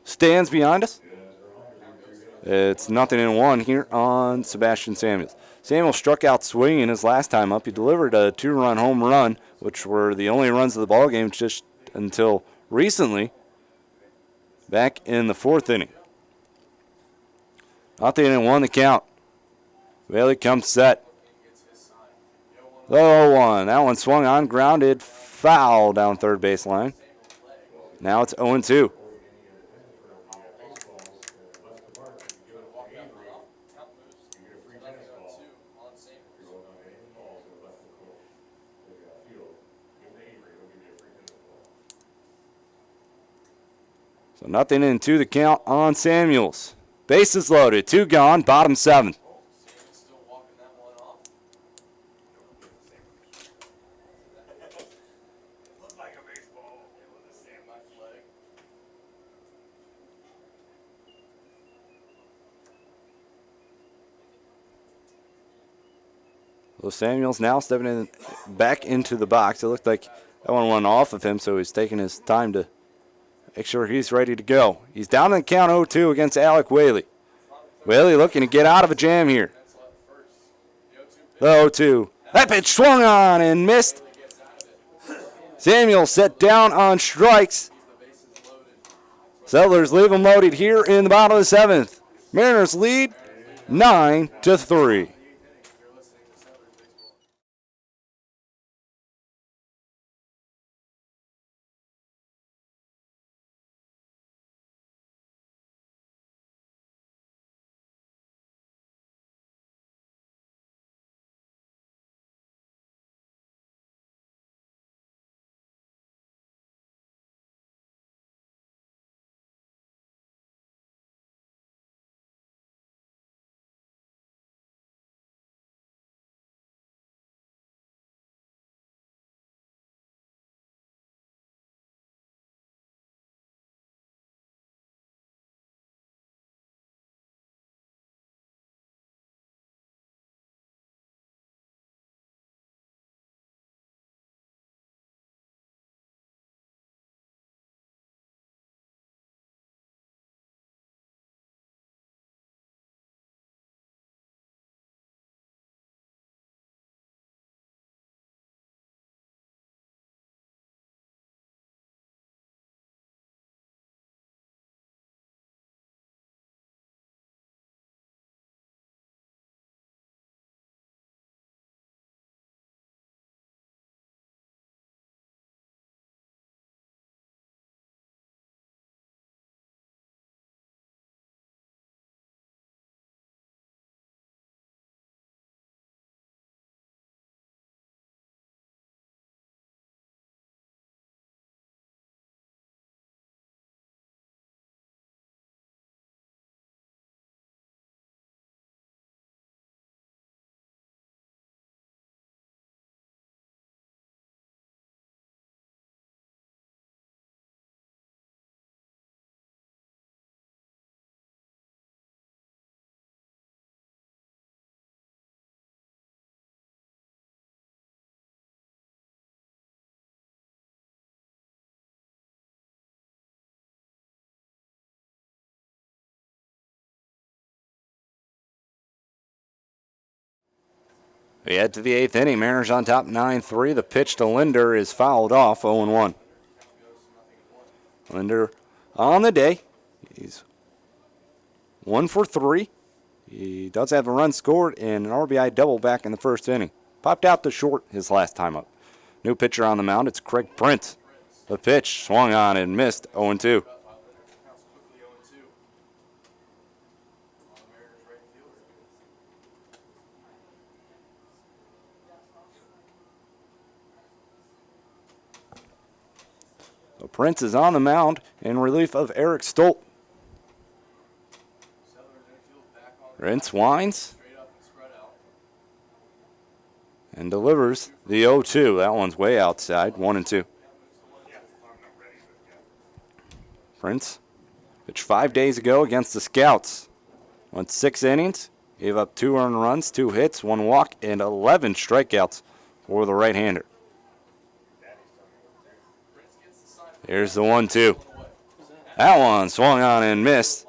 S1: stands behind us. It's 0-1 here on Sebastian Samuels. Samuel struck out swinging his last time up. He delivered a 2-run home run, which were the only runs of the ballgame just until recently, back in the 4th inning. 0-1 the count. Whaley comes set. 0-1. That one swung on, grounded, foul down third base line. Now it's 0-2. So 0-2 the count on Samuels. Bases loaded, 2 gone, bottom 7. So Samuels now stepping in back into the box. It looked like that one went off of him, so he's taking his time to make sure he's ready to go. He's down in the count 0-2 against Alec Whaley. Whaley looking to get out of a jam here. The 0-2. That pitch swung on and missed. Samuel set down on strikes. Settlers leave him loaded here in the bottom of the 7th. Mariners lead 9-3. We head to the 8th inning. Mariners on top 9-3. The pitch to Linder is fouled off 0-1. Linder on the day. He's 1 for 3. He does have a run scored and an RBI double back in the first inning. Popped out to short his last time up. New pitcher on the mound. It's Craig Prince. The pitch swung on and missed 0-2. So Prince is on the mound in relief of Eric Stolt. Prince winds and delivers the 0-2. That one's way outside, 1-2. Prince pitched 5 days ago against the Scouts. Went 6 innings, gave up 2 earned runs, 2 hits, 1 walk, and 11 strikeouts for the right-hander. Here's the 1-2. That one swung on and missed.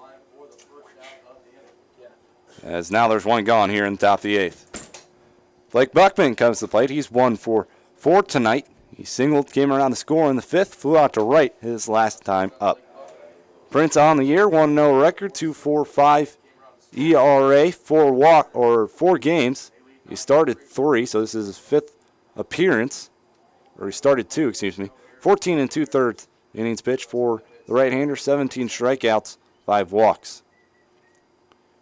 S1: As now there's one gone here in the top of the 8th. Blake Buckman comes to the plate. He's 1 for 4 tonight. He singled, came around the score in the 5th, flew out to right his last time up. Prince on the year, 1-0 record, 2.45 ERA, 4 games. He started 3, so this is his 5th appearance. Or he started 2, excuse me. 14 2/3 innings pitched for the right-hander, 17 strikeouts, 5 walks.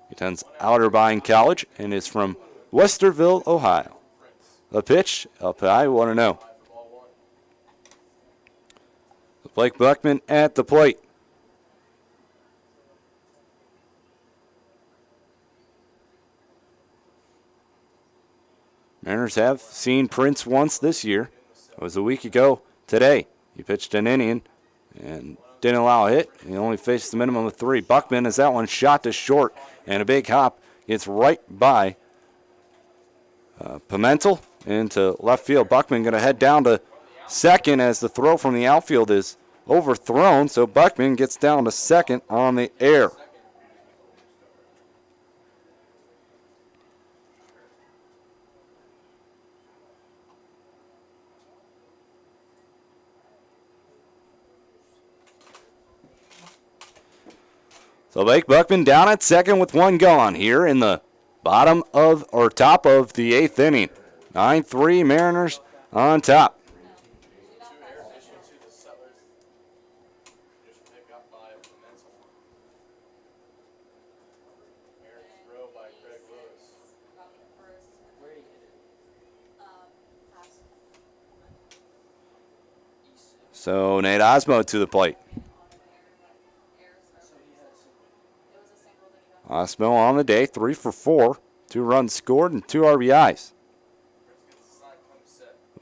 S1: He attends Outervine College and is from Westerville, Ohio. The pitch up high, 1-0. Blake Buckman at the plate. Mariners have seen Prince once this year. It was a week ago today. He pitched an inning and didn't allow a hit. He only faced the minimum of 3. Buckman has that one shot to short, and a big hop gets right by Pimentel into left field. Buckman going to head down to second as the throw from the outfield is overthrown, so Buckman gets down to second on the air. So Blake Buckman down at second with 1 gone here in the top of the 8th inning. 9-3 Mariners on top. So Nate Osmo to the plate. Osmo on the day, 3 for 4, 2 runs scored and 2 RBIs.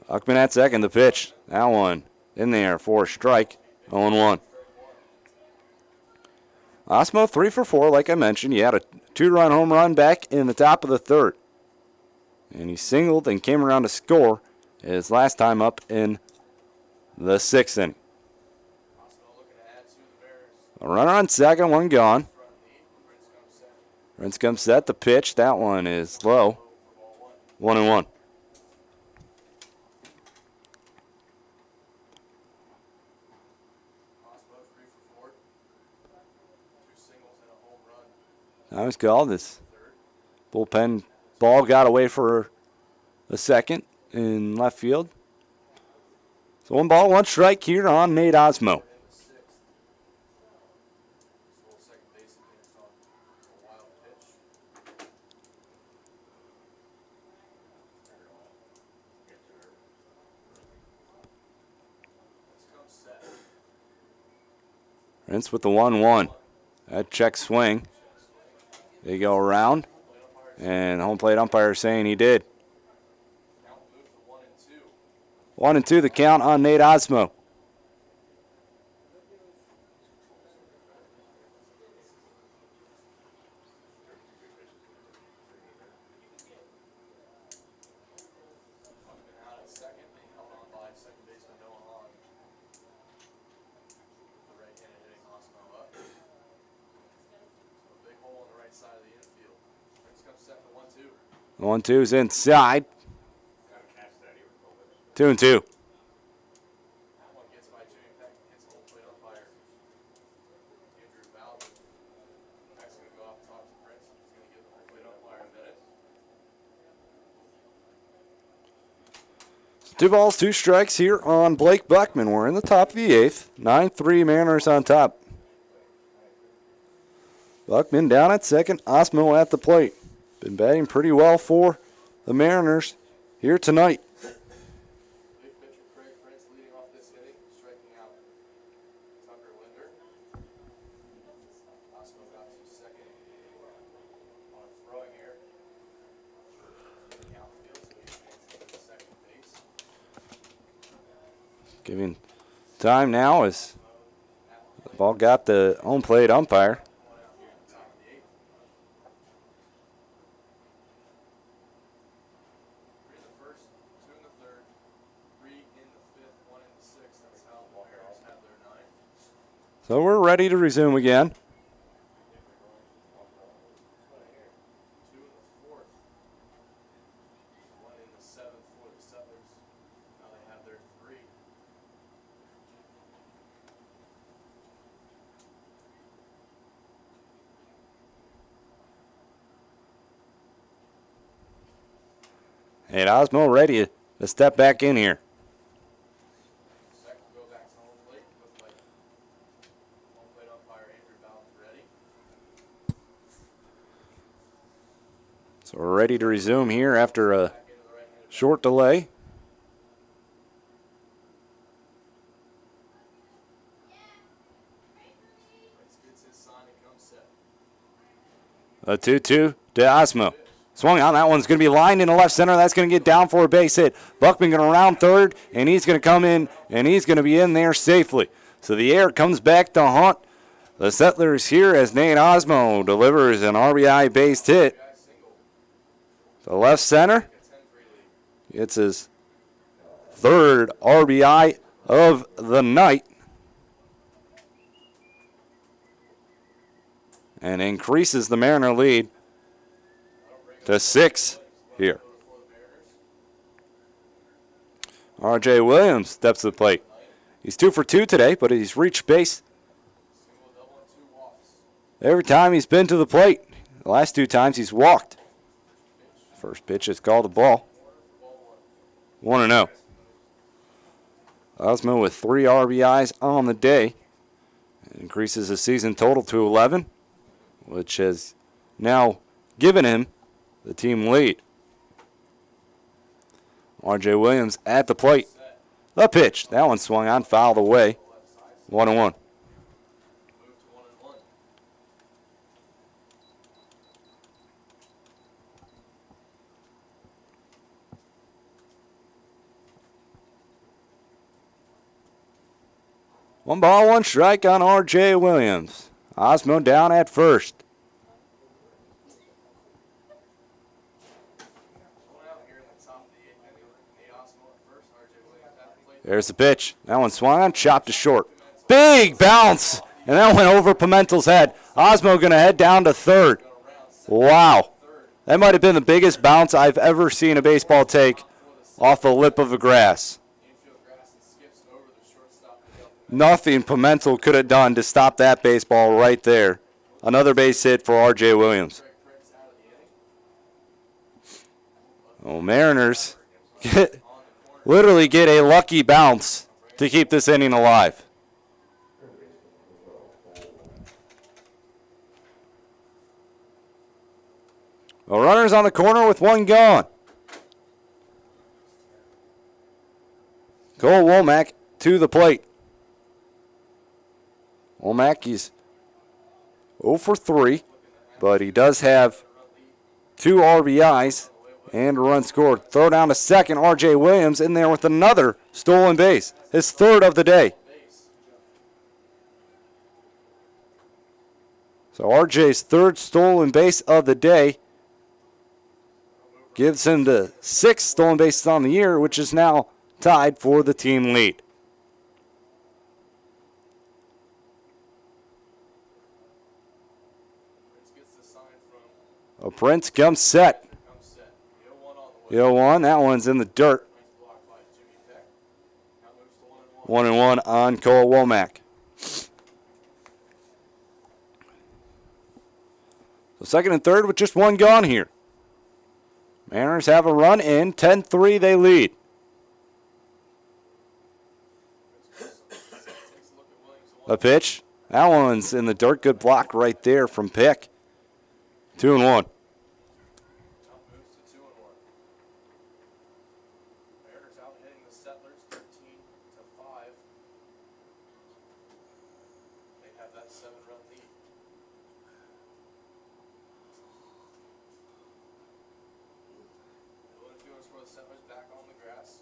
S1: Buckman at second, the pitch. That one in there for a strike, 0-1. Osmo 3 for 4, like I mentioned. He had a 2-run home run back in the top of the 3rd. And he singled and came around to score his last time up in the 6th inning. A runner on second, 1 gone. Prince comes set, the pitch. That one is low. 1-1. Nice call. This bullpen ball got away for a second in left field. So 1 ball, 1 strike here on Nate Osmo. Prince with the 1-1. That check swing. They go around, and home plate umpire saying he did. 1-2 the count on Nate Osmo. The 1-2's inside. 2-2.
S2: That one gets by Jimmy Peck, hits home plate umpire Andrew Bowden. Peck's going to go off top to Prince. He's going to give the home plate umpire a minute.
S1: 2 balls, 2 strikes here on Blake Buckman. We're in the top of the 8th. 9-3 Mariners on top. Buckman down at second. Osmo at the plate. Been batting pretty well for the Mariners here tonight.
S2: Big pitcher Craig Prince leading off this inning, striking out Tucker Linder. Osmo got to second on a throwing error. In the outfield, so he advances to second base.
S1: Giving time now as the ball got the home plate umpire.
S2: One out here in the top of the 8th. 3 in the first, 2 in the third, 3 in the 5th, 1 in the 6th. That's how the Mariners have their 9.
S1: So we're ready to resume again.
S2: 2 in the 4th, 1 in the 7th for the Settlers. Now they have their 3.
S1: And Osmo ready to step back in here.
S2: Second go back to home plate. Looks like home plate umpire Andrew Bowden's ready.
S1: So we're ready to resume here after a
S2: Back into the right-handed
S1: short delay.
S2: Prince gets his sign and comes set.
S1: A 2-2 to Osmo. Swung on. That one's going to be lined into left center. That's going to get down for a base hit. Buckman going to round third, and he's going to come in, and he's going to be in there safely. So the air comes back to haunt the Settlers here as Nate Osmo delivers an RBI-based hit.
S2: Guy single.
S1: To left center.
S2: A 10-3 lead.
S1: It's his 3rd RBI of the night. And increases the Mariner lead to 6 here. R.J. Williams steps to the plate. He's 2 for 2 today, but he's reached base
S2: Single, double, and 2 walks.
S1: every time he's been to the plate. The last 2 times he's walked. First pitch is called a ball. 1-0. Osmo with 3 RBIs on the day. Increases his season total to 11, which has now given him the team lead. R.J. Williams at the plate. The pitch. That one swung on, fouled away. 1-1.
S2: Move to 1-1.
S1: One ball, 1 strike on R.J. Williams. Osmo down at first.
S2: One out here in the top of the 8th inning. Nate Osmo at first, R.J. Williams at the plate.
S1: There's the pitch. That one swung on, chopped to short. Big bounce, and that went over Pimentel's head. Osmo going to head down to 3rd. Wow. That might have been the biggest bounce I've ever seen a baseball take off the lip of the grass.
S2: Infield grass and skips over the shortstop.
S1: Nothing Pimentel could have done to stop that baseball right there. Another base hit for R.J. Williams.
S2: Craig Prince out of the inning.
S1: Oh, Mariners literally get a lucky bounce to keep this inning alive. Well, runners on the corner with 1 gone. Cole Womack to the plate. Womack, he's 0 for 3, but he does have 2 RBIs and a run scored. Throw down to second. R.J. Williams in there with another stolen base, his 3rd of the day. So R.J.'s 3rd stolen base of the day gives him the 6th stolen bases on the year, which is now tied for the team lead.
S2: Prince gets the sign from
S1: A Prince comes set.
S2: comes set. The 0-1 on the way.
S1: 0-1, that one's in the dirt.
S2: Nice block by Jimmy Peck.
S1: 1-1 on Cole Womack. So second and third with just one gone here. Mariners have a run in. 10-3 they lead. A pitch. That one's in the dirt. Good block right there from Pick. 2-1.
S2: Now moves to 2-1. Mariners out hitting the Settlers 13-5. They have that 7-run lead. Middle infielders for the Settlers back on the grass.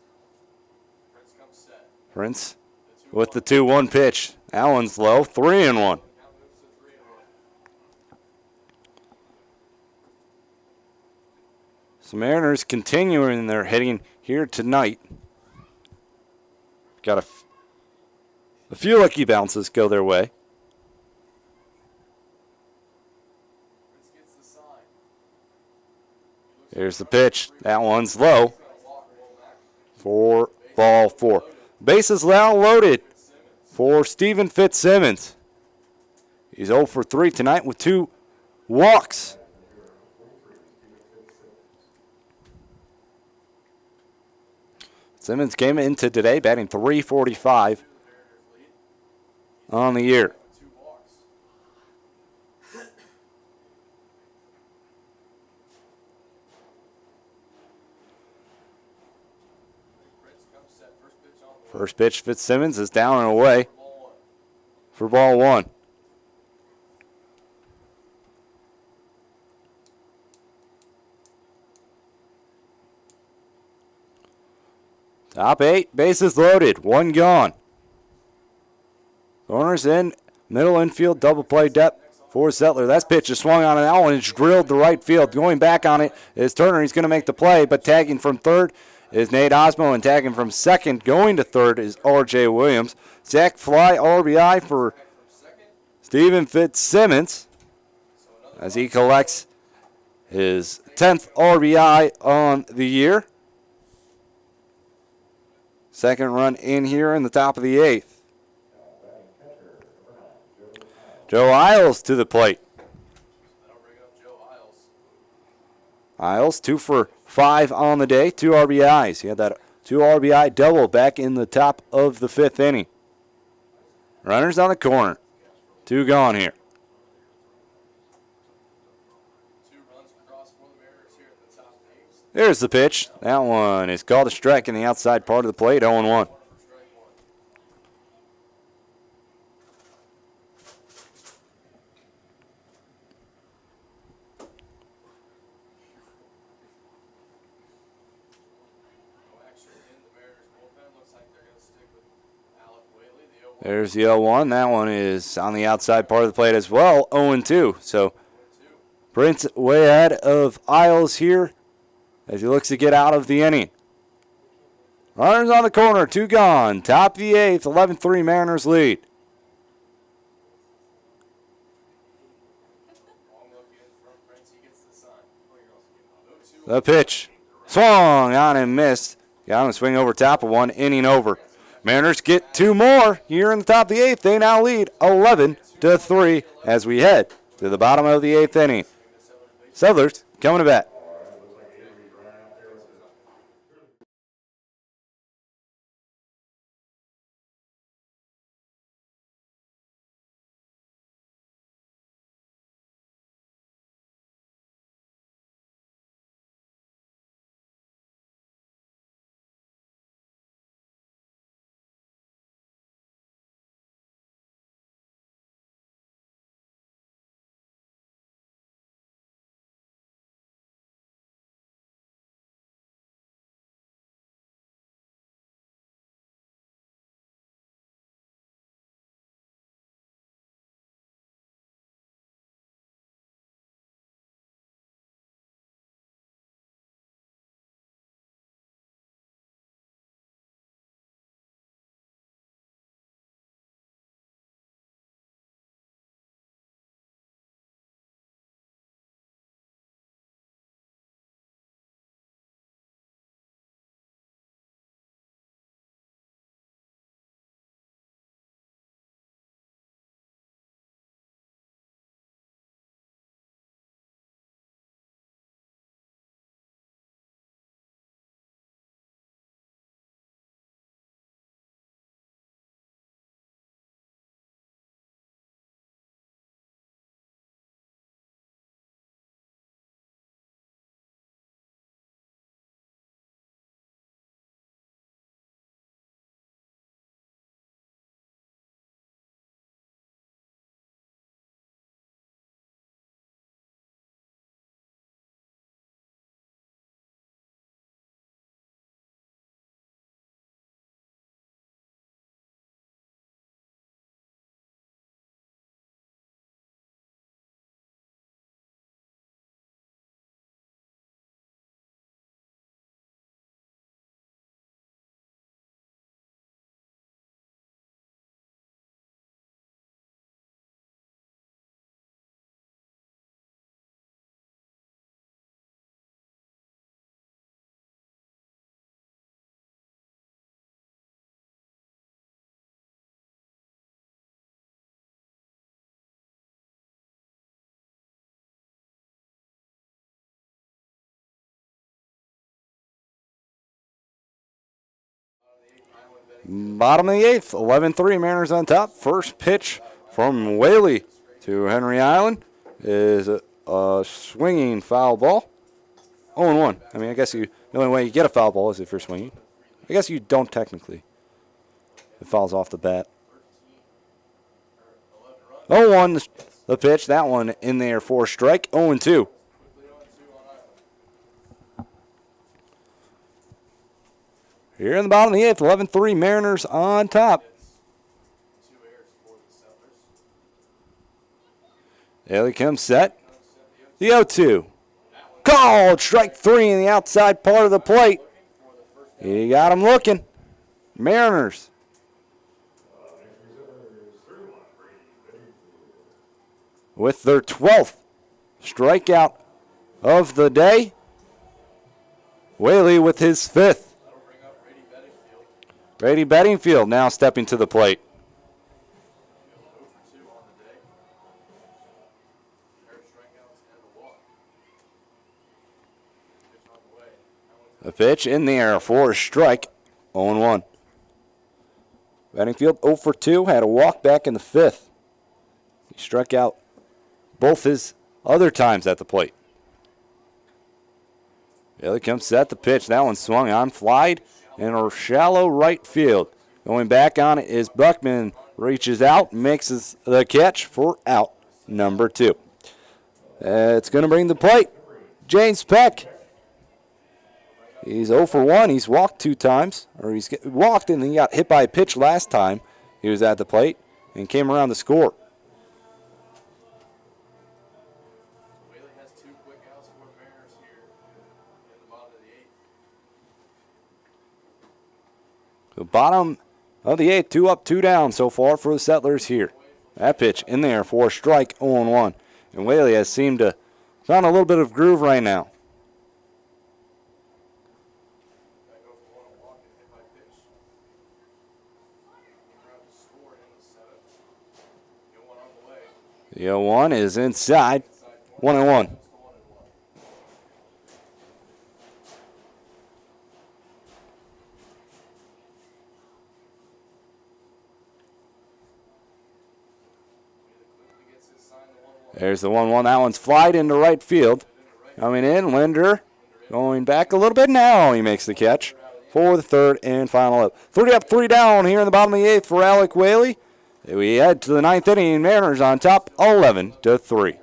S2: Prince comes set.
S1: Prince with the 2-1 pitch. That one's low. 3-1.
S2: Now moves to 3-1.
S1: So Mariners continuing their hitting here tonight. Got a few lucky bounces go their way.
S2: Prince gets the sign.
S1: Here's the pitch. That one's low. For ball 4. Bases now loaded for Stephen Fitzsimmons. He's 0 for 3 tonight with 2 walks. Simmons came into today batting .345 on the year.
S2: 2 walks. Prince comes set. First pitch on the way.
S1: First pitch, Fitzsimmons is down and away
S2: Ball 1.
S1: for ball 1. Top 8, bases loaded, 1 gone. Corners in, middle infield, double play depth for Settler. That pitch is swung on, and that one is drilled to right field. Going back on it is Turner. He's going to make the play, but tagging from third is Nate Osmo, and tagging from second, going to third, is R.J. Williams. Sack fly RBI for Stephen Fitzsimmons as he collects his 10th RBI on the year. Second run in here in the top of the 8th. Joe Isles to the plate.
S2: That'll bring up Joe Isles.
S1: Isles 2 for 5 on the day, 2 RBIs. He had that 2 RBI double back in the top of the 5th inning. Runners on the corner. 2 gone here.
S2: 2 runs across for the Mariners here at the top 8.
S1: There's the pitch. That one is called a strike in the outside part of the plate, 0-1.
S2: For strike 1. No action in the Mariners bullpen. Looks like they're going to stick with Alec Whaley, the 0-1.
S1: There's the 0-1. That one is on the outside part of the plate as well, 0-2. So
S2: 2.
S1: Prince way ahead of Isles here as he looks to get out of the inning. Runners on the corner, 2 gone. Top of the 8th, 11-3 Mariners lead.
S2: Long look in from Prince. He gets the sign. 0-2.
S1: The pitch. Swung on and missed. Got him to swing over top of 1, inning over. Mariners get 2 more here in the top of the 8th. They now lead 11-3 as we head to the bottom of the 8th inning. Settlers coming to bat. Bottom of the eighth, 11-3, Mariners on top. First pitch from Whaley to Henry Island is a swinging foul ball. 0-1. I mean, I guess the only way you get a foul ball is if you're swinging. I guess you don't technically. It fouls off the bat. 0-1, the pitch. That one in there for a strike. 0-2. Here in the bottom of the eighth, 11-3, Mariners on top. There he comes set. The 0-2. Called strike three in the outside part of the plate. He got him looking. Mariners. With their 12th strikeout of the day. Whaley with his 5th. Brady Bedingfield now stepping to the plate. A pitch in the air for a strike. 0-1. Bedingfield 0 for 2, had a walk back in the 5th. He struck out both his other times at the plate. Here he comes set the pitch. That one swung on, flied in a shallow right field. Going back on it is Buckman. Reaches out, makes the catch for out number 2. It's going to bring the plate. James Peck. He's 0 for 1. He's walked 2 times. Or he's walked and he got hit by a pitch last time he was at the plate and came around to score.
S2: Whaley has 2 quick outs for the Mariners here in the bottom of the 8th.
S1: The bottom of the 8th, 2 up, 2 down so far for the Settlers here. That pitch in there for a strike, 0-1. And Whaley has seemed to found a little bit of groove right now. The 0-1 is inside. 1-1. There's the 1-1. That one's flied into right field. Coming in, Linder going back a little bit. Now he makes the catch for the 3rd and final out. 3 up, 3 down here in the bottom of the 8th for Alec Whaley. We head to the 9th inning. Mariners on top, 11-3.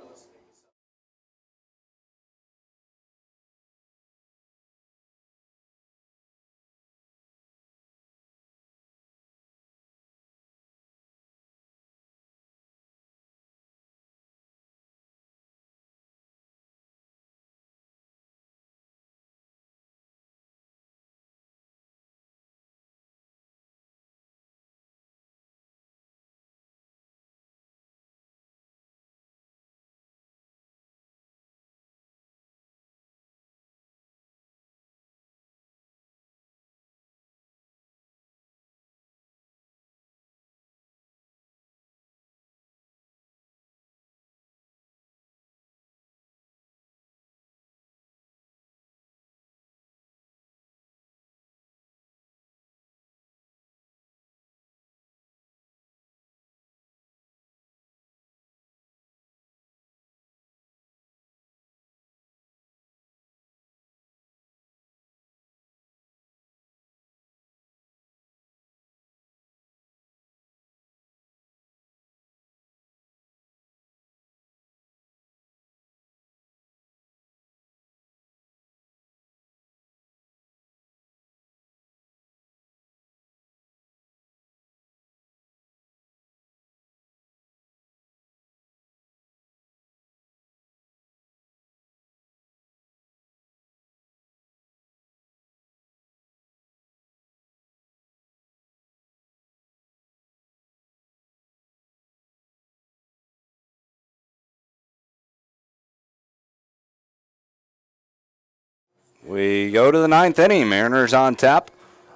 S1: We go to the 9th inning. Mariners on top,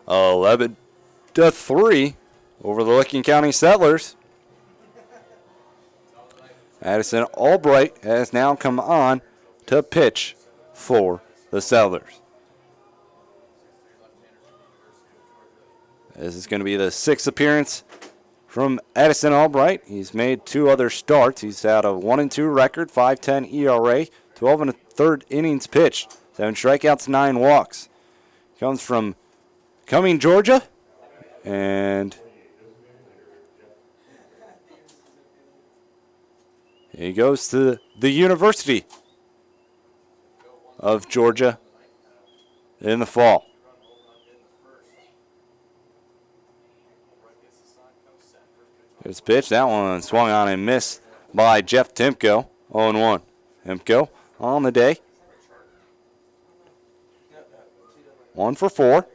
S1: 11-3 over the Licking County Settlers. Addison Albright has now come on to pitch for the Settlers. This is going to be the 6th appearance from Edison Albright. He's made 2 other starts. He's had a 1-2 record, 5.10 ERA, 12 1/3 innings pitched, 7 strikeouts, 9 walks. Comes from Cumming, Georgia, and he goes to the University of Georgia in the fall. His pitch, that one swung on and missed by Jeff Timko, 0-1. Timko on the day, 1 for 4.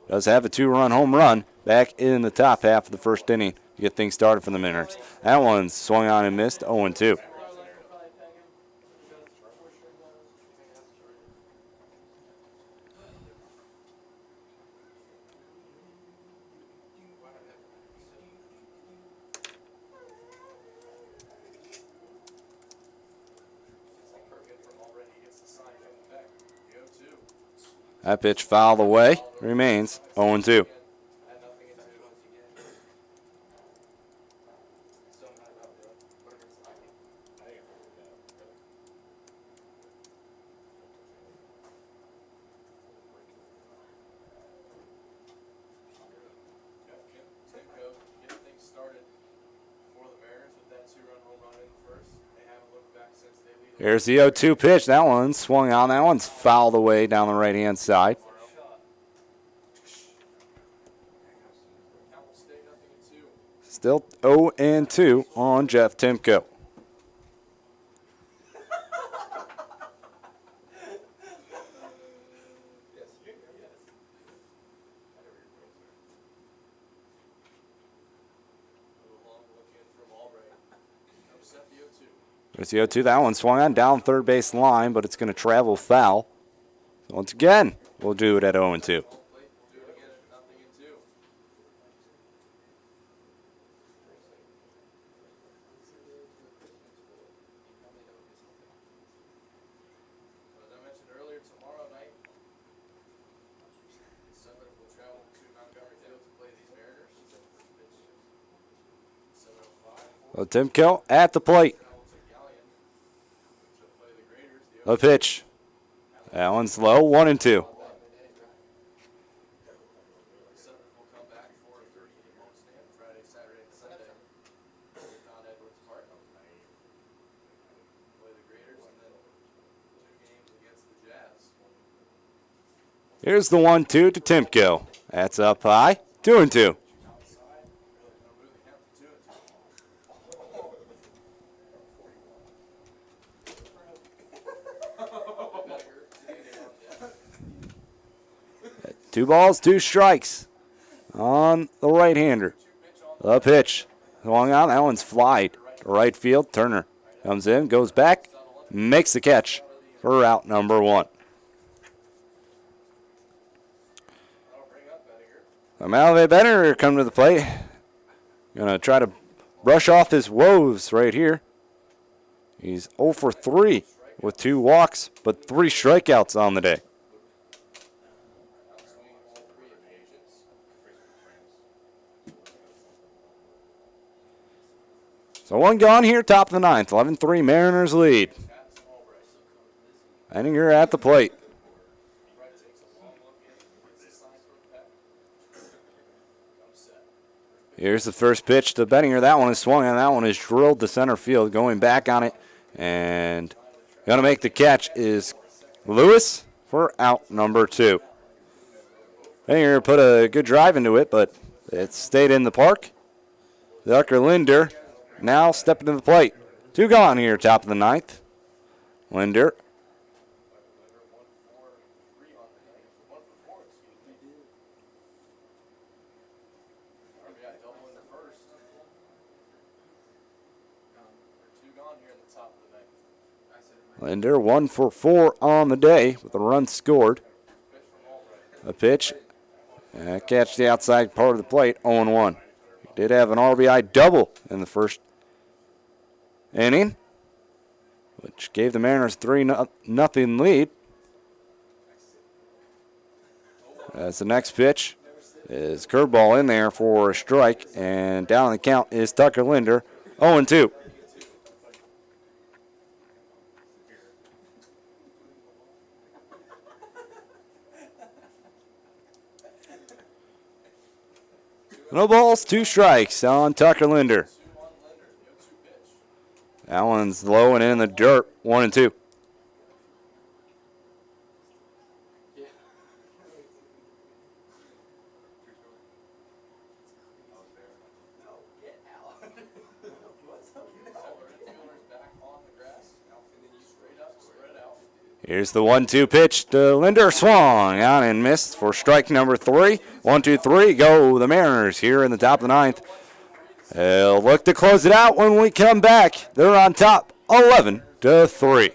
S1: Does have a 2-run home run back in the top half of the first inning to get things started for the Mariners. That one swung on and missed, 0-2. That pitch fouled away, remains 0-2. Here's the 0-2 pitch. That one swung on. That one's fouled away down the right-hand side. Still 0-2 on Jeff Timko. There's the 0-2. That one swung on down third base line, but it's going to travel foul. So once again, we'll do it at 0-2. So Timko at the plate. The pitch. That one's low, 1-2. Here's the 1-2 to Timko. That's up high, 2-2. Two balls, 2 strikes on the right-hander. The pitch. Swung out. That one's flied to right field. Turner comes in, goes back, makes the catch for out number 1. Malve Benner come to the plate. Going to try to brush off his woes right here. He's 0 for 3 with 2 walks, but 3 strikeouts on the day. So 1 gone here, top of the 9th. 11-3 Mariners lead. Benninger at the plate. Here's the first pitch to Benninger. That one is swung and that one is drilled to center field. Going back on it and going to make the catch is Lewis for out number 2. Benninger put a good drive into it, but it stayed in the park. Zucker Linder now stepping to the plate. 2 gone here, top of the 9th. Linder. Linder 1 for 4 on the day with a run scored. A pitch. Catch the outside part of the plate, 0-1. He did have an RBI double in the first inning, which gave the Mariners 3-0 lead. As the next pitch His curveball in there for a strike, and down on the count is Tucker Linder, 0-2. No balls, 2 strikes on Tucker Linder. That one's low and in the dirt, 1-2. Here's the 1-2 pitch to Linder. Swung out and missed for strike number 3. 1-2-3. Go the Mariners here in the top of the 9th. They'll look to close it out when we come back. They're on top 11-3.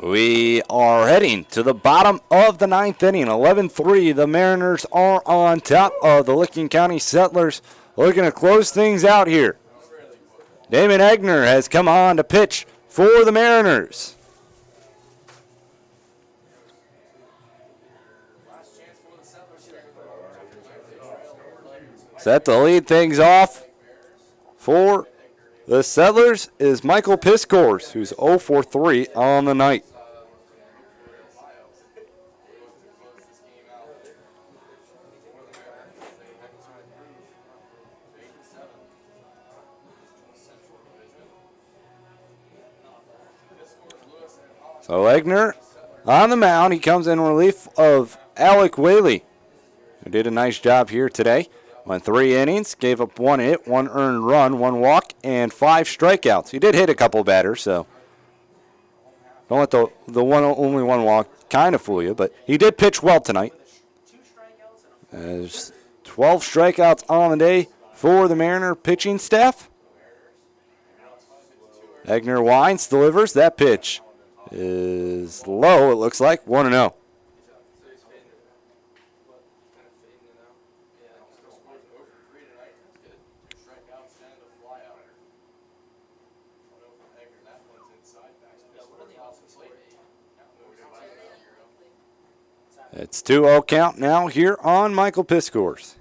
S1: We are heading to the bottom of the 9th inning. 11-3. The Mariners are on top of the Licking County Settlers, looking to close things out here. Damon Egner has come on to pitch for the Mariners. Set to lead things off for the Settlers is Michael Piscors, who's 0-for-3 on the night. So Egner on the mound. He comes in relief of Alec Whaley, who did a nice job here today. Went 3 innings, gave up 1 hit, 1 earned run, 1 walk, and 5 strikeouts. He did hit a couple batters, so don't let the only 1 walk kind of fool you. But he did pitch well tonight. There's 12 strikeouts on the day for the Mariner pitching staff. Egner winds, delivers. That pitch is low, it looks like, 1-0. It's 2-0 count now here on Michael Piscors.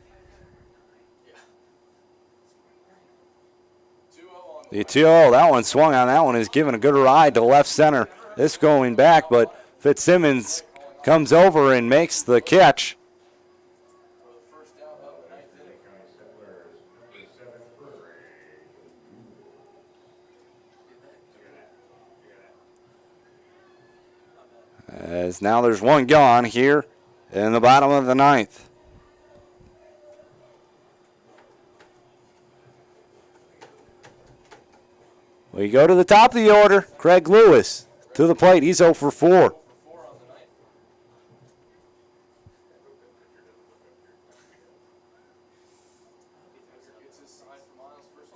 S1: The 2-0, that one swung on. That one is giving a good ride to left center. This going back, but Fitzsimmons comes over and makes the catch. As now there's 1 gone here in the bottom of the 9th. We go to the top of the order. Craig Lewis to the plate. He's 0-for-4.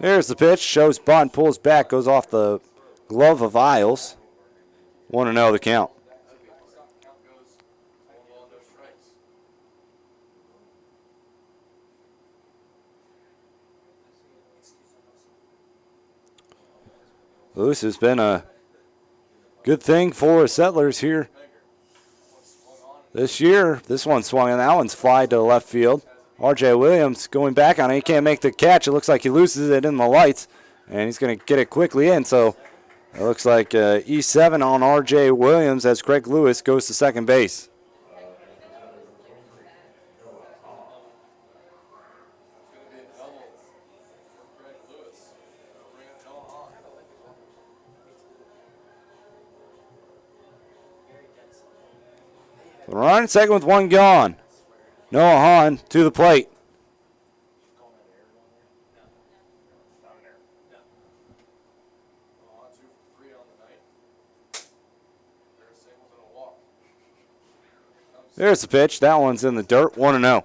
S1: Here's the pitch. Shows bunt, pulls back, goes off the glove of Isles. 1-0 the count.
S2: Count goes 1-1, no strikes.
S1: Lewis has been a good thing for Settlers here this year. This one swung and that one's fly to left field. R.J. Williams going back on it. He can't make the catch. It looks like he loses it in the lights, and he's going to get it quickly in. So it looks like E7 on R.J. Williams as Craig Lewis goes to second base. Run second with one gone. Noah Hahn to the plate. There's the pitch. That one's in the dirt. 1-0.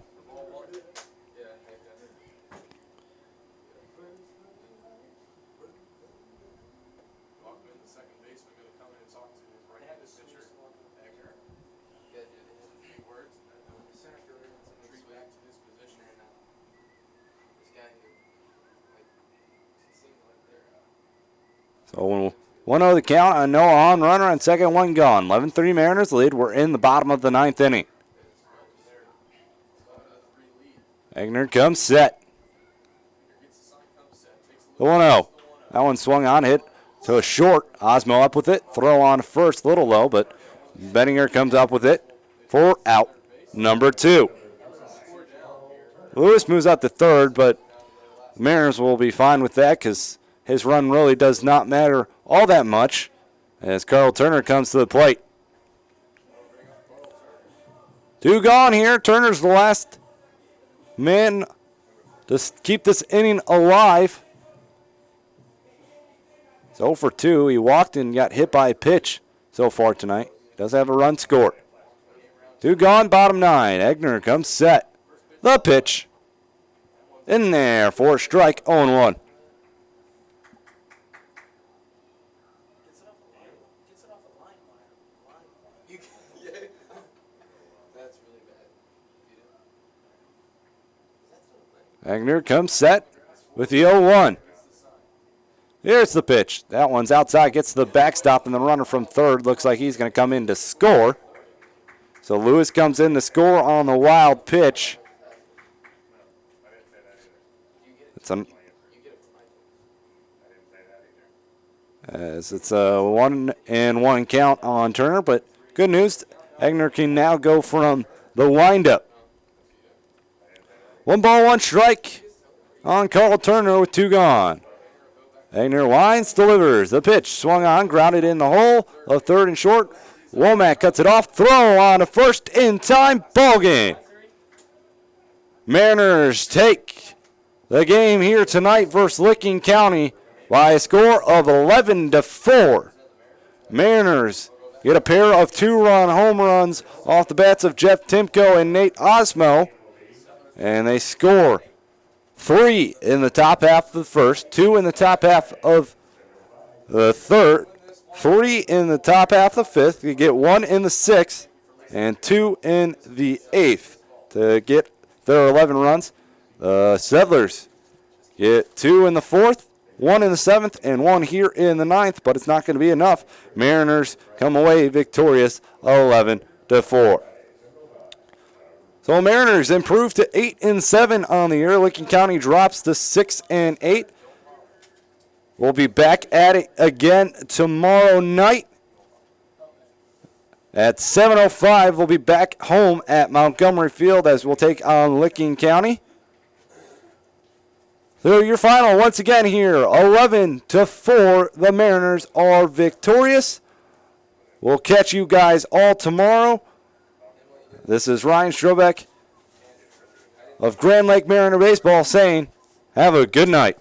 S1: So 1-0 the count on Noah Hahn, runner on second, one gone. 11-3 Mariners lead. We're in the bottom of the ninth inning. Egner comes set. The 1-0. That one swung on, hit to a short. Osmo up with it. Throw on first, a little low, but Bettinger comes up with it for out number 2. Lewis moves out to third, but the Mariners will be fine with that because his run really does not matter all that much as Carl Turner comes to the plate. 2 gone here. Turner's the last man to keep this inning alive. He's 0 for 2. He walked and got hit by a pitch so far tonight. Does have a run scored. 2 gone, bottom 9. Egner comes set. The pitch. In there for a strike, 0-1. Egner comes set with the 0-1. Here's the pitch. That one's outside, gets the backstop, and the runner from third looks like he's going to come in to score. So Lewis comes in to score on the wild pitch. It's a 1-1 count on Turner, but good news, Egner can now go from the windup. 1 ball, 1 strike on Carl Turner with 2 gone. Egner winds, delivers. The pitch swung on, grounded in the hole of third and short. Womack cuts it off. Throw on to first in time. Ball game. Mariners take the game here tonight versus Licking County by a score of 11-4. Mariners get a pair of 2-run home runs off the bats of Jeff Timko and Nate Osmo. And they score 3 in the top half of the first, 2 in the top half of the third, 3 in the top half of the fifth. You get 1 in the sixth and 2 in the eighth to get their 11 runs. The Settlers get 2 in the fourth, 1 in the seventh, and 1 here in the ninth, but it's not going to be enough. Mariners come away victorious 11-4. So Mariners improve to 8-7 on the year. Licking County drops to 6-8. We'll be back at it again tomorrow night at 7:05. We'll be back home at Montgomery Field as we'll take on Licking County. So your final once again here, 11-4. The Mariners are victorious. We'll catch you guys all tomorrow. This is Ryan Strobeck of Grand Lake Mariner Baseball saying, have a good night.